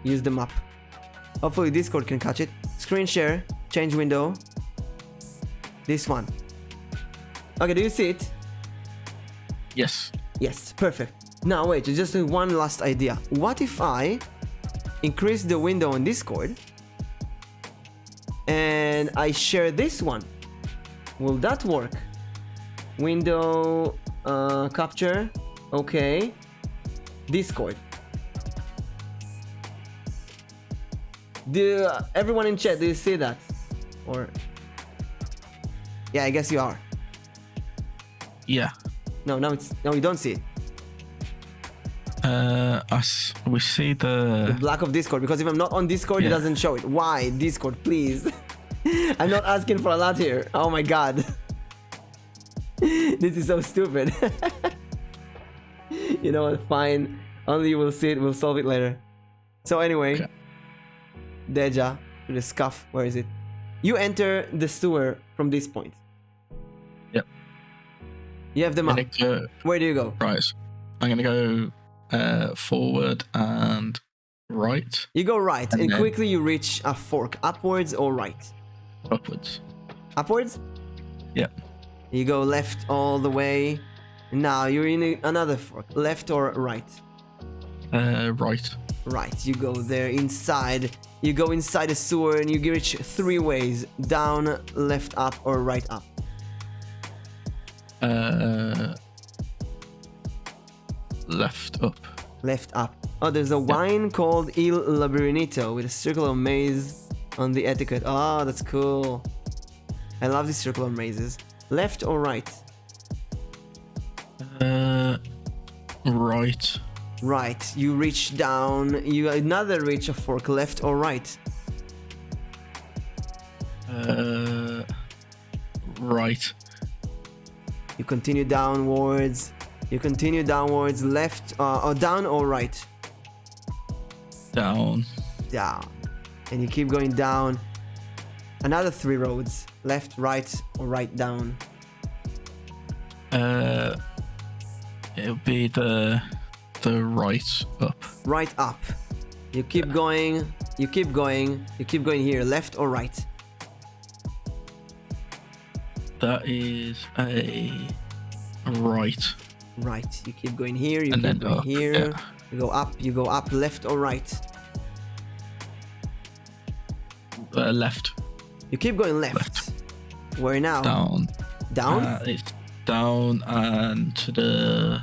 use the map. Hopefully Discord can catch it. Screen share, change window. This one. Okay, do you see it? Yes. Yes, perfect. Now wait, just one last idea. What if I increase the window on Discord and I share this one? Will that work? Window capture. Okay. Discord. Do everyone in chat, do you see that? Or yeah, I guess you are. Yeah. No, no, you don't see it. We see the black of Discord, because if I'm not on Discord, it doesn't show it. Why Discord, please? I'm not asking for a lot here. Oh my god. This is so stupid. You know what? Fine. Only you will see it. We'll solve it later. So anyway, okay. Deja, to the scuff. Where is it? You enter the sewer from this point. Yep. You have the map. Where do you go? Right. I'm gonna go forward and right. You go right, and quickly you reach a fork. Upwards or right? Upwards. Upwards? Yep. You go left all the way. Now you're in another fork. Left or right? Right. Right. You go there inside. You go inside the sewer and you reach 3 ways. Down, left up, or right up. Left up. Left up. Oh, there's a wine called Il Labyrinito with a circular maze on the etiquette. Oh, that's cool. I love these circular mazes. Left or right? Right. Right. You reach down. You another reach a fork. Left or right? Right. You continue downwards. You continue downwards. Left or down or right? Down. Down. And you keep going down. Another 3 roads. Left, right, or right down. It'll be the right up. Right up. You keep going. You keep going. You keep going here. Left or right? That is a right. Right. You keep going here. You And keep then going up, here. yeah. You go up. You go up. Left or right? Left. You keep going left. Where now? Down. Down? It's down and to the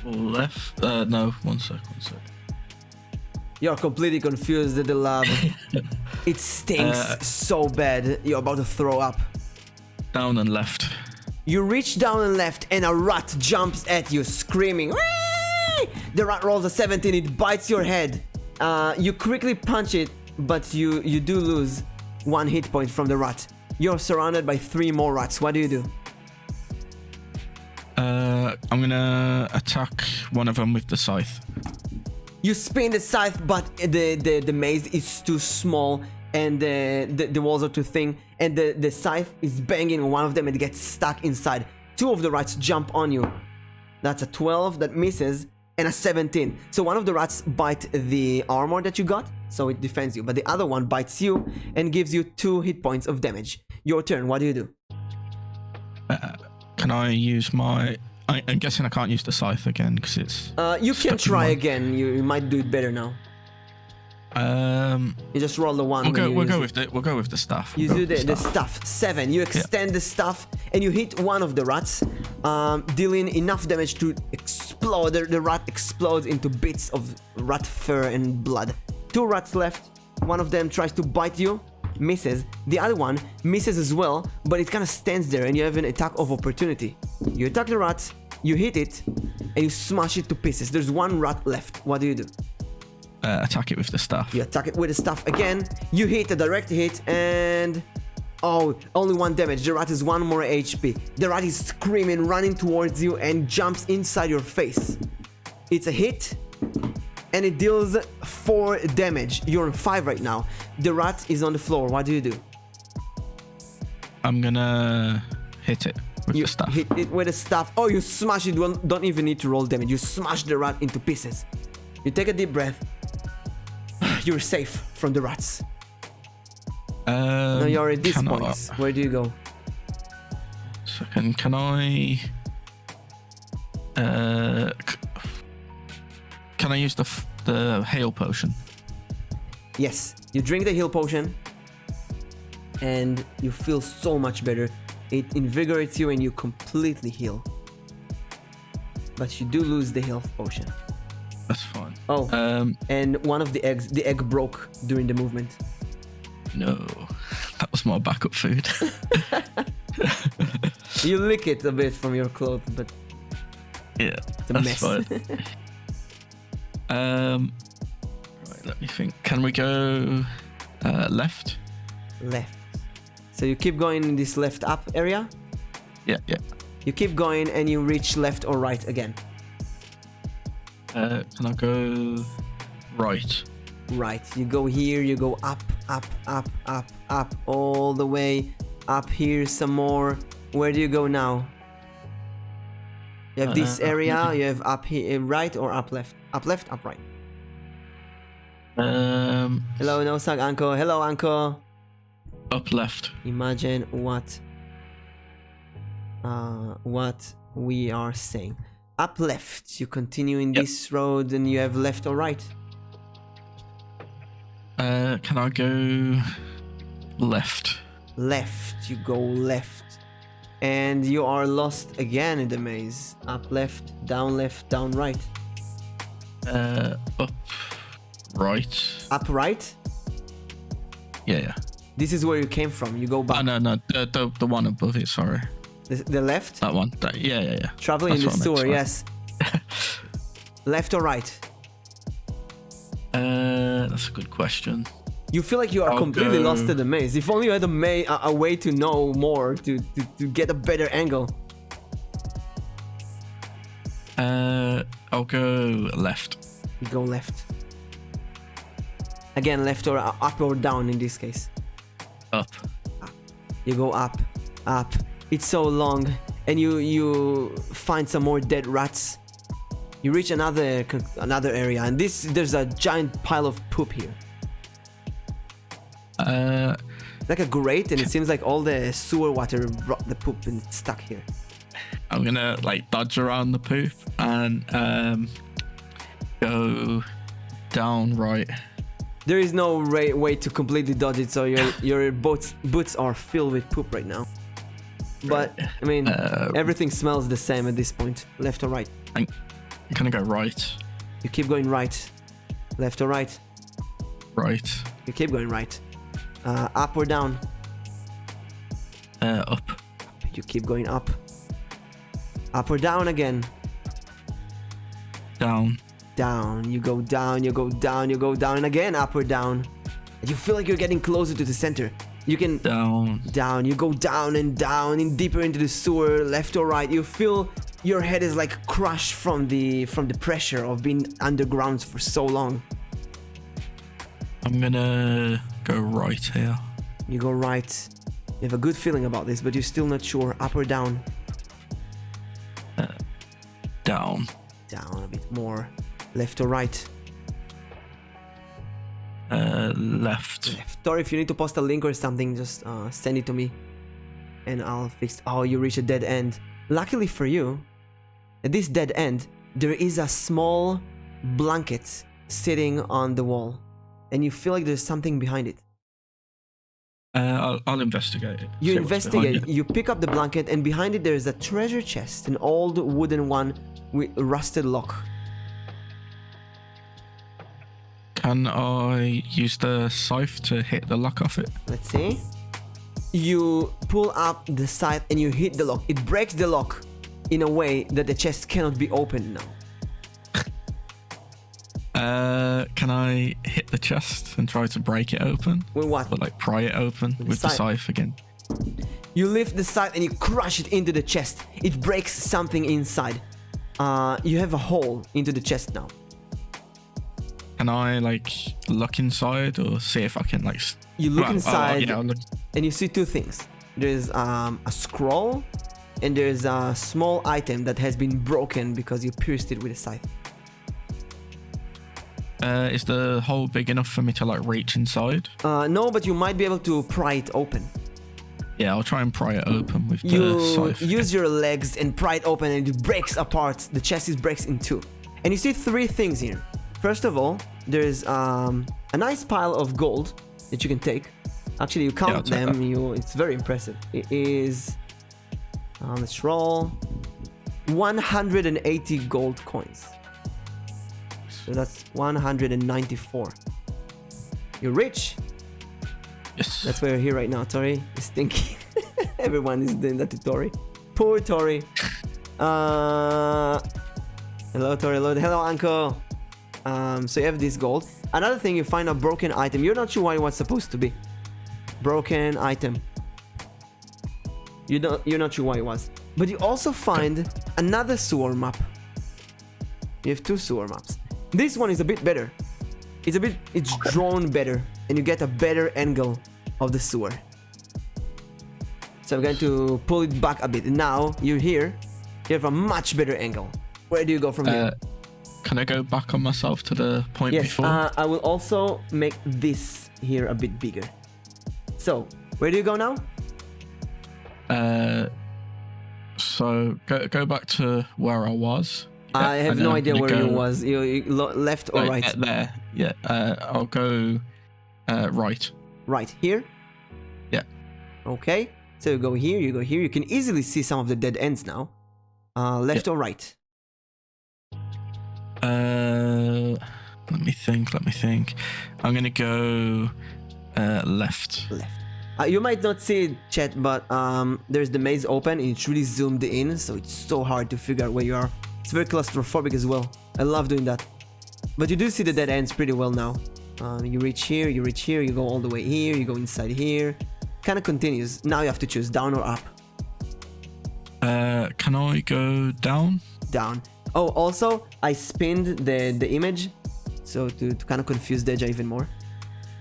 left. No, one sec. You're completely confused at the lab. It stinks so bad. You're about to throw up. Down and left. You reach down and left and a rat jumps at you screaming. Whee! The rat rolls a 17. It bites your head. You quickly punch it, but you do lose 1 hit point from the rat. You're surrounded by 3 more rats. What do you do? I'm gonna attack one of them with the scythe. You spin the scythe, but the maze is too small and the walls are too thin, and the scythe is banging on one of them and it gets stuck inside. 2 of the rats jump on you. That's a 12 that misses and a 17. So one of the rats bite the armor that you got, so it defends you, but the other one bites you and gives you 2 hit points of damage. Your turn. What do you do? Can I use my... I'm guessing I can't use the scythe again because it's... You can try again. You might do it better now. You just roll the 1. We'll go with the staff. You do the staff. 7. You extend the staff and you hit one of the rats, dealing enough damage to explode. The rat explodes into bits of rat fur and blood. 2 rats left. One of them tries to bite you, misses. The other one misses as well, but it kind of stands there and you have an attack of opportunity. You attack the rat, you hit it, and you smash it to pieces. There's 1 rat left. What do you do? Attack it with the staff. You attack it with the staff again. You hit a direct hit and... Oh, only 1 damage. The rat is 1 more HP. The rat is screaming, running towards you and jumps inside your face. It's a hit and it deals 4 damage. You're on 5 right now. The rat is on the floor. What do you do? I'm gonna hit it with the staff. Hit it with the staff. Oh, you smash it. You don't even need to roll damage. You smash the rat into pieces. You take a deep breath. You're safe from the rats. Now you're at this point. Where do you go? Second, can I... can I use the hail potion? Yes. You drink the heal potion and you feel so much better. It invigorates you and you completely heal. But you do lose the health potion. That's fine. Oh, and one of the egg broke during the movement. No, that was my backup food. You lick it a bit from your clothes, but yeah, it's a that's mess. fine. Right, let me think. Can we go left? Left. So you keep going in this left up area? Yeah. You keep going and you reach left or right again. Can I go right? Right. You go here, you go up, all the way. Up here some more. Where do you go now? You have this area, you have up here, right or up left? Up left, up right. Hello, no sag uncle. Hello, uncle. Up left. Imagine what what we are saying. Up left, you continue in this road, and you have left or right. Can I go left? Left, you go left. And you are lost again in the maze. Up left, down right. Up right. Up right? Yeah. This is where you came from. You go back. Oh, no, the one above it, sorry. The left? That one. Yeah. Traveling in the sewer, yes. Left or right? That's a good question. You feel like you are completely lost in the maze. If only you had a way to know more, to get a better angle. I'll go left. You go left. Again, left or up or down in this case. Up. You go up. It's so long, and you find some more dead rats. You reach another area, and there's a giant pile of poop here. Like a grate, and it seems like all the sewer water brought the poop and it's stuck here. I'm gonna like dodge around the poop and go down right. There is no way to completely dodge it, so your boots are filled with poop right now. But I mean, everything smells the same at this point. Left or right? I'm gonna go right. You keep going right. Left or right? Right. You keep going right. Up or down? Up. You keep going up. Up or down again? Down. Down. You go down, you go down, you go down, and again up or down. You feel like you're getting closer to the center. You can down. You go down and deeper into the sewer, left or right. You feel your head is like crushed from the pressure of being underground for so long. I'm gonna go right here. You go right. You have a good feeling about this, but you're still not sure. Up or down? Down. Down a bit more. Left or right? Left. Or if you need to post a link or something, just send it to me and I'll fix. Oh, you reach a dead end. Luckily for you, at this dead end, there is a small blanket sitting on the wall, and you feel like there's something behind it. I'll investigate it. You investigate. You pick up the blanket, and behind it there is a treasure chest, an old wooden one with a rusted lock. Can I use the scythe to hit the lock off it? Let's see. You pull up the scythe and you hit the lock. It breaks the lock in a way that the chest cannot be opened now. Can I hit the chest and try to break it open? With what? Or like pry it open with the scythe again? You lift the scythe and you crush it into the chest. It breaks something inside. You have a hole into the chest now. Can I like look inside or see if I can like? You look inside, look. And you see two things. There's a scroll, and there's a small item that has been broken because you pierced it with a scythe. Is the hole big enough for me to like reach inside? No, but you might be able to pry it open. Yeah, I'll try and pry it open with the scythe. You use your legs and pry it open, and it breaks apart. The chest breaks in two. And you see three things here. First of all, there's a nice pile of gold that you can take. Actually, you count them. It's very impressive. It is, let's roll, 180 gold coins. So that's 194. You're rich. Yes. That's why you're here right now, Tori. It's stinky. Everyone is doing that to Tori. Poor Tori. Hello, Tori. Hello, Uncle. So you have this gold. Another thing, you find a broken item. You're not sure what it was supposed to be. Broken item. You're not sure what it was. But you also find another sewer map. You have two sewer maps. This one is a bit better. It's drawn better, and you get a better angle of the sewer. So I'm going to pull it back a bit. Now you're here. You have a much better angle. Where do you go from here? Can I go back on myself to the point before? Yes, I will also make this here a bit bigger. So, where do you go now? So go back to where I was. I have no idea where you was. You left or right? There. Yeah. I'll go right. Right here? Yeah. Okay. So you go here, you go here. You can easily see some of the dead ends now. Left or right? Let me think. I'm gonna go left. Left. You might not see it, chat, but there's the maze open and it's really zoomed in, so it's so hard to figure out where you are. It's very claustrophobic as well. I love doing that. But you do see the dead ends pretty well now. You reach here, you go all the way here, you go inside here. Kind of continues. Now you have to choose down or up. Can I go down? Down. Oh, also, I spinned the image, so to kind of confuse Deja even more.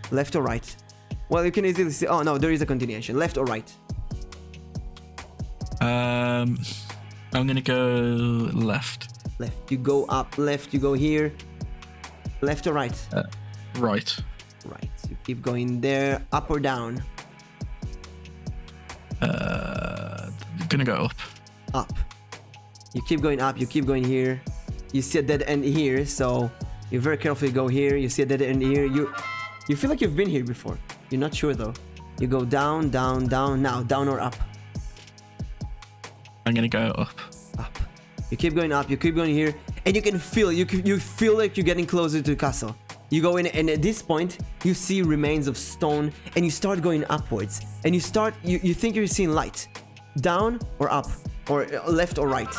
Left or right? Well, you can easily see... Oh, no, there is a continuation. Left or right? I'm gonna go left. Left. You go up. Left. You go here. Left or right? Right. Right. You keep going there. Up or down? Gonna go up. Up. You keep going up. You keep going here. You see a dead end here, so you very carefully go here. You see a dead end here. You feel like you've been here before. You're not sure though. You go down, down, down. Now, down or up? I'm gonna go up. Up. You keep going up. You keep going here, and you can feel. You feel like you're getting closer to the castle. You go in, and at this point, you see remains of stone, and you start going upwards. And you think you're seeing light. Down or up, or left or right?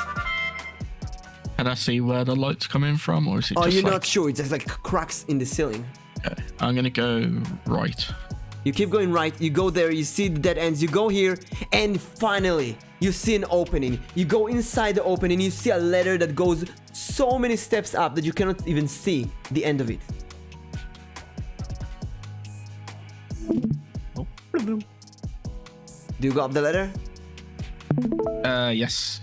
Can I see where the light's coming from, or is it just you're not sure. It's just like cracks in the ceiling. Okay. I'm gonna go right. You keep going right, you go there, you see the dead ends, you go here, and finally, you see an opening. You go inside the opening, you see a ladder that goes so many steps up that you cannot even see the end of it. Oh. Do you go up the ladder? Yes.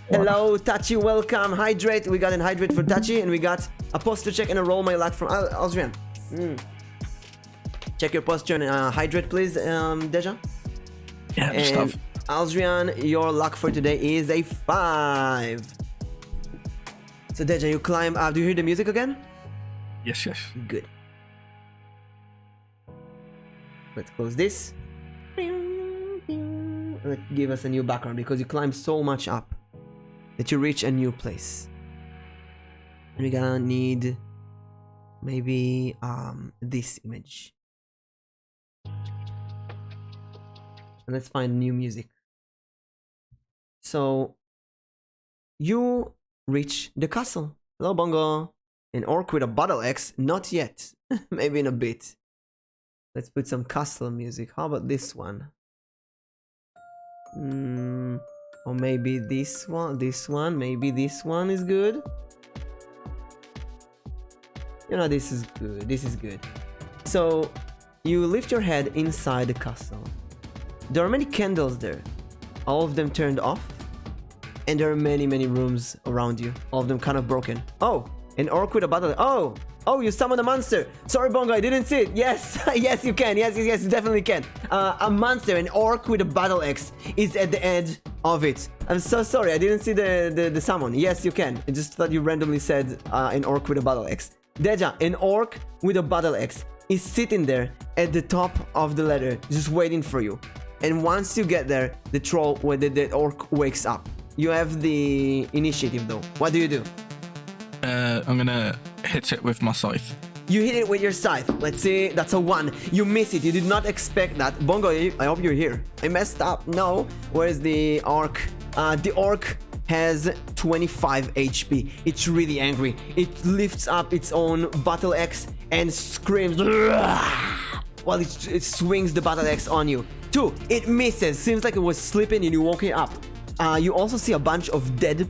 Hello, Tachi, welcome. Hydrate, we got an hydrate for Tachi, and we got a posture check and a roll my luck from Alzrian. Check your posture and hydrate, please, Deja. Yeah, and stuff. Alzrian, your luck for today is a 5. So Deja, you climb up. Do you hear the music again? Yes. Good. Let's close this. Let's give us a new background because you climb so much up that you reach a new place. And we're gonna need maybe this image. And let's find new music. So you reach the castle. Hello, Bongo. An orc with a battle axe? Not yet. Maybe in a bit. Let's put some castle music. How about this one? Or maybe this one. Maybe this one is good. You know, this is good. So you lift your head inside the castle. There are many candles there, all of them turned off, and there are many rooms around you, all of them kind of broken. Oh, an orc with a battle. Oh, you summoned a monster. Sorry, Bongo, I didn't see it. Yes, yes, you can. Yes, you definitely can. A monster, an orc with a battle axe, is at the edge of it. I'm so sorry, I didn't see the summon. Yes, you can. I just thought you randomly said an orc with a battle axe. Deja, an orc with a battle axe is sitting there at the top of the ladder, just waiting for you. And once you get there, the orc wakes up. You have the initiative though. What do you do? I'm gonna hit it with my scythe. You hit it with your scythe. Let's see, that's a 1. You miss it. You did not expect that. Bongo, I hope you're here. I messed up. No. Where's the orc? The orc has 25 HP. It's really angry. It lifts up its own battle axe and screams while it swings the battle axe on you. 2, it misses. Seems like it was slipping and you woke it up. You also see a bunch of dead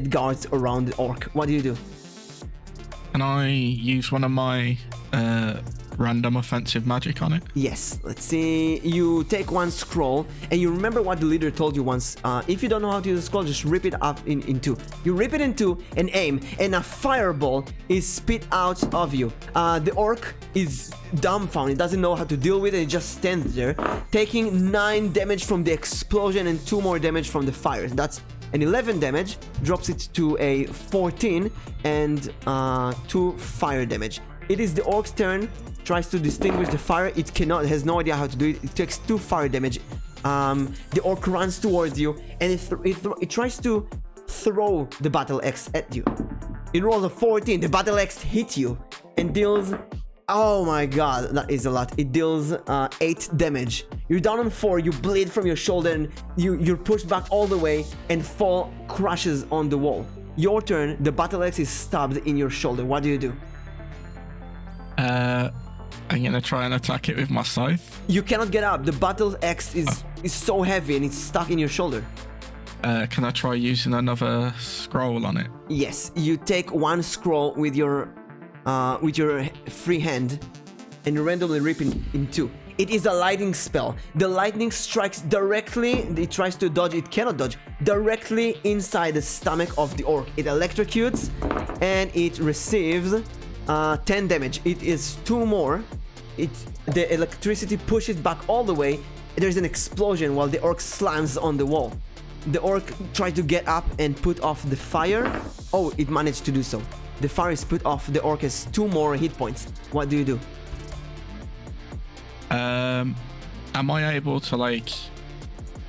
guards around the orc. What do you do? Can I use one of my random offensive magic on it? Yes, let's see. You take one scroll, and you remember what the leader told you once. If you don't know how to use the scroll, just rip it up in two. You rip it in two and aim, and a fireball is spit out of you. The orc is dumbfounded, it doesn't know how to deal with it, it just stands there, taking 9 damage from the explosion and 2 more damage from the fire. That's an 11 damage, drops it to a 14, and 2 fire damage. It is the orc's turn. Tries to distinguish the fire. It cannot. It has no idea how to do it. It takes 2 fire damage. The orc runs towards you, and it tries to throw the battle axe at you. It rolls a 14. The battle axe hits you and deals. Oh my god, that is a lot. It deals 8 damage. You're down on 4. You bleed from your shoulder, and you're pushed back all the way and fall, crashes on the wall. Your turn. The battle axe is stabbed in your shoulder. What do you do? I'm gonna try and attack it with my scythe. You cannot get up. The battle axe is so heavy and it's stuck in your shoulder. Can I try using another scroll on it? Yes, you take 1 scroll with your free hand and randomly rip in 2. It is a lightning spell. The lightning strikes directly. It tries to dodge. It cannot dodge. Directly inside the stomach of the orc. It electrocutes and it receives 10 damage. It is 2 more. The electricity pushes back all the way. There's an explosion while the orc slams on the wall. The orc tried to get up and put off the fire. Oh, it managed to do so. The fire is put off. The orc has 2 more hit points. What do you do? Am I able to like?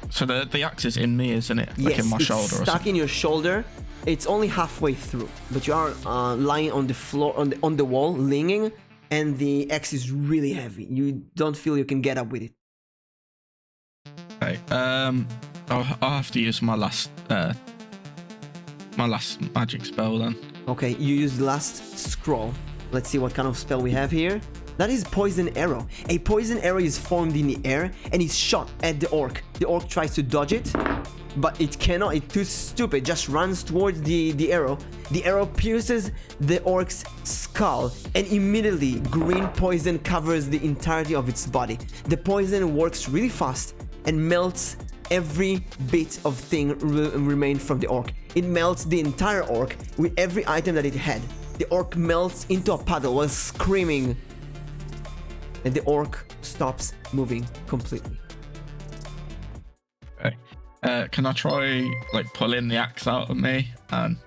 So the axe is in me, isn't it? Like yes, in my it's shoulder. Or stuck something? in your shoulder. It's only halfway through, but you are lying on the floor, on the wall, leaning, and the axe is really heavy. You don't feel you can get up with it. Okay. I'll have to use my last magic spell then. Okay, you use the last scroll. Let's see what kind of spell we have here. That is poison arrow. A poison arrow is formed in the air and is shot at the orc. The orc tries to dodge it, but it cannot. It's too stupid. Just runs towards the arrow. The arrow pierces the orc's skull, and immediately green poison covers the entirety of its body. The poison works really fast and melts every bit of thing remained from the orc. It melts the entire orc with every item that it had. The orc melts into a puddle while screaming, and the orc stops moving completely. Okay. Can I try like pulling the axe out of me and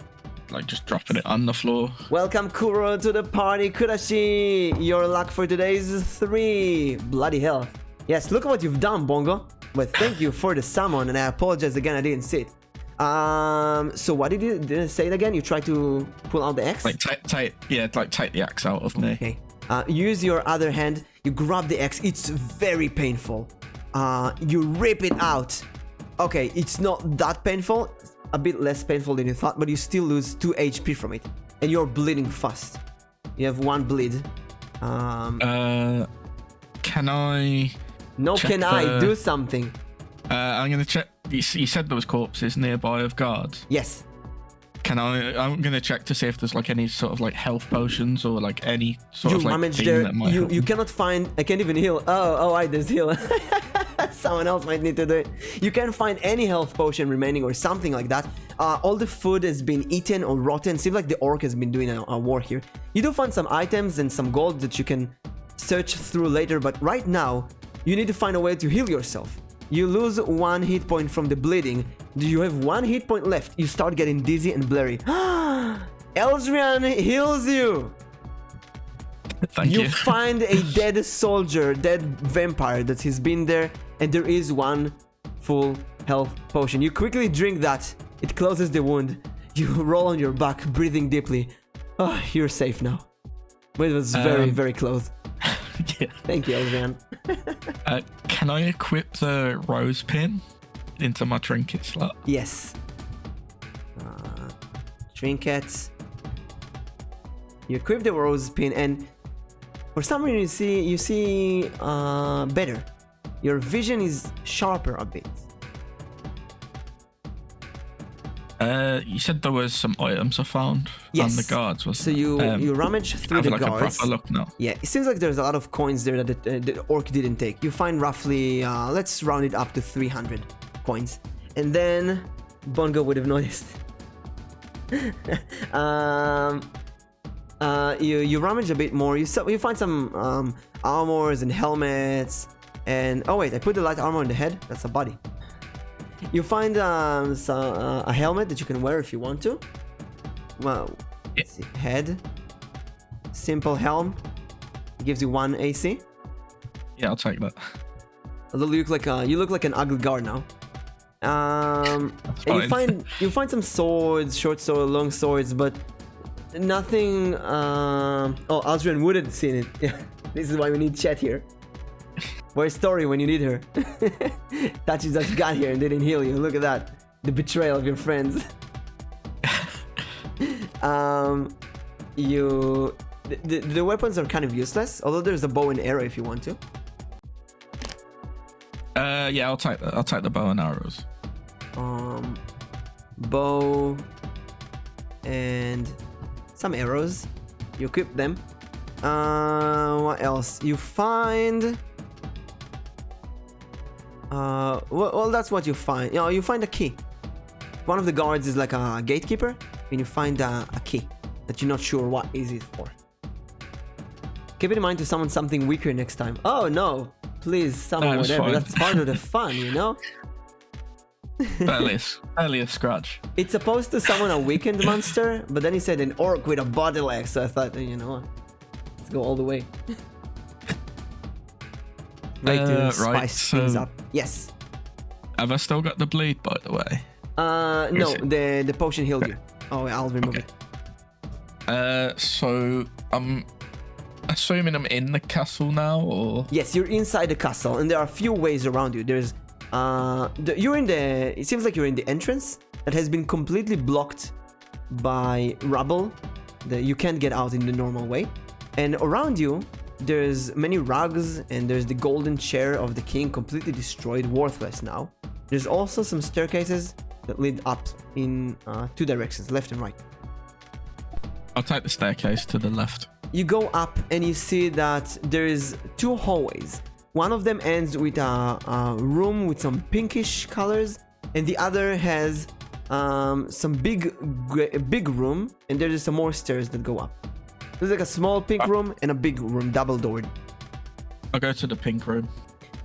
like just dropping it on the floor? Welcome Kuro to the party, Kurashi. Your luck for today is 3. Bloody hell. Yes, look at what you've done, Bongo. But thank you for the summon, and I apologize again, I didn't see it. So what did you say it again? You try to pull out the axe? Like take the axe out of me. Okay. Use your other hand. You grab the axe. It's very painful. You rip it out. Okay, it's not that painful. A bit less painful than you thought, but you still lose 2 HP from it, and you're bleeding fast. You have 1 bleed. Can I? No, can I do something? I'm gonna check. You said there was corpses nearby of guards. Yes. I'm gonna check to see if there's like any sort of like health potions or like any sort of like rummage thing there. that might help You me. cannot find. I can't even heal. Oh, there's heal. Someone else might need to do it. You can't find any health potion remaining or something like that. All the food has been eaten or rotten. Seems like the orc has been doing a war here. You do find some items and some gold that you can search through later, but right now you need to find a way to heal yourself. You lose 1 hit point from the bleeding. You have 1 hit point left. You start getting dizzy and blurry. Elzrian heals you. Thank you. You find a dead soldier, dead vampire that has been there, and there is 1 full health potion. You quickly drink that. It closes the wound. You roll on your back, breathing deeply. Oh, you're safe now. But it was very, very close. Yeah. Thank you, Elzrian. Can I equip the rose pin into my trinket slot? Yes. Trinkets. You equip the rose pin, and for some reason you see better. Your vision is sharper a bit. You said there was some items I found Yes. on the guards. So you rummage through the like guards. a proper look now. Yeah, it seems like there's a lot of coins there that the orc didn't take. You find roughly, let's round it up to 300 coins. And then Bongo would have noticed. You rummage a bit more. You find some armors and helmets. And oh wait, I put the light armor on the head. That's a body. You find a helmet that you can wear if you want to. Well, let's see. Head. Simple helm. It gives you 1 AC. Yeah, I'll take that. Although you look like an ugly guard now. And you find some swords, short sword, long swords, but nothing. Oh, Aldrin would have seen it. Yeah, this is why we need chat here. Where's Tori when you need her? Tachi just got here and didn't heal you. Look at that. The betrayal of your friends. The weapons are kind of useless, although there's a bow and arrow if you want to. Yeah, I'll take that. I'll take the bow and arrows. Bow and some arrows. You equip them. What else? You find. Well, that's what you find. You know, you find a key. One of the guards is like a gatekeeper, and you find a key that you're not sure what is it for. Keep it in mind to summon something weaker next time. Oh no, please summon whatever. Fine. That's part of the fun, you know. Barely a scratch. It's supposed to summon a weakened monster, but then he said an orc with a body leg, so I thought, you know what, let's go all the way. Right to spice things up. Yes. Have I still got the bleed, by the way? No, the potion healed you. Oh, I'll remove it. So I'm assuming I'm in the castle now, or? Yes, you're inside the castle, and there are a few ways around you. There's you're in the. It seems like you're in the entrance that has been completely blocked by rubble. You can't get out in the normal way, and around you there's many rugs, and there's the golden chair of the king, completely destroyed, worthless now. There's also some staircases that lead up in 2 directions, left and right. I'll take the staircase to the left. You go up and you see that there is 2 hallways. One of them ends with a room with some pinkish colors, and the other has some big room, and there's some more stairs that go up. There's like a small pink room and a big room, double doored. I'll go to the pink room.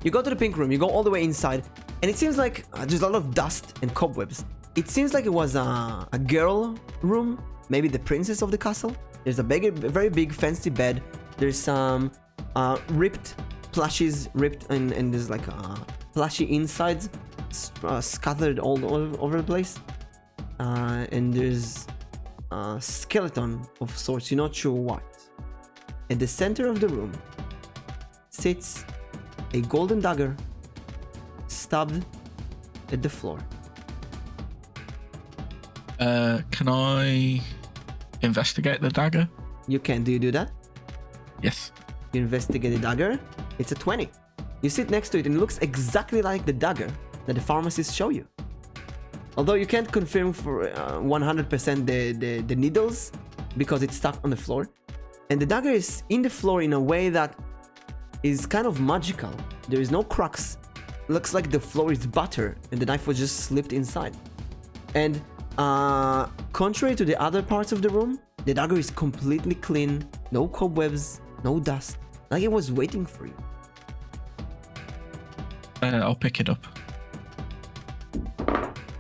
You go to the pink room, you go all the way inside, and it seems like there's a lot of dust and cobwebs. It seems like it was a girl room, maybe the princess of the castle. There's a very big fancy bed. There's some ripped plushies, and there's like plushy insides scattered all over the place. And there's a skeleton of sorts, you're not sure what. At the center of the room sits a golden dagger stabbed at the floor. Can I investigate the dagger? You can. Do you do that? Yes. You investigate the dagger. It's a 20. You sit next to it and it looks exactly like the dagger that the pharmacist showed you. Although you can't confirm for 100% the needles because it's stuck on the floor. And the dagger is in the floor in a way that is kind of magical. There is no cracks. It looks like the floor is butter and the knife was just slipped inside. And contrary to the other parts of the room, the dagger is completely clean, no cobwebs, no dust, like it was waiting for you. I'll pick it up.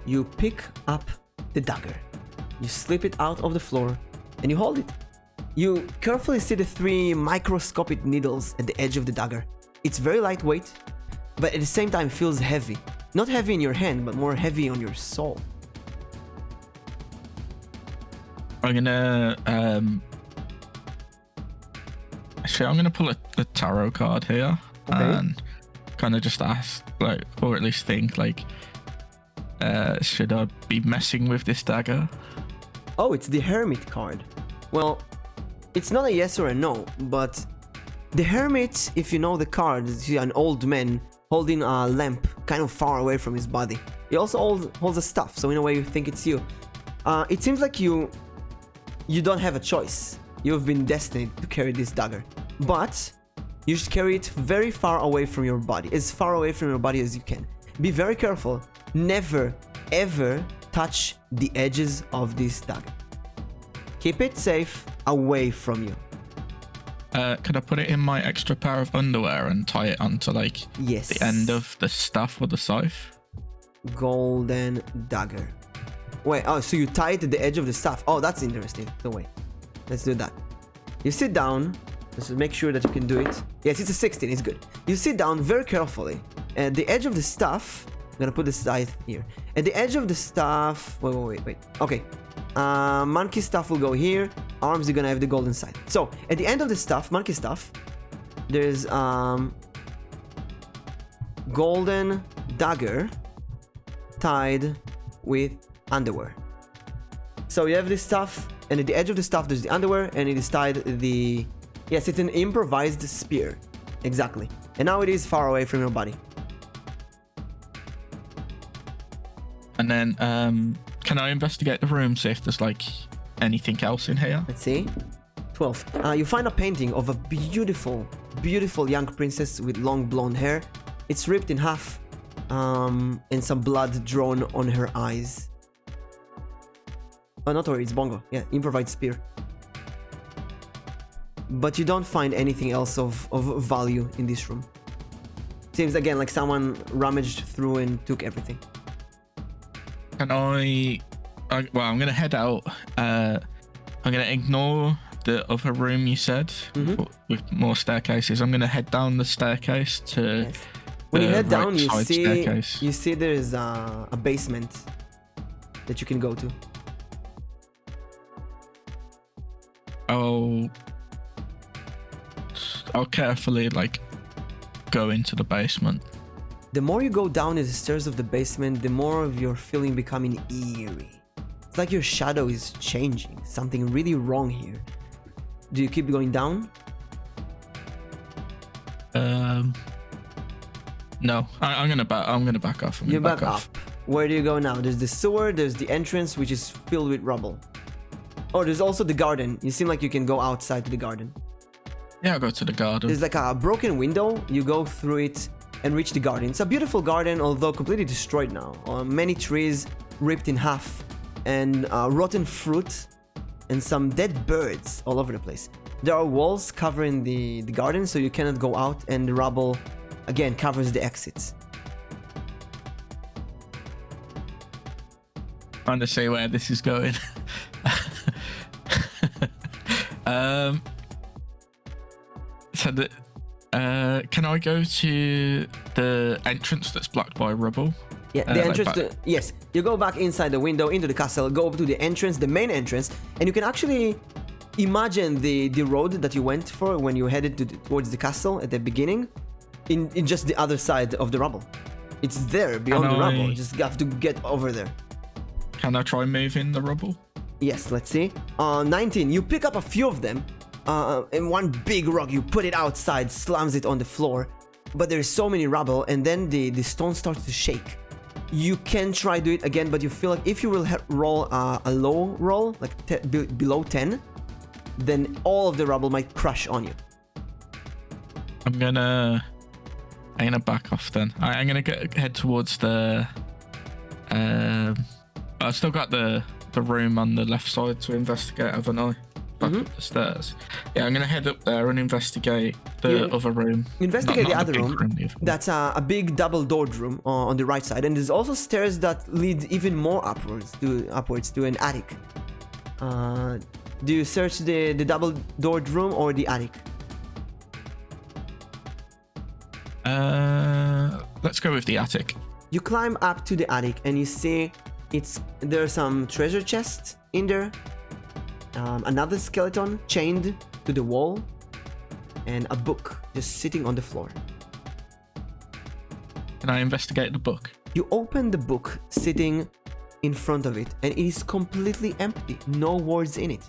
You pick up the dagger, you slip it out of the floor, and you hold it. You carefully see the 3 microscopic needles at the edge of the dagger. It's very lightweight, but at the same time feels heavy. Not heavy in your hand, but more heavy on your soul. I'm gonna actually I'm gonna pull a tarot card here, okay, and kind of just ask, like, or at least think, like, should I be messing with this dagger? Oh, it's the Hermit card. Well, it's not a yes or a no, but the Hermit, if you know the card, is an old man holding a lamp kind of far away from his body. He also holds a staff, so in a way you think it's you. It seems like you don't have a choice. You've been destined to carry this dagger, but you should carry it very far away from your body, as far away from your body as you can. Be very careful. Never, ever touch the edges of this dagger. Keep it safe away from you. Could I put it in my extra pair of underwear and tie it onto like Yes. the end of the staff or the scythe? Golden dagger. Wait, oh, so you tie it to the edge of the staff. Oh, that's interesting. So wait, let's do that. You sit down. Just make sure that you can do it. Yes, it's a 16. It's good. You sit down very carefully. At the edge of the staff, I'm gonna put the scythe here. At the edge of the staff. Wait. Okay. Monkey staff will go here. Arms, you're gonna have the golden scythe. So at the end of the staff, monkey staff, there's golden dagger tied with underwear. So you have this stuff, and at the edge of the staff there's the underwear, and it is tied the... Yes, it's an improvised spear. Exactly. And now it is far away from your body. And then, can I investigate the room, see if there's like anything else in here? Let's see. 12. You find a painting of a beautiful, beautiful young princess with long blonde hair. It's ripped in half, and some blood drawn on her eyes. Oh, not worry, it's bongo. Yeah, improvised spear. But you don't find anything else of value in this room. Seems again like someone rummaged through and took everything. Can well, I'm gonna head out. I'm gonna ignore the other room you said with more staircases. I'm gonna head down the staircase to. Yes. When you head down, you staircase. see there's a basement that you can go to. I'll carefully like go into the basement. The more you go down the stairs of the basement, the more of your feeling becoming eerie. It's like your shadow is changing. Something really wrong here. Do you keep going down? No. I'm gonna back off. You back up. Where do you go now? There's the sewer. There's the entrance, which is filled with rubble. Oh, there's also the garden. You seem like you can go outside to the garden. Yeah, I'll go to the garden. There's like a broken window. You go through it and reach the garden. It's a beautiful garden, although completely destroyed now. Many trees ripped in half, and rotten fruit, and some dead birds all over the place. There are walls covering the garden, so you cannot go out, and the rubble again covers the exits. Trying to see where this is going. So can I go to the entrance that's blocked by rubble? Yeah, the entrance. Yes, you go back inside the window into the castle. Go up to the entrance, the main entrance, and you can actually imagine the road that you went for when you headed towards the castle at the beginning, in just the other side of the rubble. It's there beyond the rubble. You just have to get over there. Can I try moving the rubble? Yes, let's see. 19. You pick up a few of them. And one big rock, you put it outside, slams it on the floor, but there's so many rubble, and then the stone starts to shake. You can try do it again, but you feel like if you will roll a low roll, like below 10, then all of the rubble might crush on you. I'm gonna back off then. I'm gonna head towards the. I still got the room on the left side to investigate, haven't I? Back up the stairs. Yeah, I'm gonna head up there and investigate the other room. Investigate the other room. That's a big double-doored room on the right side, and there's also stairs that lead even more upwards to an attic. Do you search the double-doored room or the attic? Let's go with the attic. You climb up to the attic and you see there are some treasure chests in there. Another skeleton chained to the wall, and a book just sitting on the floor. Can I investigate the book? You open the book sitting in front of it, and it is completely empty. No words in it.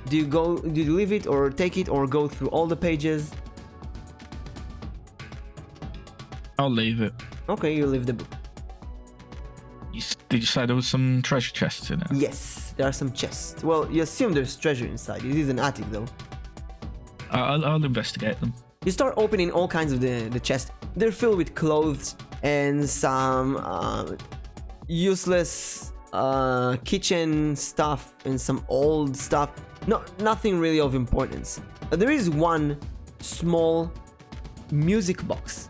Do you leave it or take it or go through all the pages? I'll leave it. Okay, you leave the book. Did you say there was some treasure chests in it? Yes, there are some chests. Well, you assume there's treasure inside. It is an attic though. I'll investigate them. You start opening all kinds of the chests. They're filled with clothes and some useless kitchen stuff and some old stuff. No, nothing really of importance. There is one small music box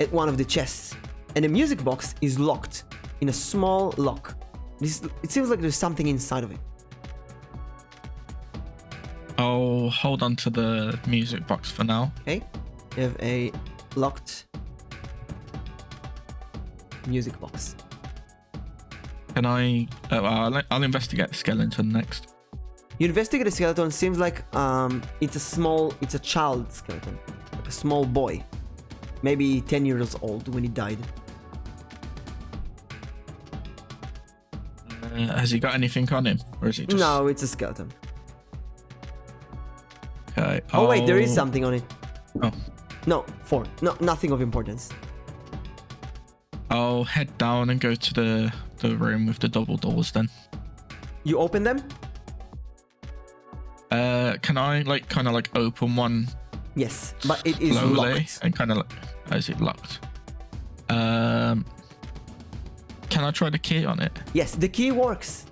at one of the chests, and the music box is locked in a small lock. It seems like there's something inside of it. I'll hold on to the music box for now. Okay, you have a locked music box. Can I? I'll investigate the skeleton next. You investigate the skeleton. Seems like it's a child skeleton, like a small boy, maybe 10 years old when he died. Has he got anything on him, or is it just? No, it's a skeleton. Okay. Oh wait, there is something on it. Oh. No, 4. No, nothing of importance. I'll head down and go to the room with the double doors then. You open them? Can I kind of open one? Yes, but it is slowly locked. And kind of is it locked? Can I try the key on it? Yes, the key works.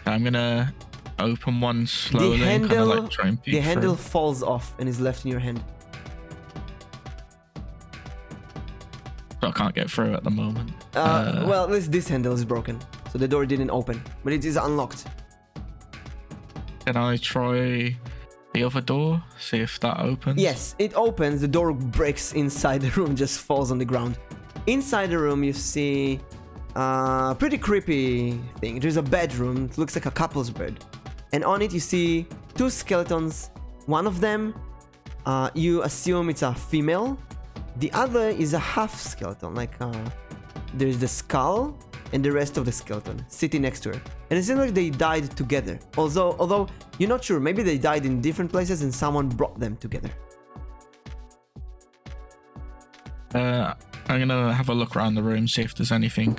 I'm gonna open one slowly and kind of try and peek the handle through. falls off and is left in your hand. So I can't get through at the moment. Well, at least this handle is broken, so the door didn't open, but it is unlocked. Can I try the other door? See if that opens? Yes, it opens. The door breaks inside the room, just falls on the ground. Inside the room, you see a pretty creepy thing. There's a bedroom. It looks like a couple's bed. And on it, you see 2 skeletons. One of them, you assume it's a female. The other is a half skeleton. There's the skull and the rest of the skeleton sitting next to her. And it seems like they died together. Although you're not sure. Maybe they died in different places and someone brought them together. I'm gonna have a look around the room, see if there's anything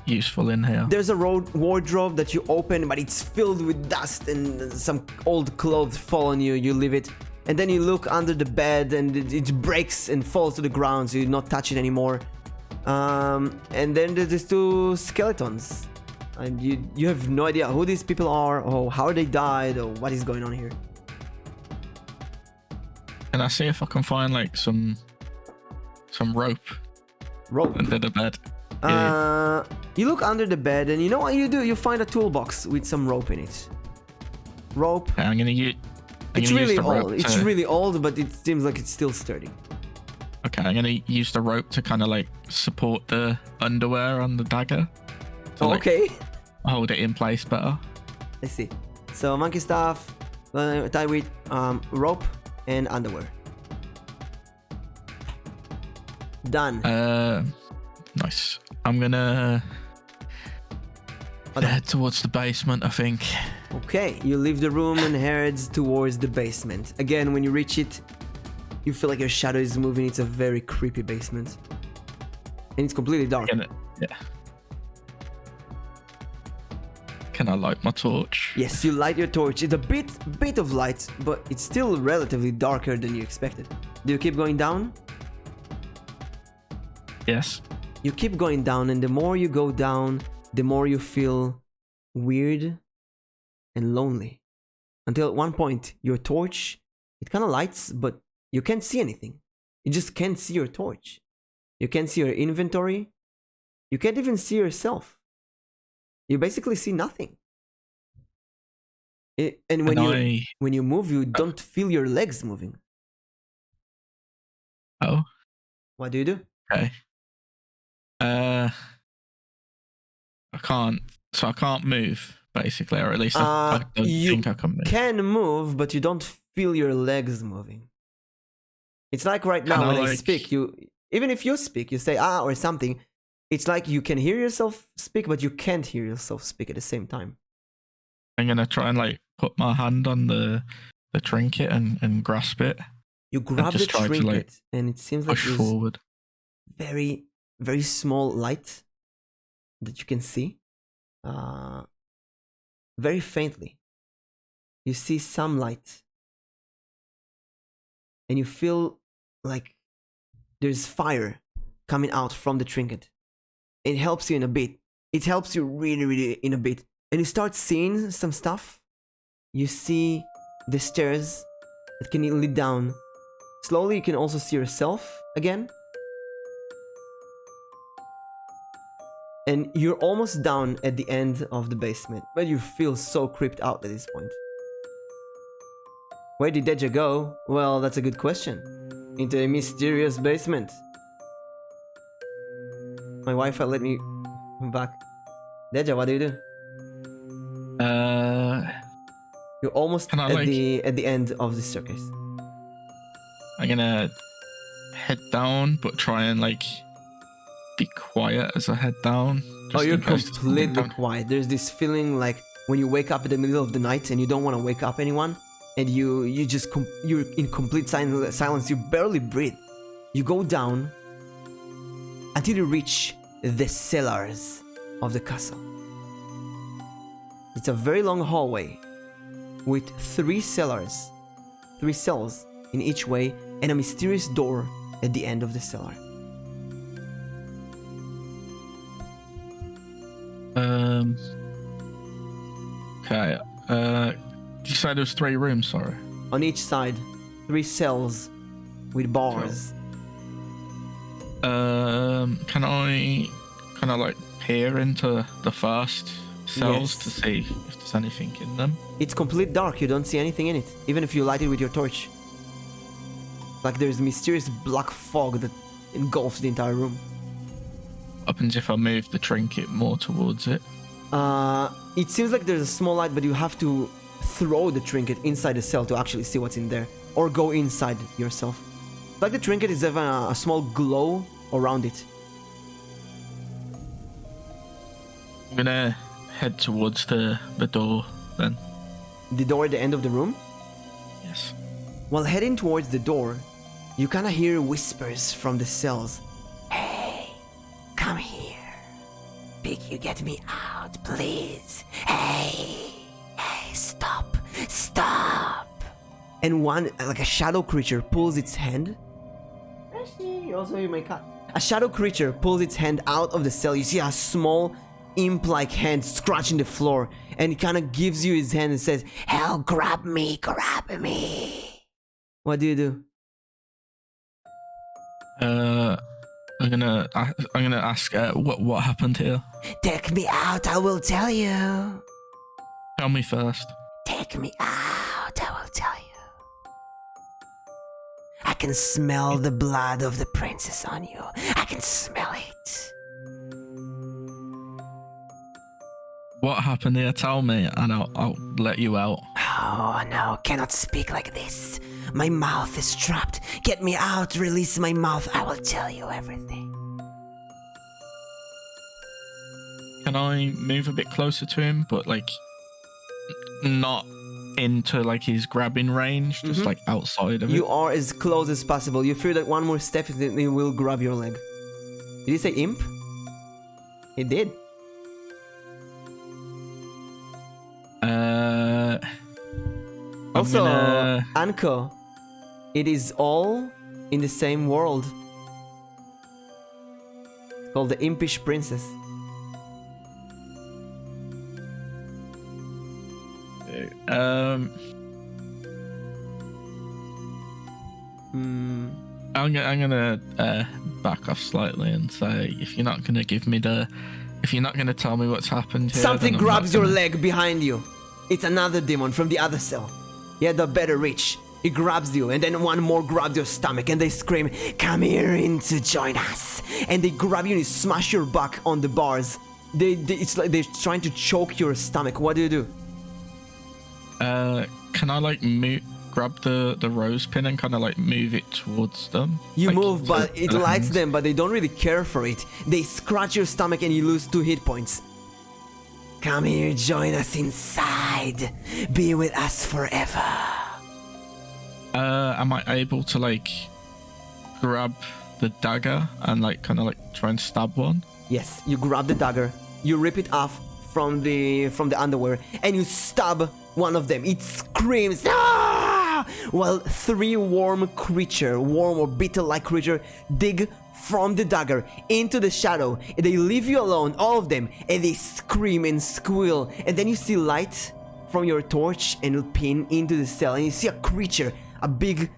useful in here. There's a wardrobe that you open, but it's filled with dust and some old clothes fall on you. You leave it, and then you look under the bed, and it breaks and falls to the ground, so you not touch it anymore. And then there's these 2 skeletons, and you have no idea who these people are, or how they died, or what is going on here. Can I see if I can find some rope under the bed? Yeah. You look under the bed, and you know what you do? You find a toolbox with some rope in it. Rope. Okay, I'm gonna use really the rope old. It's really old, but it seems like it's still sturdy. Okay, I'm gonna use the rope to kind of support the underwear on the dagger. Okay. Hold it in place better. I see. So monkey staff, tie with rope and underwear. Done. Nice. I'm gonna head towards the basement, I think. Okay, you leave the room and heads towards the basement. Again, when you reach it, you feel like your shadow is moving. It's a very creepy basement. And it's completely dark. Yeah. Can I light my torch? Yes, you light your torch. It's a bit of light, but it's still relatively darker than you expected. Do you keep going down? Yes. You keep going down, and the more you go down, the more you feel weird and lonely. Until at one point, your torch, it kind of lights, but you can't see anything. You just can't see your torch. You can't see your inventory. You can't even see yourself. You basically see nothing. And when you move, you don't feel your legs moving. Oh. What do you do? Okay. I can't move, basically, or at least I don't think I can move. You can move, but you don't feel your legs moving. It's like right now when I speak, even if you speak, you say ah or something, it's like you can hear yourself speak, but you can't hear yourself speak at the same time. I'm gonna try and put my hand on the trinket and grasp it. You grab the trinket, and it seems like push forward. Very, very small light. that you can see. Very faintly. You see some light. And you feel like there's fire coming out from the trinket. It helps you in a bit. It helps you really, really in a bit. And you start seeing some stuff. You see the stairs that can lead down. Slowly you can also see yourself again. And you're almost down at the end of the basement, but you feel so creeped out at this point. Where did Deja go? Well, that's a good question. Into a mysterious basement. My Wi-Fi let me back. Deja, what do you do? You're almost at the end of the staircase. I'm gonna head down, but try and like be quiet as I head down. Oh, you're completely quiet. There's this feeling like when you wake up in the middle of the night and you don't want to wake up anyone, and you're in complete silence. You barely breathe. You go down until you reach the cellars of the castle. It's a very long hallway with 3 cells in each way, and a mysterious door at the end of the cellar. Okay. You said there's 3 rooms, sorry. On each side, 3 cells with bars. Can I kind of like peer into the first cells to see if there's anything in them? It's complete dark. You don't see anything in it, even if you light it with your torch. Like there's mysterious black fog that engulfs the entire room. What happens if I move the trinket more towards it? It seems like there's a small light, but you have to throw the trinket inside the cell to actually see what's in there, or go inside yourself. Like the trinket is having a small glow around it. I'm gonna head towards the door then. The door at the end of the room? Yes. While heading towards the door, you kind of hear whispers from the cells. Hey, come here. Big, you get me out, please. Hey, stop. And one, like a shadow creature, pulls its hand. Also, you may cut. A shadow creature pulls its hand out of the cell. You see a small imp-like hand scratching the floor, and he kind of gives you his hand and says, "Hell, grab me. What do you do? I'm gonna ask what happened here. Take me out, I will tell you. Tell me first. Take me out, I will tell you. I can smell the blood of the princess on you. I can smell it. What happened here? Tell me, and I'll let you out. Oh no, cannot speak like this. My mouth is trapped. Get me out, release my mouth. I will tell you everything. Can I move a bit closer to him, but like not into like his grabbing range, just like outside of it? You are as close as possible. You feel that one more step and he will grab your leg. Did he say imp? He did. Also, Anko, it is all in the same world. It's called the Impish Princess. I'm gonna back off slightly and say, if you're not gonna tell me what's happened here, something grabs your leg behind you. It's another demon from the other cell. He had a better reach. He grabs you, and then one more grabs your stomach, and they scream, "Come here in to join us!" And they grab you and smash your back on the bars. It's like they're trying to choke your stomach. What do you do? Can I like grab the rose pin and kind of like move it towards them? You like, move, but it lights them, but they don't really care for it. They scratch your stomach and you lose 2 hit points. Come here, join us inside. Be with us forever. Am I able to like grab the dagger and like kind of like try and stab one? Yes, you grab the dagger You rip it off from the underwear and you stab one of them. It screams, ah! While 3 worm or beetle-like creature dig from the dagger into the shadow. And they leave you alone, all of them, and they scream and squeal. And then you see light from your torch and you pin into the cell, and you see a creature, a big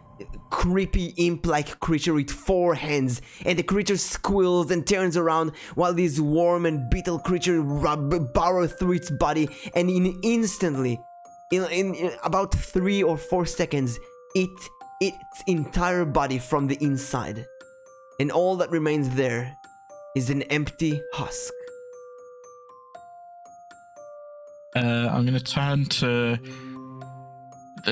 creepy imp-like creature with 4 hands, and the creature squeals and turns around while this worm and beetle creature burrow through its body, and instantly, in about 3 or 4 seconds, its entire body from the inside, and all that remains there is an empty husk. I'm gonna turn to.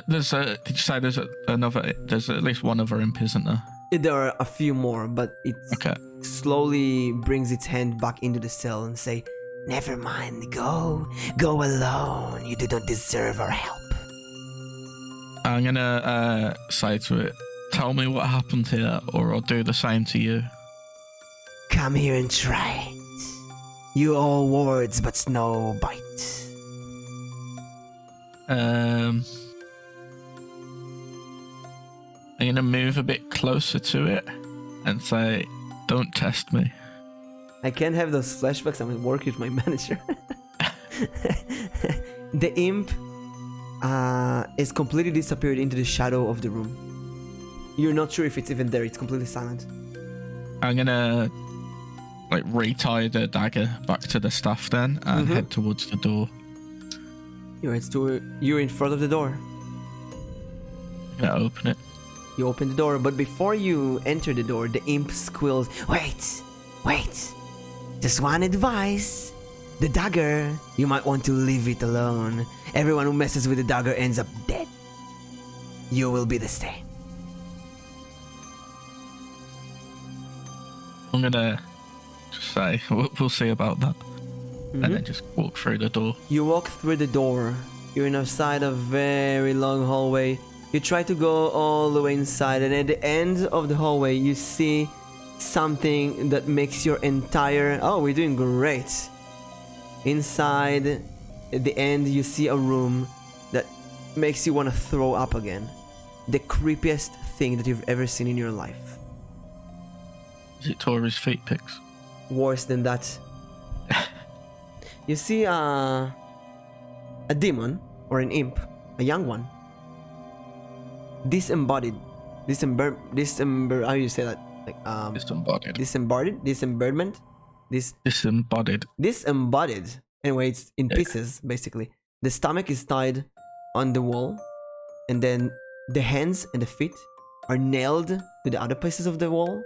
There's a. Did you say there's another? There's at least one other imp, isn't there? There are a few more, but it slowly brings its hand back into the cell and say, "Never mind, go alone. You do not deserve our help." I'm gonna say to it, "Tell me what happened here, or I'll do the same to you." Come here and try it. You all words, but no bite. I'm gonna move a bit closer to it and say, "Don't test me." I can't have those flashbacks. I'm at work with my manager. The imp is completely disappeared into the shadow of the room. You're not sure if it's even there. It's completely silent. I'm gonna like retie the dagger back to the staff then and head towards the door. You're in front of the door. I'm gonna open it. You open the door, but before you enter the door, the imp squeals, Wait! Just one advice. The dagger, you might want to leave it alone. Everyone who messes with the dagger ends up dead. You will be the same." I'm gonna just say, we'll see about that. And then just walk through the door. You walk through the door. You're inside a very long hallway. You try to go all the way inside, and at the end of the hallway, you see something that makes your entire... Oh, we're doing great. Inside, at the end, you see a room that makes you want to throw up again. The creepiest thing that you've ever seen in your life. Is it Tori's feet pics? Worse than that. You see a demon, or an imp, a young one. Disembodied. How do you say that? Like Disembodied. Disembodied. Anyway, it's in pieces, basically. The stomach is tied on the wall, and then the hands and the feet are nailed to the other pieces of the wall,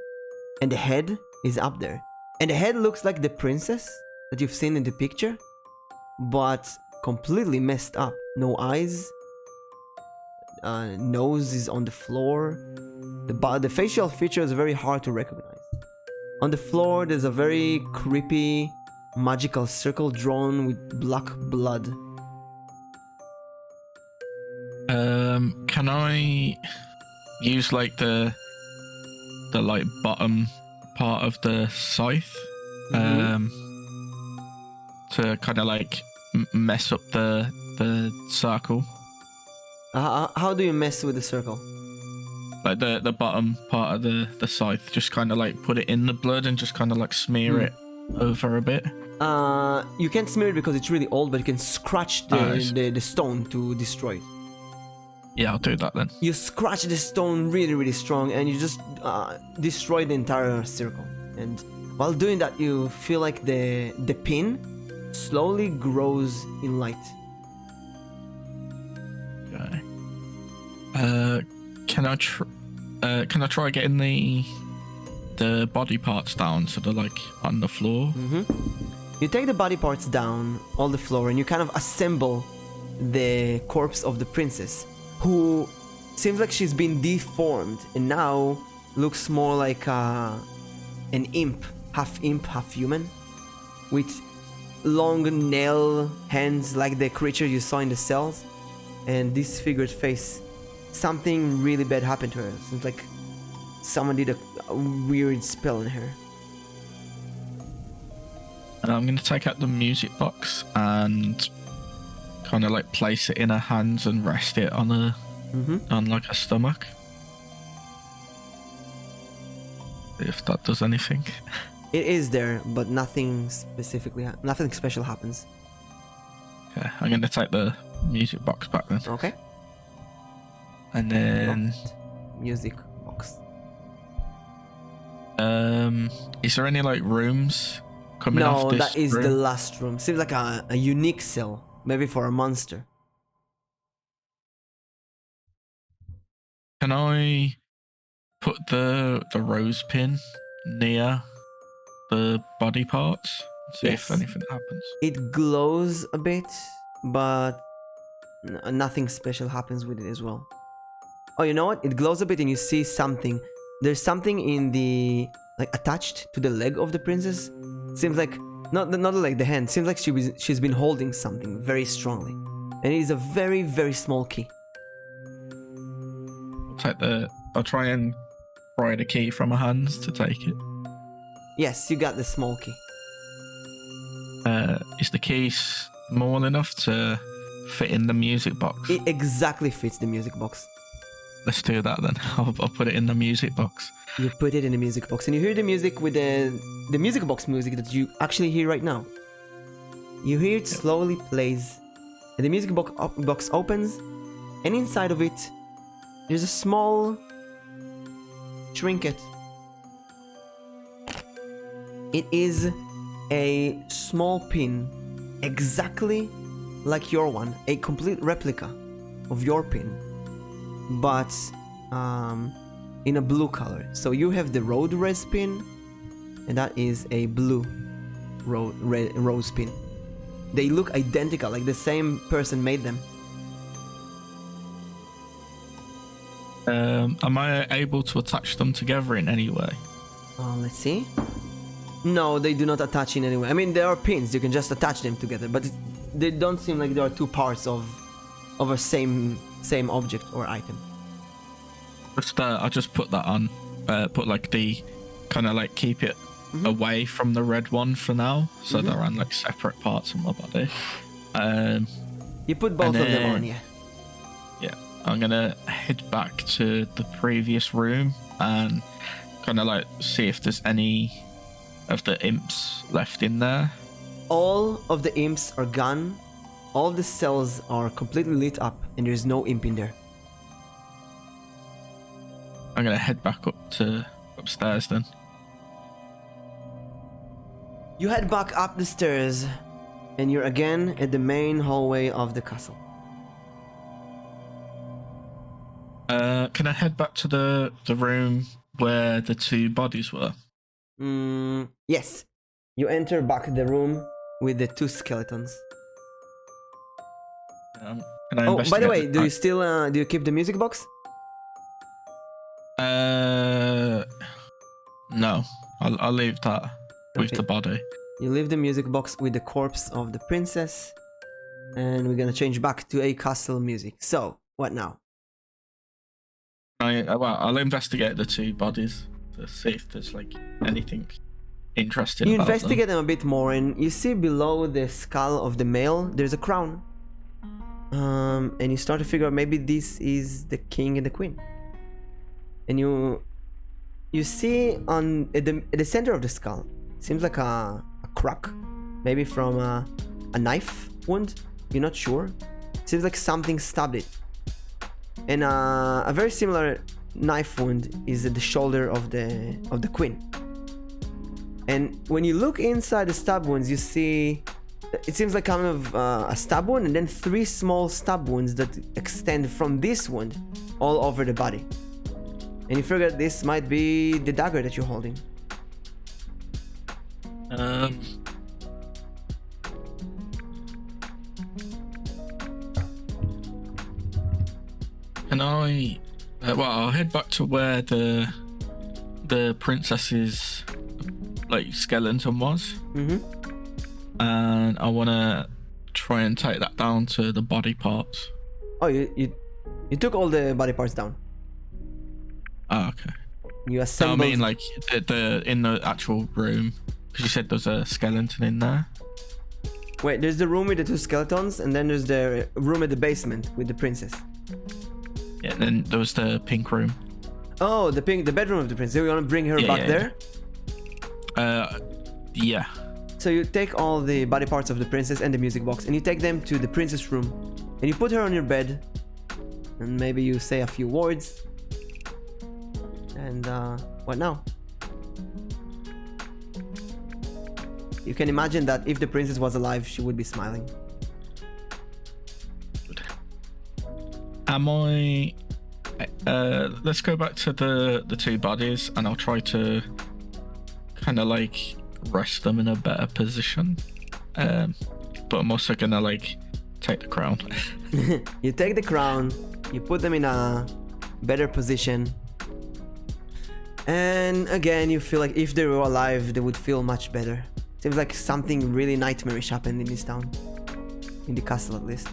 and the head is up there. And the head looks like the princess that you've seen in the picture, but completely messed up. No eyes. Nose is on the floor. The facial feature is very hard to recognize. On the floor, there's a very creepy, magical circle drawn with black blood. Can I use like the like bottom part of the scythe to kind of like mess up the circle? How do you mess with the circle? Like the bottom part of the scythe, just kind of like put it in the blood and just kind of like smear it over a bit. You can't smear it because it's really old, but you can scratch the stone to destroy it. Yeah, I'll do that then. You scratch the stone really strong, and you just destroy the entire circle. And while doing that, you feel like the pin slowly grows in light. Okay. Can I try getting the body parts down so they're like on the floor? You take the body parts down on the floor, and you kind of assemble the corpse of the princess, who seems like she's been deformed and now looks more like an imp, half human, with long nail hands like the creature you saw in the cells, and disfigured face. Something really bad happened to her. Seems like someone did a weird spell on her. And I'm going to take out the music box and kind of like place it in her hands and rest it on on like a stomach. If that does anything. It is there, but nothing special happens. Okay, I'm going to take the music box back then. Okay. And then music box. Is there any like rooms coming off this? No, that is room? the last room. Seems like a unique cell, maybe for a monster. Can I put the rose pin near the body parts? See if anything happens. It glows a bit, but nothing special happens with it as well. Oh, you know what? It glows a bit and you see something. There's something in the, like, attached to the leg of the princess. Seems like, not like the hand. Seems like she's been holding something very strongly. And it is a very, very small key. I'll try and pry the key from her hands to take it. Yes, you got the small key. Is the key small enough to fit in the music box? It exactly fits the music box. Let's do that then. I'll put it in the music box. You put it in the music box, and you hear the music with the music box music that you actually hear right now. You hear it slowly plays, and the music box opens, and inside of it, there's a small trinket. It is a small pin, exactly like your one, a complete replica of your pin, but in a blue color. So you have the road res pin, and that is a blue rose pin. They look identical, like the same person made them. Am I able to attach them together in any way? Let's see. No, they do not attach in any way. I mean, there are pins, you can just attach them together, but they don't seem like there are two parts of a same object or item. I'll just put that on. Put like the kind of like keep it away from the red one for now, so they're on like separate parts of my body. You put both of them on, yeah. Yeah, I'm gonna head back to the previous room and kind of like see if there's any of the imps left in there. All of the imps are gone. All of the cells are completely lit up, and there's no imp in there. I'm gonna head back upstairs then. You head back up the stairs, and you're again at the main hallway of the castle. Can I head back to the room where the two bodies were? Yes. You enter back the room with the two skeletons. Can I oh, by the way, investigate do you still do you keep the music box? No. I'll leave that with the body. You leave the music box with the corpse of the princess, and we're gonna change back to a castle music. So, what now? I'll investigate the two bodies to see if there's like anything interesting. You about investigate them a bit more, and you see below the skull of the male there's a crown. And you start to figure out maybe this is the king and the queen. And you see at the center of the skull, seems like a crack, maybe from a knife wound. You're not sure. Seems like something stabbed it. And a very similar knife wound is at the shoulder of the queen. And when you look inside the stab wounds, you see it seems like kind of a stab wound, and then three small stab wounds that extend from this wound all over the body. And you figure this might be the dagger that you're holding. Can I? I'll head back to where the princess's like skeleton was. And I want to try and take that down to the body parts. Oh, you took all the body parts down. Oh, okay. You assembled. No, I mean like the in the actual room, because you said there's a skeleton in there. Wait, there's the room with the 2 skeletons, and then there's the room at the basement with the princess. Yeah, and then there was the pink room. Oh, the bedroom of the princess. You want to bring her back there? Yeah. So you take all the body parts of the princess and the music box, and you take them to the princess room, and you put her on your bed, and maybe you say a few words. And what now? You can imagine that if the princess was alive, she would be smiling. Am I? Let's go back to the 2 bodies, and I'll try to kind of like rest them in a better position. But I'm also gonna like take the crown. You take the crown, you put them in a better position, and again you feel like if they were alive, they would feel much better. Seems like something really nightmarish happened in this town, in the castle at least.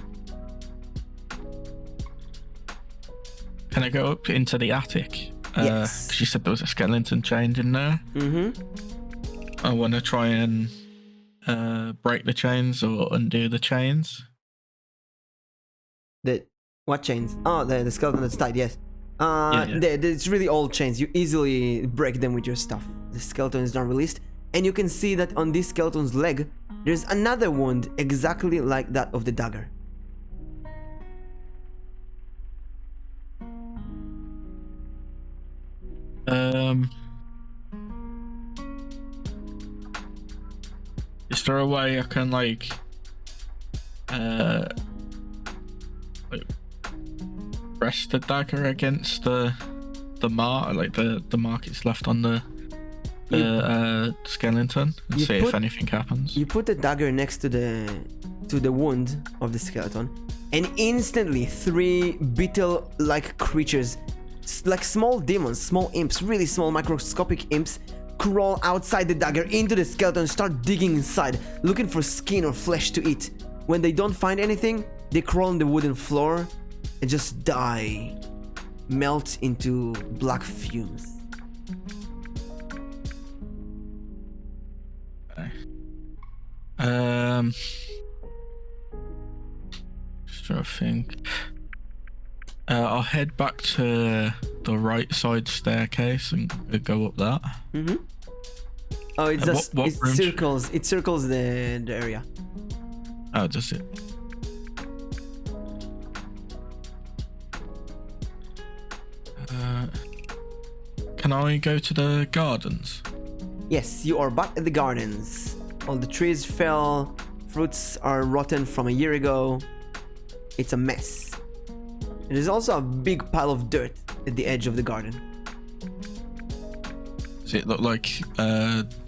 Can I go up into the attic? Yes. Because you said there was a skeleton chain in there. I want to try and break the chains or undo the chains. What chains? Oh, the skeleton that's tied, yes. Yeah. It's really old chains. You easily break them with your stuff. The skeleton is not released. And you can see that on this skeleton's leg, there's another wound exactly like that of the dagger. Is there a way I can like press the dagger against the mark, like the mark it's left on the skeleton, and see if anything happens? You put the dagger next to the wound of the skeleton, and instantly 3 beetle-like creatures, like small demons, small imps, really small microscopic imps, crawl outside the dagger into the skeleton, start digging inside, looking for skin or flesh to eat. When they don't find anything, they crawl on the wooden floor and just die, melt into black fumes. Just trying to think. I'll head back to the right side staircase and go up that. Oh, it's just what it room? circles the area. Oh, does it? Can I go to the gardens? Yes, you are back at the gardens. All the trees fell, fruits are rotten from a year ago. It's a mess. And there's also a big pile of dirt at the edge of the garden. Does it look like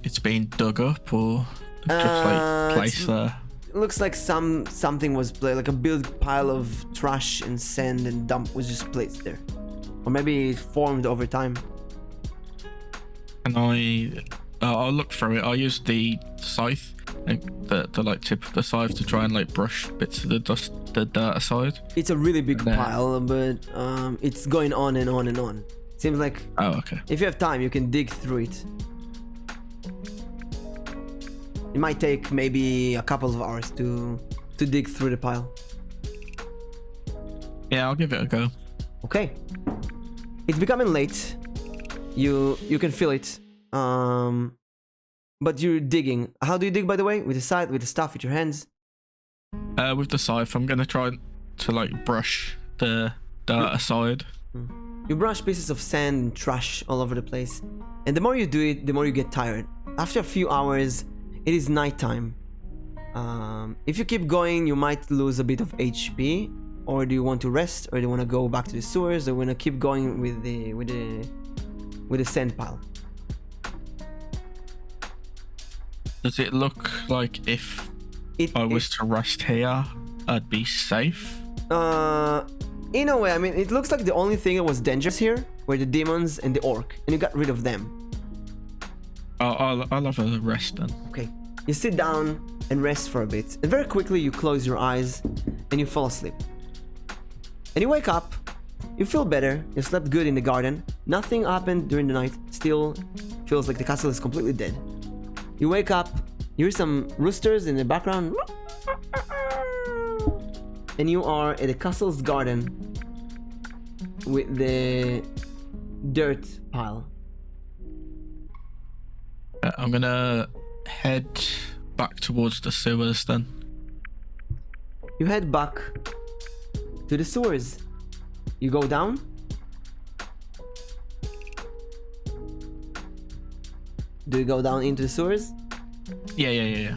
it's been dug up, or just like placed there? It looks like something was like a big pile of trash and sand and dump was just placed there, or maybe it formed over time. Can I'll look through it. I'll use the scythe, and the like tip of the scythe to try and like brush bits of the dirt aside. It's a really big pile, but it's going on and on and on. Seems like, oh, okay, if you have time, you can dig through it. It might take maybe a couple of hours to dig through the pile. Yeah, I'll give it a go. Okay. It's becoming late. You can feel it. But you're digging. How do you dig, by the way? With the scythe, with the stuff, with your hands? With the scythe, I'm gonna try to like brush the dirt aside. You brush pieces of sand and trash all over the place, and the more you do it, the more you get tired. After a few hours, it is nighttime. If you keep going, you might lose a bit of HP. Or do you want to rest, or do you want to go back to the sewers, or want to keep going with the sand pile? Does it look like if I was to rest here, I'd be safe? In a way, I mean, it looks like the only thing that was dangerous here were the demons and the orc, and you got rid of them. I'll have a rest then. Okay, you sit down and rest for a bit, and very quickly you close your eyes and you fall asleep. And you wake up, you feel better, you slept good in the garden, nothing happened during the night, still feels like the castle is completely dead. You wake up, you hear some roosters in the background, and you are at the castle's garden with the dirt pile. I'm gonna head back towards the sewers then. You head back to the sewers. You go down. Do you go down into the sewers? Yeah.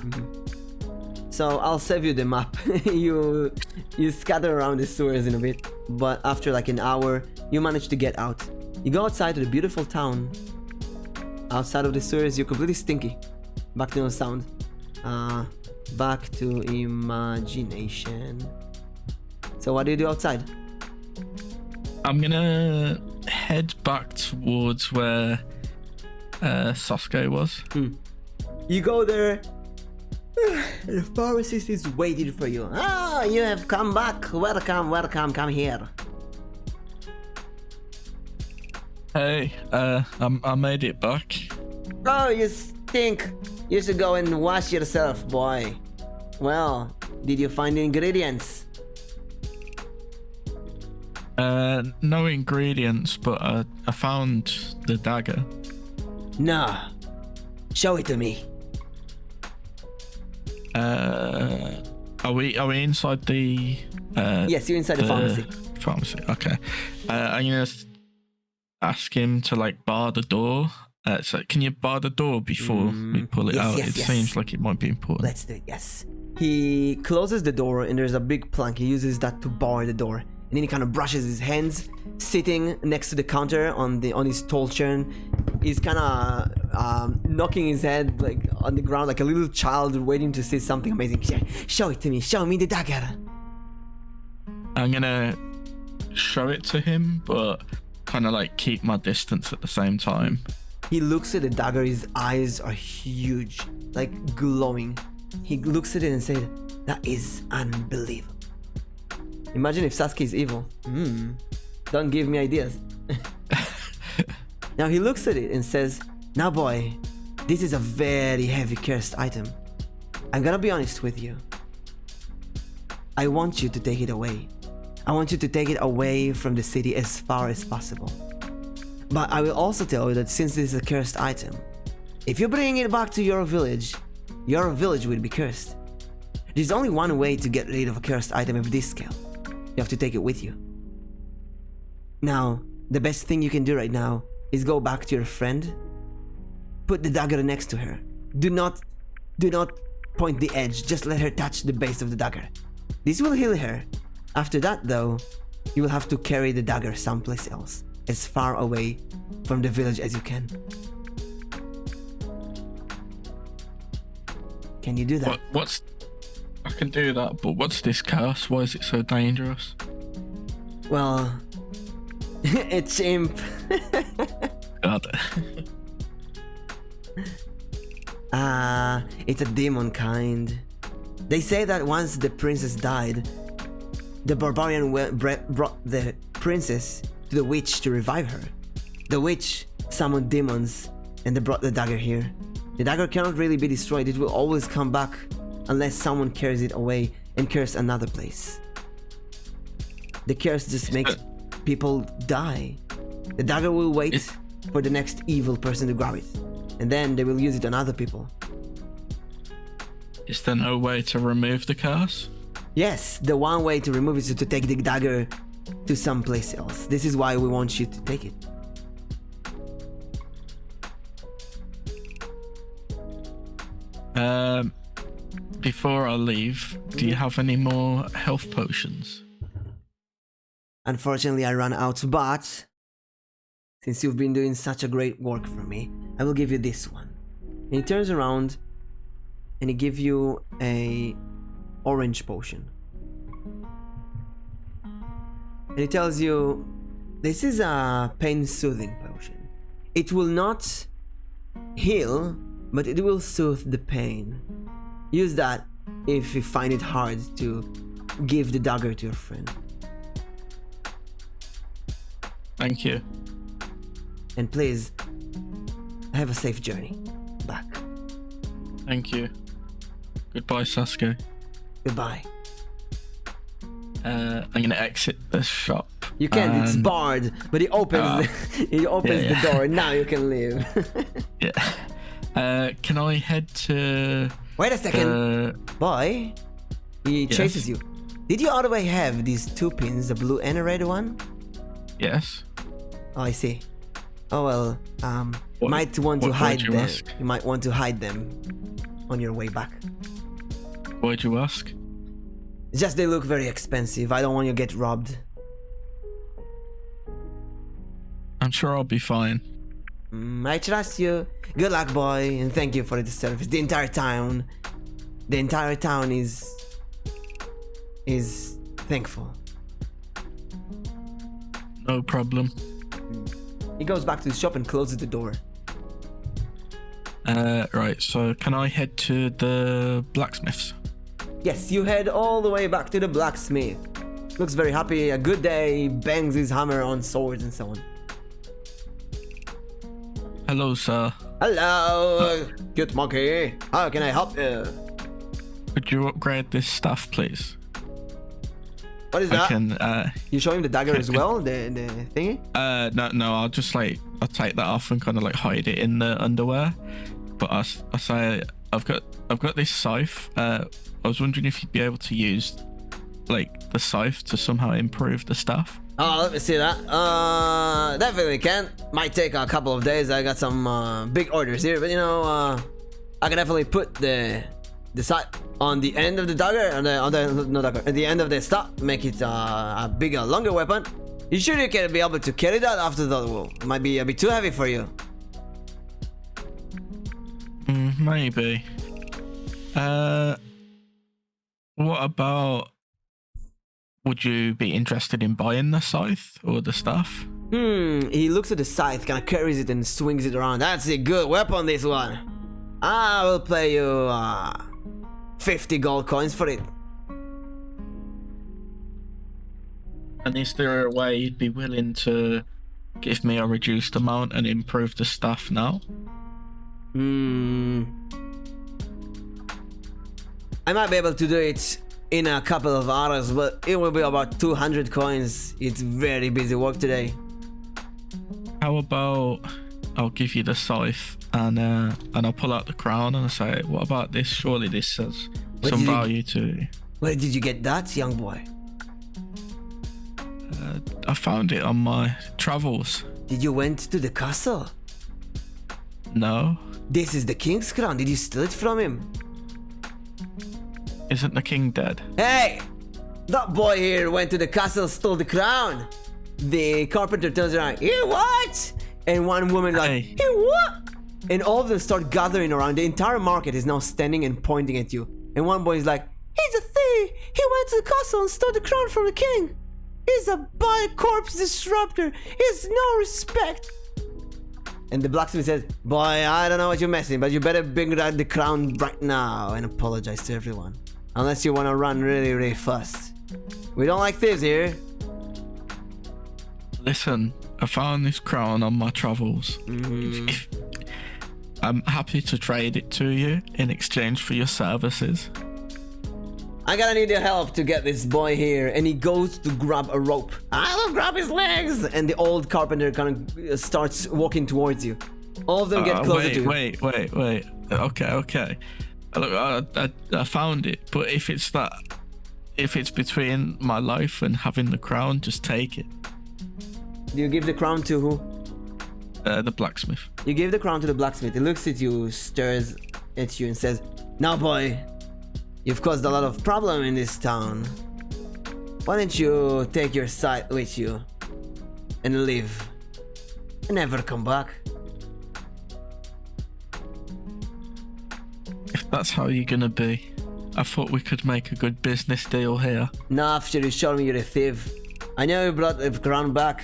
So I'll save you the map. you scatter around the sewers in a bit, but after like an hour, you manage to get out. You go outside to the beautiful town. Outside of the sewers, you're completely stinky. Back to no sound. Back to imagination. So what do you do outside? I'm gonna head back towards where Sasuke was. You go there. The pharmacist is waiting for you. Ah, you have come back. Welcome, come here. Hey, I made it back. Oh, you stink. You should go and wash yourself, boy. Well, did you find the ingredients? No ingredients, but I found the dagger. Nah. Show it to me. Are we inside the Yes, you're inside the pharmacy. Pharmacy. Okay. I'm gonna ask him to like bar the door. So can you bar the door before we pull it out? It seems like it might be important. Let's do it. Yes. He closes the door and there's a big plank. He uses that to bar the door. And then he kind of brushes his hands, sitting next to the counter on his tall chair. He's kind of knocking his head like on the ground like a little child waiting to see something amazing. Show it to me. Show me the dagger. I'm gonna show it to him, but kind of like keep my distance at the same time. He looks at the dagger. His eyes are huge, like glowing. He looks at it and says, "That is unbelievable." Imagine if Sasuke is evil. Don't give me ideas. Now he looks at it and says, "Now boy, this is a very heavy cursed item. I'm gonna be honest with you. I want you to take it away. I want you to take it away from the city as far as possible. But I will also tell you that since this is a cursed item, if you bring it back to your village will be cursed. There's only one way to get rid of a cursed item of this scale. You have to take it with you. Now, the best thing you can do right now is go back to your friend, put the dagger next to her. Do not point the edge, just let her touch the base of the dagger. This will heal her. After that though, you will have to carry the dagger someplace else, as far away from the village as you can. Can you do that? I can do that, but what's this curse? Why is it so dangerous? Well, it's imp. God. It's a demon kind. They say that once the princess died, the barbarian brought the princess to the witch to revive her. The witch summoned demons and they brought the dagger here. The dagger cannot really be destroyed. It will always come back unless someone carries it away and curse another place. The curse just makes people die. The dagger will wait for the next evil person to grab it, and then they will use it on other people. Is there no way to remove the curse? Yes, the one way to remove it is to take the dagger to someplace else. This is why we want you to take it. Before I leave, do you have any more health potions? Unfortunately, I ran out, but since you've been doing such a great work for me, I will give you this one. And he turns around and he gives you a orange potion. And he tells you, this is a pain-soothing potion. It will not heal, but it will soothe the pain. Use that if you find it hard to give the dagger to your friend. Thank you. And please, have a safe journey back. Thank you. Goodbye, Sasuke. Goodbye. I'm gonna exit the shop. You can't, it's barred, but he opens he opens the door and now you can leave. Yeah. Can I head to... Wait a second. Boy, he chases you. Did you always have these 2 pins, the blue and a red one? Yes. Oh, I see. Oh well, might want to hide them. Ask? You might want to hide them on your way back. Why'd you ask? Just they look very expensive. I don't want you to get robbed. I'm sure I'll be fine. I trust you. Good luck, boy, and thank you for the service. The entire town is thankful. No problem. He goes back to the shop and closes the door. Right, so can I head to the blacksmith's? Yes, you head all the way back to the blacksmith. Looks very happy, a good day, bangs his hammer on swords and so on. Hello, sir. Hello, cute monkey. How can I help you? Could you upgrade this stuff, please? What is that? I can, you show him the dagger as well, the thingy? No, I'll just I'll take that off and kind of hide it in the underwear. But I say I've got this scythe. I was wondering if you'd be able to use the scythe to somehow improve the stuff. Oh, let me see that. Definitely can. Might take a couple of days. I got some big orders here, but I can definitely put the scythe on the end of the dagger, at the end of the staff, make it a bigger, longer weapon. You sure you can be able to carry that after the wall? It might be a bit too heavy for you. Maybe. What about... Would you be interested in buying the scythe or the staff? He looks at the scythe, kind of carries it and swings it around. That's a good weapon, this one. I will pay you 50 gold coins for it. And is there a way you'd be willing to give me a reduced amount and improve the staff now? I might be able to do it in a couple of hours, but it will be about 200 coins. It's very busy work today. How about I'll give you the scythe and I'll pull out the crown and I say, what about this? Surely this has some value to... Where did you get that, young boy? I found it on my travels. Did you went to the castle? No. This is the king's crown. Did you steal it from him? Isn't the king dead? Hey! That boy here went to the castle, stole the crown. The carpenter turns around. You what? And one woman Hey. You what? And all of them start gathering around. The entire market is now standing and pointing at you. And one boy is like, he's a thief. He went to the castle and stole the crown from the king. He's a body corpse disruptor. He has no respect. And the blacksmith says, boy, I don't know what you're messing, but you better bring out the crown right now and apologize to everyone. Unless you want to run really, really fast. We don't like thieves here. Listen, I found this crown on my travels. I'm happy to trade it to you in exchange for your services. I gotta need your help to get this boy here. And he goes to grab a rope. I will grab his legs. And the old carpenter kind of starts walking towards you. All of them get closer to you. Wait. Okay. Look, I found it, but if it's between my life and having the crown, just take it. Do you give the crown to who? The blacksmith. You give the crown to the blacksmith. He looks at you, stares at you and says, now boy, you've caused a lot of problem in this town. Why don't you take your scythe with you and leave and never come back? If that's how you're gonna be, I thought we could make a good business deal here. Now after you showed me you're a thief, I know you brought the crown back.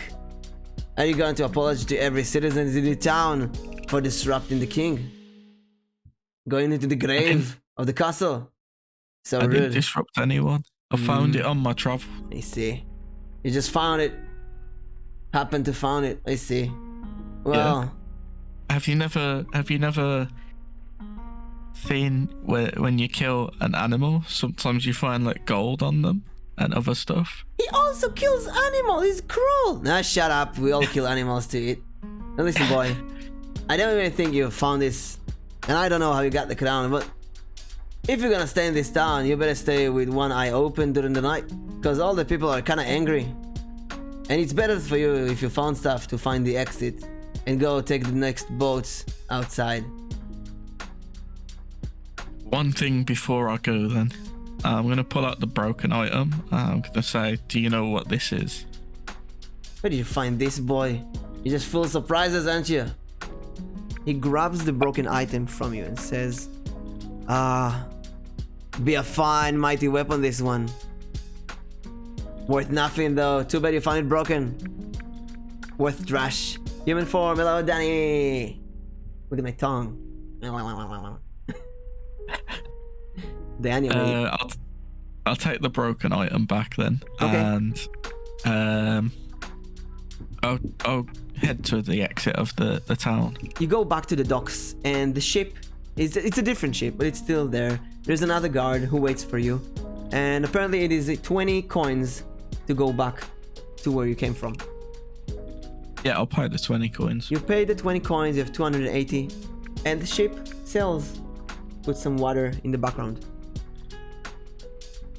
Are you going to apologize to every citizen in the town for disrupting the king? Going into the grave of the castle? So I rude. didn't disrupt anyone. I found it on my travel. I see. You just found it. Happened to found it. I see. Well, Have you never thing where when you kill an animal, sometimes you find like gold on them and other stuff? He also kills animals. He's cruel. Nah, shut up. We all kill animals to eat. Now listen, boy. I don't even think you found this, and I don't know how you got the crown, but if you're gonna stay in this town, you better stay with one eye open during the night, because all the people are kind of angry. And it's better for you if you found stuff to find the exit and go take the next boats outside. One thing before I go then. I'm gonna pull out the broken item. I'm gonna say, do you know what this is? Where did you find this, boy? You're just full of surprises, aren't you? He grabs the broken item from you and says, be a fine, mighty weapon, this one. Worth nothing though, too bad you found it broken. Worth trash. Human form, hello Danny! Look at my tongue. The anime. I'll take the broken item back then. Okay. And I'll head to the exit of the town. You go back to the docks and the ship is it's a different ship, but it's still there. There's another guard who waits for you, and apparently it is 20 coins to go back to where you came from. Yeah, I'll pay the 20 coins. You pay the 20 coins, you have 280, and the ship sails with some water in the background.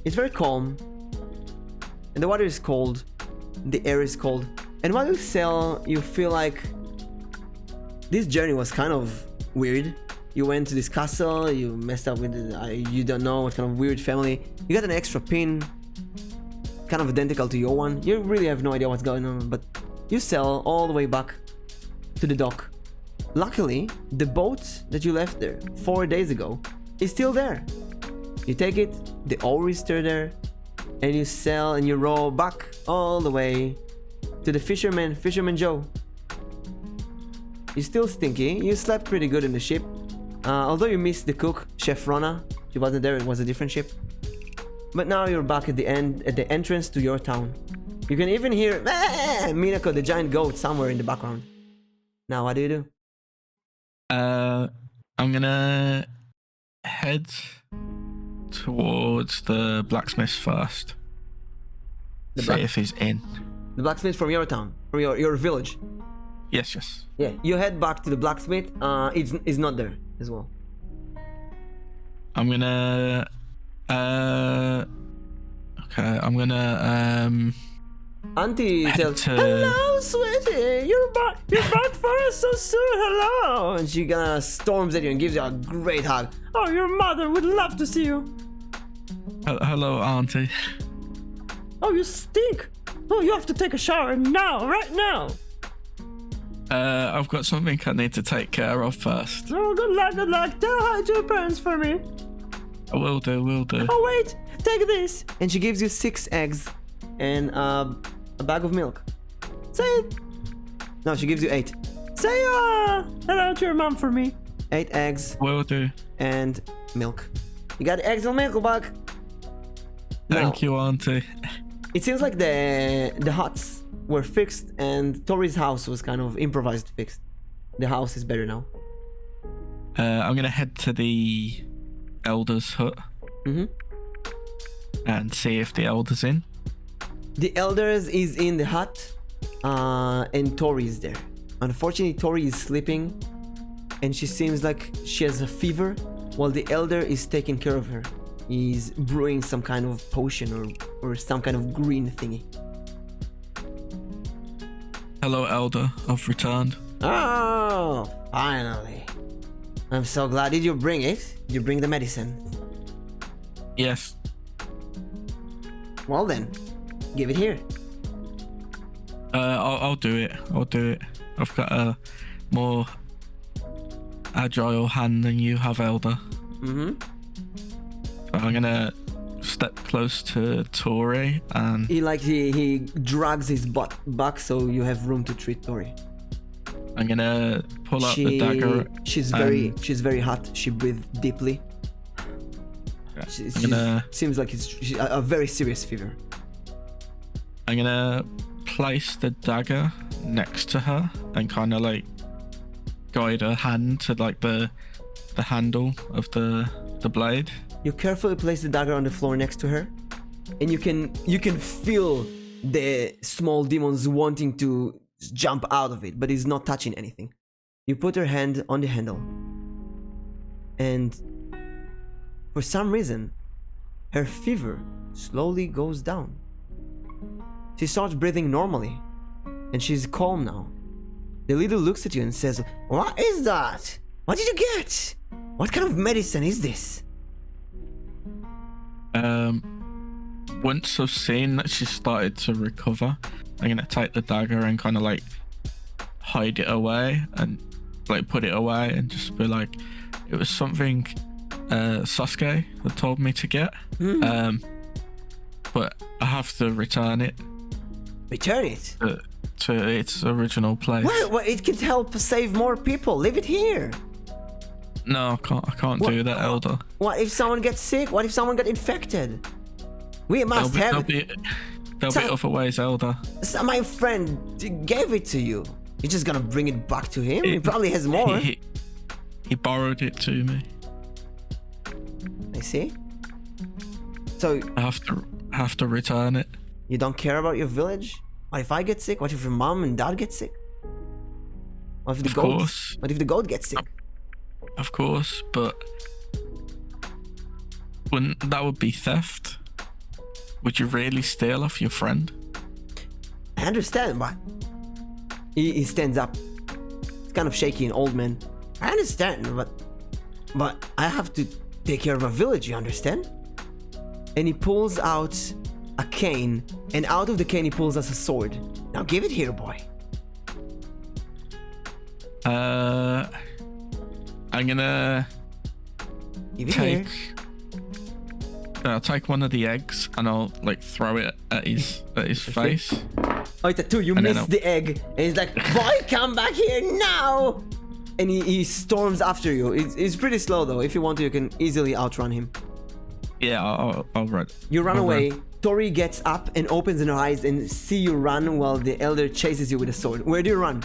It's very calm, and the water is cold, the air is cold, and while you sail, you feel like this journey was kind of weird. You went to this castle, you messed up with you don't know what kind of weird family. You got an extra pin, kind of identical to your one. You really have no idea what's going on, but you sail all the way back to the dock. Luckily, the boat that you left there 4 days ago is still there. You take it, the oar is still there, and you sail and you row back all the way to the Fisherman Joe. You're still stinky, you slept pretty good in the ship. Although you missed the cook, Chef Rona. She wasn't there, it was a different ship. But now you're back at the entrance to your town. You can even hear Minako, the giant goat, somewhere in the background. Now, what do you do? I'm gonna head towards the blacksmith first. See if he's in. The blacksmith from your town, from your village. Yes. Yeah, you head back to the blacksmith. It's not there as well. I'm gonna okay, I'm gonna Auntie tells, to... hello sweetie, you're back for us so soon, hello. And she gonna storms at you and gives you a great hug. Oh, your mother would love to see you. Hello, auntie. Oh, you stink. Oh, you have to take a shower now, right now. I've got something I need to take care of first. Oh, good luck. Tell hi to your parents for me. I will do. Oh, wait, take this. And she gives you 6 eggs and a bag of milk. Say it. No, she gives you 8. Say hello to your mom for me. 8 eggs. Will do. And milk. You got eggs and milk back. Thank you, auntie. It seems like the huts were fixed and Tori's house was kind of improvised fixed. The house is better now. I'm gonna head to the elder's hut and see if the elder's in. The elders is in the hut and Tori is there. Unfortunately, Tori is sleeping and she seems like she has a fever while the elder is taking care of her. He's brewing some kind of potion or some kind of green thingy. Hello, elder. I've returned. Oh, finally. I'm so glad. Did you bring it? Did you bring the medicine? Yes. Well then, give it here. I'll do it. I've got a more agile hand than you have, elder. So I'm gonna step close to Tori and he drags his butt back so you have room to treat Tori. I'm gonna pull out the dagger. She's very hot. She breathes deeply. Seems like it's a very serious fever. I'm gonna place the dagger next to her and kind of like guide her hand to like the the handle of the blade. You carefully place the dagger on the floor next to her, and you can feel the small demons wanting to jump out of it, but he's not touching anything. You put her hand on the handle, and for some reason, her fever slowly goes down. She starts breathing normally, and she's calm now. The leader looks at you and says, "What is that? What did you get? What kind of medicine is this?" Once I've seen that she started to recover, I'm gonna take the dagger and kind of like hide it away and like put it away and just be like, it was something Sasuke had told me to get. But I have to return it. Return it to its original place. Well, it could help save more people. Leave it here. No, I can't do that, Elder. What if someone gets sick? What if someone got infected? We must have it. There'll be other ways, Elder. So my friend gave it to you. You're just gonna bring it back to him? He probably has more. He borrowed it to me. I see. So I have to return it. You don't care about your village? What if I get sick? What if your mom and dad get sick? What if the goat? What if the goat gets sick? Of course, but wouldn't that would be theft? Would you really steal off your friend? I understand, but he stands up. It's kind of shaky, an old man. I understand, but I have to take care of a village, you understand? And he pulls out a cane, and out of the cane he pulls us a sword. Now give it here, boy. I'm gonna take. I'll take one of the eggs and I'll like throw it at his face. Oh, it's a 2. You missed the egg, and he's like, "Boy, come back here now!" And he storms after you. He's pretty slow though. If you want to, you can easily outrun him. Yeah, I'll run. You run away. Tori gets up and opens her eyes and see you run while the elder chases you with a sword. Where do you run?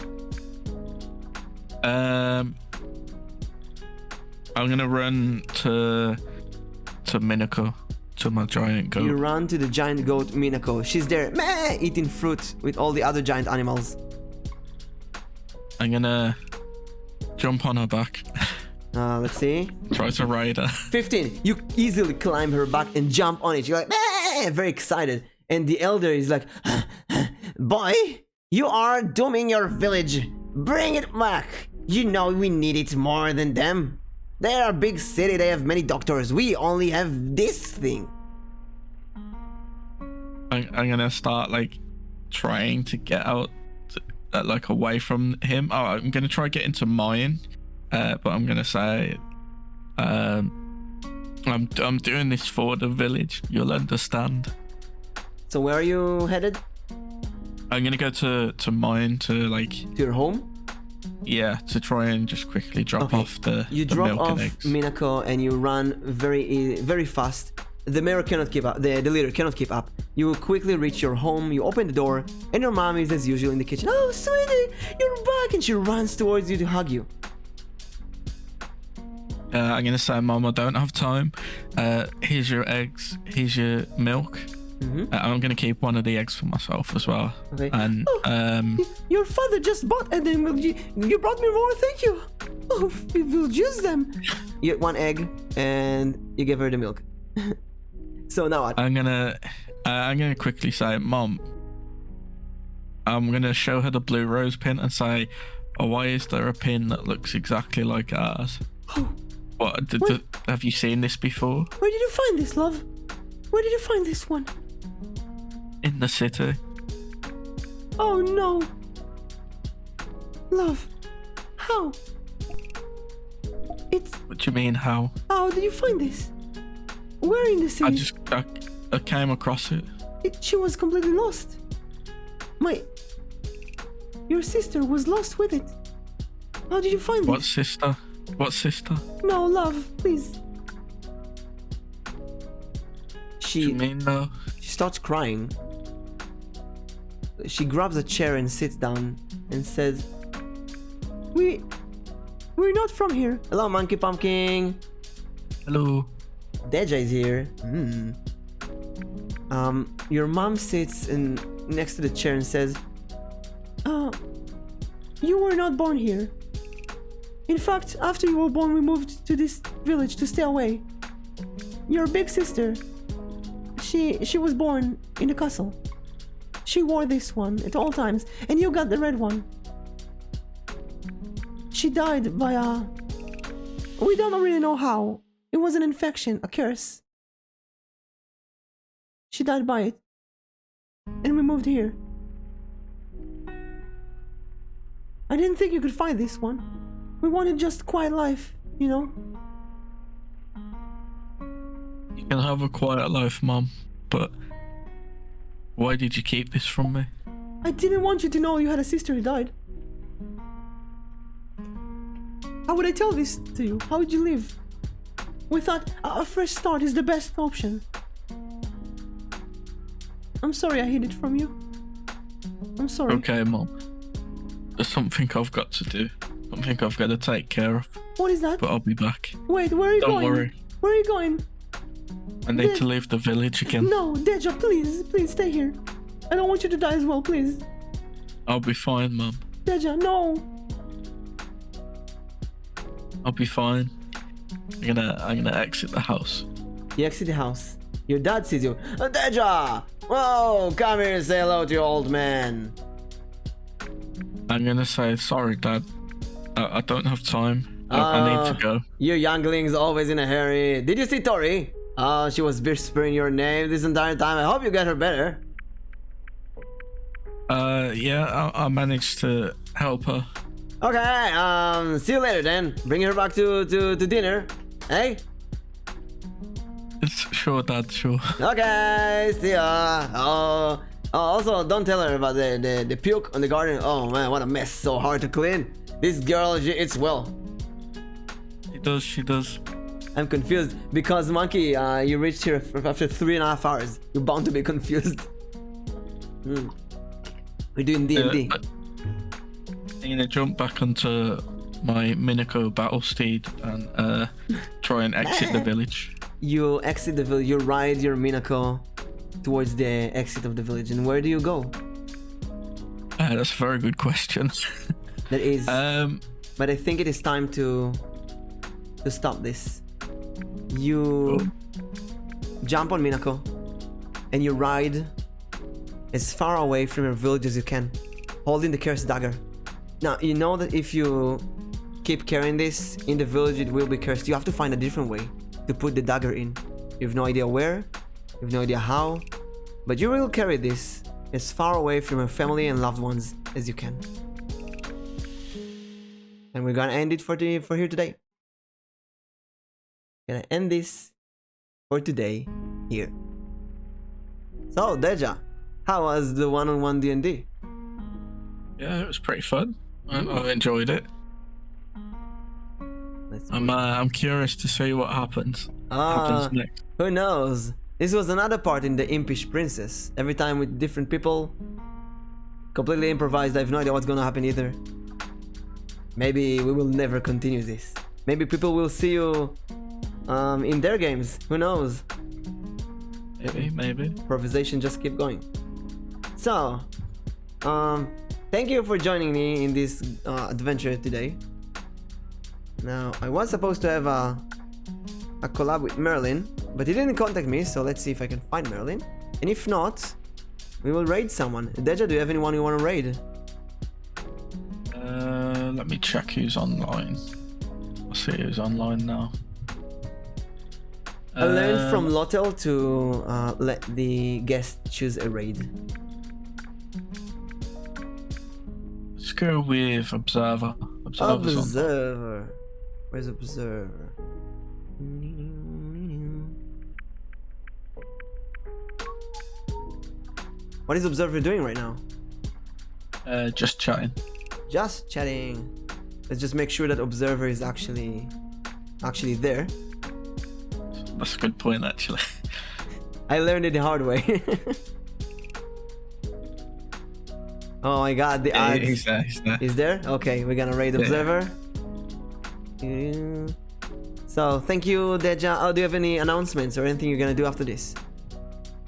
I'm gonna run to Minako, to my giant goat. You run to the giant goat Minako. She's there, meh, eating fruit with all the other giant animals. I'm gonna jump on her back. Let's see. Try to ride her. 15. You easily climb her back and jump on it. You're like, meh, very excited. And the elder is like, "Boy, you are dooming your village. Bring it back. You know we need it more than them. They are a big city, they have many doctors. We only have this thing." I'm gonna start like trying to get out, like away from him. Oh, I'm gonna try get into mine, but I'm gonna say, I'm doing this for the village. You'll understand. So where are you headed? I'm gonna go to mine to like. To your home? Yeah, to try and just quickly drop off the drop milk off and eggs. Minako and you run very fast. The mayor cannot keep up. The leader cannot keep up. You quickly reach your home. You open the door, and your mom is as usual in the kitchen. "Oh, sweetie, you're back!" And she runs towards you to hug you. I'm gonna say, "Mom, I don't have time. Here's your eggs. Here's your milk. I'm gonna keep one of the eggs for myself as well." Okay. And your father just bought and then you brought me more. Thank you. Oh, we will use them. You get one egg and you give her the milk. So now what? I'm gonna quickly say, "Mom, I'm gonna show her the blue rose pin and say, oh, why is there a pin that looks exactly like ours? What? Have you seen this before? Where did you find this, love? Where did you find this one?" In the city. Oh no. Love, how? What do you mean, how? How did you find this? Where in the city? I came across it. She was completely lost. Your sister was lost with it. How did you find What this? sister? What sister? No, love, please. What do you mean, though? She starts crying. She grabs a chair and sits down and says, We We're not from here. Hello, Monkey Pumpkin. Hello. Deja is here. Your mom sits next to the chair and says, you were not born here. In fact, after you were born, we moved to this village to stay away. Your big sister, she was born in a castle. She wore this one at all times, and you got the red one. She died by we don't really know how. It was an infection, a curse. She died by it. And we moved here. I didn't think you could find this one. We wanted just quiet life, you know? You can have a quiet life, Mom, but why did you keep this from me? I didn't want you to know you had a sister who died. How would I tell this to you? How would you live? We thought a fresh start is the best option. I'm sorry I hid it from you. I'm sorry. Okay, Mom. There's something I've got to do. Something I've got to take care of. What is that? But I'll be back. Wait, where are you going? Don't worry. Where are you going? I need to leave the village again. No, Deja, please stay here. I don't want you to die as well, please. I'll be fine, Mom. Deja, no. I'll be fine. I'm gonna exit the house. You exit the house. Your dad sees you. Deja! Whoa, come here and say hello to your old man. I'm gonna say, sorry, Dad. I don't have time. I need to go. You younglings always in a hurry. Did you see Tori? Oh, she was whispering your name this entire time. I hope you get her better. Yeah, I managed to help her. Okay, see you later then. Bring her back to dinner. Hey? Sure, Dad, sure. Okay, see ya. Oh, also, don't tell her about the puke on the garden. Oh man, what a mess. So hard to clean. This girl, she eats well. She does. I'm confused because Monkey, you reached here after 3.5 hours. You're bound to be confused. We're doing D&D. I'm gonna jump back onto my Minico battle steed and try and exit the village. You exit the village. You ride your Minako towards the exit of the village. And where do you go? That's a very good question. That is. But I think it is time to stop this. You jump on Minako and you ride as far away from your village as you can, holding the cursed dagger. Now, you know that if you keep carrying this in the village, it will be cursed. You have to find a different way to put the dagger in. You have no idea where, you have no idea how, but you will carry this as far away from your family and loved ones as you can. And we're gonna end it for here today. Gonna end this for today here. So, Deja, how was the one-on-one D&D? Yeah, it was pretty fun. I've enjoyed it. I'm curious to see what happens next. Who knows? This was another part in the Impish Princess. Every time with different people. Completely improvised. I have no idea what's gonna happen either. Maybe we will never continue this. Maybe people will see you in their games. Who knows? Maybe. Improvisation just keep going. So, thank you for joining me in this adventure today. Now, I was supposed to have a collab with Merlin, but he didn't contact me, so let's see if I can find Merlin. And if not, we will raid someone. Deja, do you have anyone you want to raid? Let me check who's online. I'll see who's online now. I learned from Lotel to let the guest choose a raid. Let's go with Observer. Observer. Where's Observer? What is Observer doing right now? Just chatting. Just chatting. Let's just make sure that Observer is actually there. That's a good point, actually. I learned it the hard way. Oh my god, the odds. He's there. He's there? Okay, we're gonna raid Observer. So thank you, Deja. Oh, do you have any announcements or anything you're gonna do after this?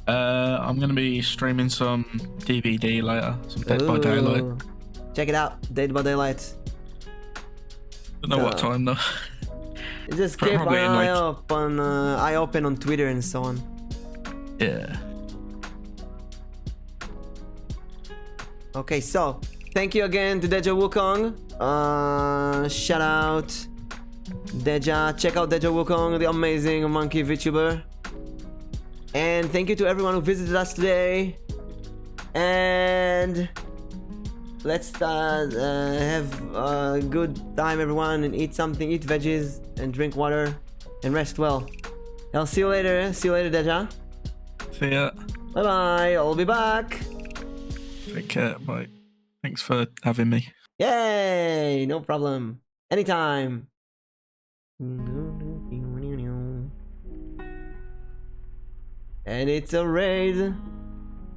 I'm gonna be streaming some DVD later, some Dead by Daylight. Ooh. Check it out, Dead by Daylight. Don't know what time though. Just keep an Probably in, eye like- up on eye open on Twitter and so on. Yeah. Okay, so thank you again to DejaWukong. Shout out Deja. Check out DejaWukong, the amazing monkey VTuber. And thank you to everyone who visited us today. And let's have a good time, everyone, and eat something, eat veggies, and drink water, and rest well. I'll see you later. See you later, Deja. See ya. Bye bye. I'll be back. Take care. Bye. Thanks for having me. Yay! No problem. Anytime. And it's a raid.